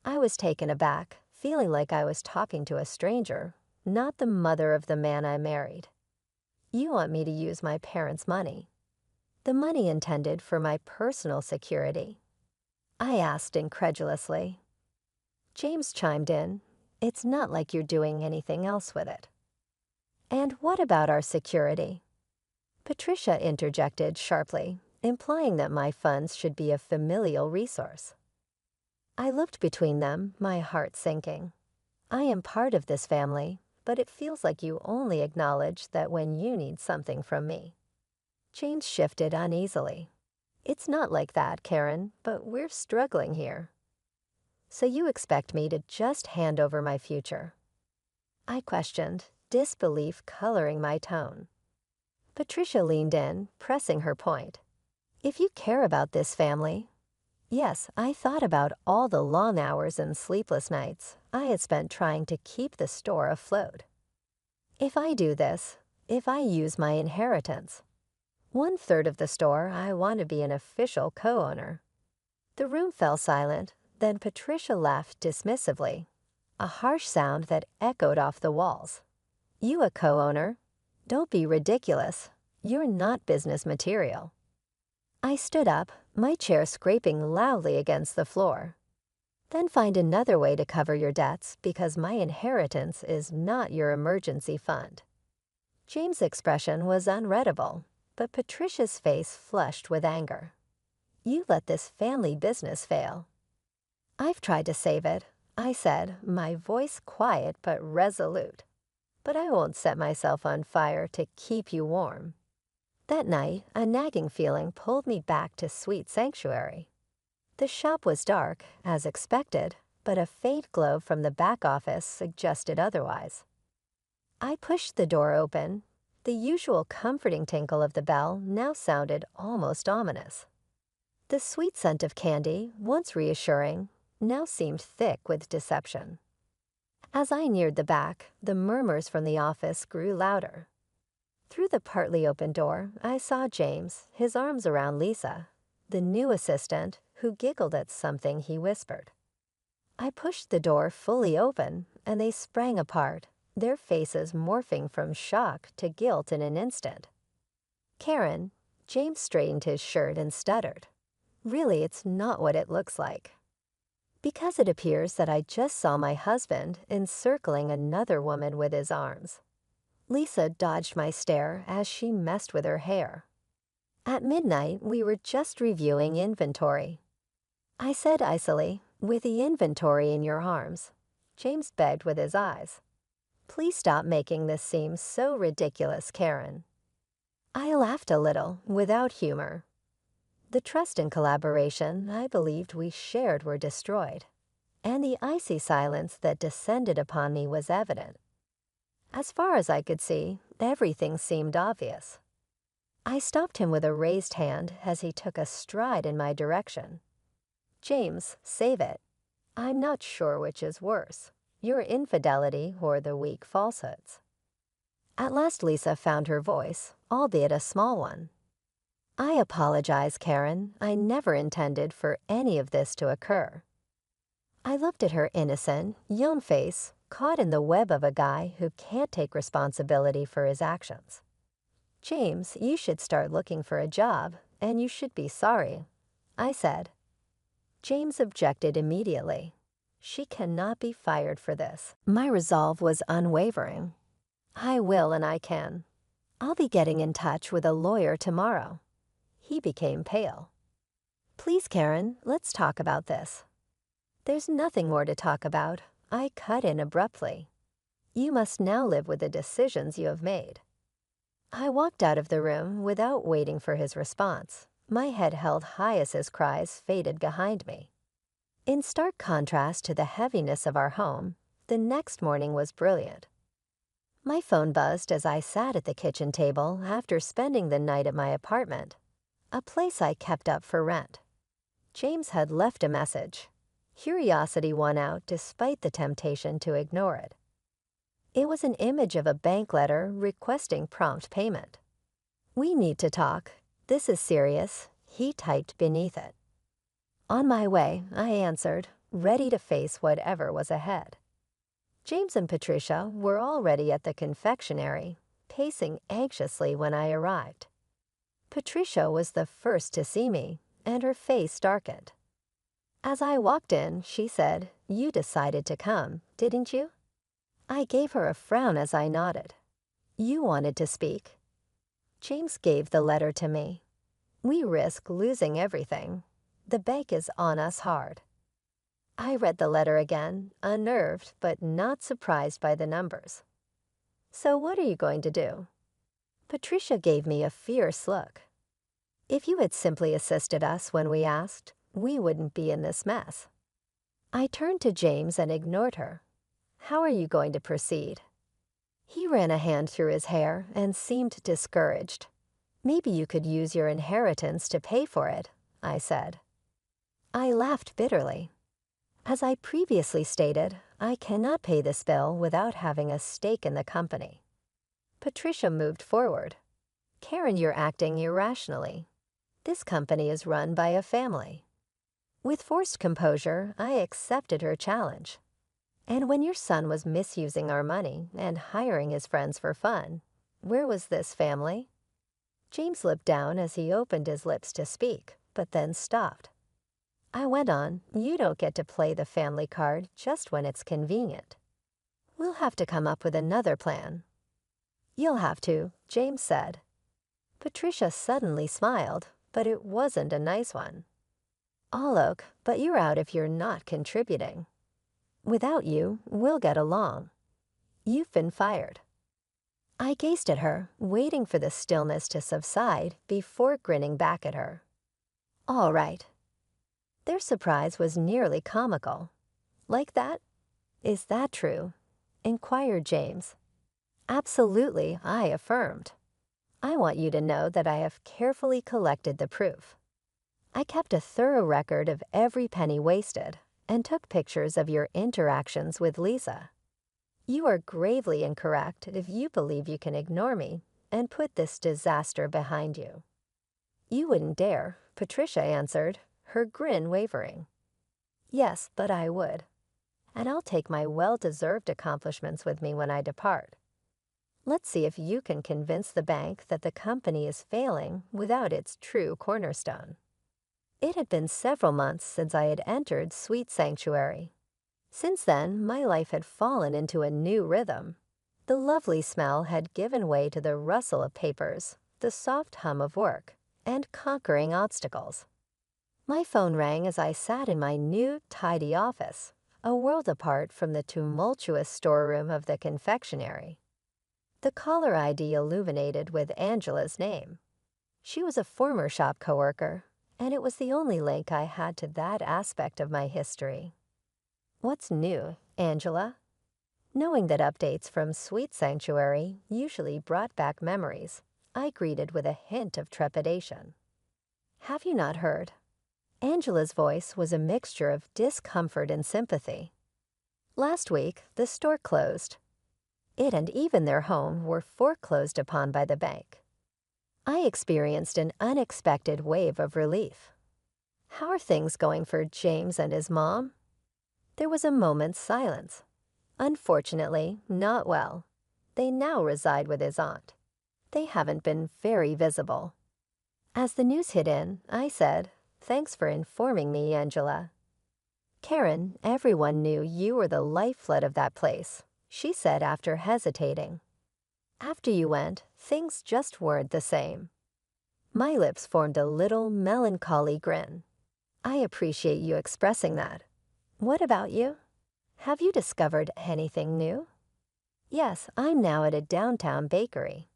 I was taken aback, feeling like I was talking to a stranger, not the mother of the man I married. "You want me to use my parents' money, the money intended for my personal security?" I asked incredulously. James chimed in, "It's not like you're doing anything else with it." "And what about our security?" Patricia interjected sharply, implying that my funds should be a familial resource. I looked between them, my heart sinking. "I am part of this family, but it feels like you only acknowledge that when you need something from me." James shifted uneasily. "It's not like that, Karen, but we're struggling here." "So you expect me to just hand over my future?" I questioned, disbelief coloring my tone. Patricia leaned in, pressing her point. "If you care about this family—" Yes, I thought about all the long hours and sleepless nights I had spent trying to keep the store afloat. "If I do this, if I use my inheritance, 1/3 of the store, I want to be an official co-owner." The room fell silent, then Patricia laughed dismissively, a harsh sound that echoed off the walls. "You a co-owner? Don't be ridiculous. You're not business material." I stood up, my chair scraping loudly against the floor. "Then find another way to cover your debts because my inheritance is not your emergency fund." James' expression was unreadable, but Patricia's face flushed with anger. "You let this family business fail." "I've tried to save it," I said, my voice quiet but resolute. "But I won't set myself on fire to keep you warm." That night, a nagging feeling pulled me back to Sweet Sanctuary. The shop was dark, as expected, but a faint glow from the back office suggested otherwise. I pushed the door open. The usual comforting tinkle of the bell now sounded almost ominous. The sweet scent of candy, once reassuring, now seemed thick with deception. As I neared the back, the murmurs from the office grew louder. Through the partly open door, I saw James, his arms around Lisa, the new assistant, who giggled at something he whispered. I pushed the door fully open, and they sprang apart, their faces morphing from shock to guilt in an instant. "Karen," James straightened his shirt and stuttered. "Really, it's not what it looks like." "Because it appears that I just saw my husband encircling another woman with his arms." Lisa dodged my stare as she messed with her hair. "At midnight, we were just reviewing inventory." I said icily, "With the inventory in your arms." James begged with his eyes. "Please stop making this seem so ridiculous, Karen." I laughed a little, without humor. The trust and collaboration I believed we shared were destroyed, and the icy silence that descended upon me was evident. As far as I could see, everything seemed obvious. I stopped him with a raised hand as he took a stride in my direction. James, save it. I'm not sure which is worse, your infidelity or the weak falsehoods. At last Lisa found her voice, albeit a small one. I apologize, Karen. I never intended for any of this to occur. I looked at her innocent, young face, caught in the web of a guy who can't take responsibility for his actions. James, you should start looking for a job, and you should be sorry, I said. James objected immediately. She cannot be fired for this. My resolve was unwavering. I will and I can. I'll be getting in touch with a lawyer tomorrow. He became pale. Please, Karen, let's talk about this. There's nothing more to talk about. I cut in abruptly. You must now live with the decisions you have made. I walked out of the room without waiting for his response, my head held high as his cries faded behind me. In stark contrast to the heaviness of our home, the next morning was brilliant. My phone buzzed as I sat at the kitchen table after spending the night at my apartment, a place I kept up for rent. James had left a message. Curiosity won out despite the temptation to ignore it. It was an image of a bank letter requesting prompt payment. We need to talk. This is serious, he typed beneath it. On my way, I answered, ready to face whatever was ahead. James and Patricia were already at the confectionery, pacing anxiously when I arrived. Patricia was the first to see me, and her face darkened. As I walked in, she said, "You decided to come, didn't you?" I gave her a frown as I nodded. "You wanted to speak." James gave the letter to me. We risk losing everything. The bank is on us hard. I read the letter again, unnerved but not surprised by the numbers. So what are you going to do? Patricia gave me a fierce look. If you had simply assisted us when we asked, we wouldn't be in this mess. I turned to James and ignored her. How are you going to proceed? He ran a hand through his hair and seemed discouraged. Maybe you could use your inheritance to pay for it, I said. I laughed bitterly. As I previously stated, I cannot pay this bill without having a stake in the company. Patricia moved forward. Karen, you're acting irrationally. This company is run by a family. With forced composure, I accepted her challenge. And when your son was misusing our money and hiring his friends for fun, where was this family? James looked down as he opened his lips to speak, but then stopped. I went on, you don't get to play the family card just when it's convenient. We'll have to come up with another plan. You'll have to, James said. Patricia suddenly smiled, but it wasn't a nice one. I'll look, but you're out if you're not contributing. Without you, we'll get along. You've been fired. I gazed at her, waiting for the stillness to subside before grinning back at her. All right. Their surprise was nearly comical. Like that? Is that true? Inquired James. Absolutely, I affirmed. I want you to know that I have carefully collected the proof. I kept a thorough record of every penny wasted and took pictures of your interactions with Lisa. You are gravely incorrect if you believe you can ignore me and put this disaster behind you. You wouldn't dare, Patricia answered, her grin wavering. Yes, but I would. And I'll take my well-deserved accomplishments with me when I depart. Let's see if you can convince the bank that the company is failing without its true cornerstone. It had been several months since I had entered Sweet Sanctuary. Since then, my life had fallen into a new rhythm. The lovely smell had given way to the rustle of papers, the soft hum of work, and conquering obstacles. My phone rang as I sat in my new, tidy office, a world apart from the tumultuous storeroom of the confectionery. The caller ID illuminated with Angela's name. She was a former shop coworker, and it was the only link I had to that aspect of my history. What's new, Angela? Knowing that updates from Sweet Sanctuary usually brought back memories, I greeted with a hint of trepidation. Have you not heard? Angela's voice was a mixture of discomfort and sympathy. Last week, the store closed. It and even their home were foreclosed upon by the bank. I experienced an unexpected wave of relief. How are things going for James and his mom? There was a moment's silence. Unfortunately, not well. They now reside with his aunt. They haven't been very visible. As the news hit in, I said, "Thanks for informing me, Angela." "Karen, everyone knew you were the lifeblood of that place," she said after hesitating. "After you went, things just weren't the same." My lips formed a little melancholy grin. "I appreciate you expressing that. What about you? Have you discovered anything new?" "Yes, I'm now at a downtown bakery.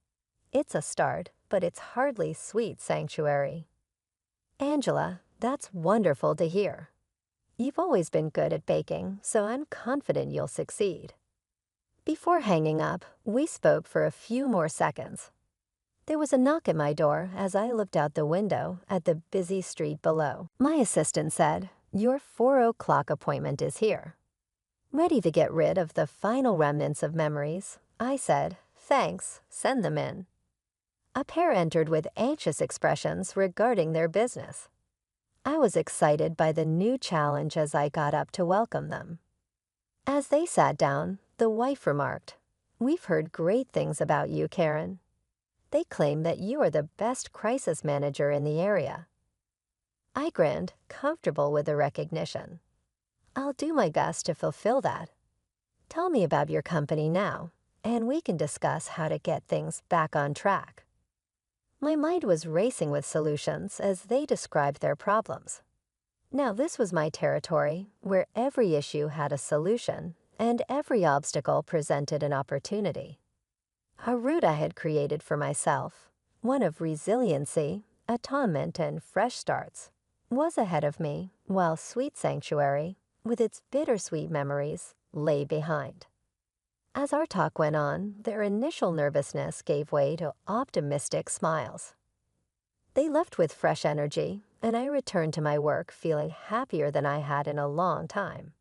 It's a start, but it's hardly sweet sanctuary." "Angela, that's wonderful to hear. You've always been good at baking, so I'm confident you'll succeed." Before hanging up, we spoke for a few more seconds. There was a knock at my door as I looked out the window at the busy street below. My assistant said, "Your 4 o'clock appointment is here." Ready to get rid of the final remnants of memories, I said, "Thanks, send them in." A pair entered with anxious expressions regarding their business. I was excited by the new challenge as I got up to welcome them. As they sat down, the wife remarked, "We've heard great things about you, Karen. They claim that you are the best crisis manager in the area." I grinned, comfortable with the recognition. "I'll do my best to fulfill that. Tell me about your company now, and we can discuss how to get things back on track." My mind was racing with solutions as they described their problems. Now this was my territory, where every issue had a solution and every obstacle presented an opportunity. A route I had created for myself, one of resiliency, atonement, and fresh starts, was ahead of me, while Sweet Sanctuary, with its bittersweet memories, lay behind. As our talk went on, their initial nervousness gave way to optimistic smiles. They left with fresh energy, and I returned to my work feeling happier than I had in a long time.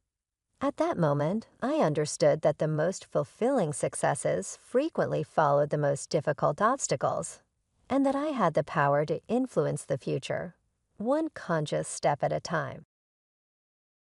At that moment, I understood that the most fulfilling successes frequently followed the most difficult obstacles, and that I had the power to influence the future, one conscious step at a time.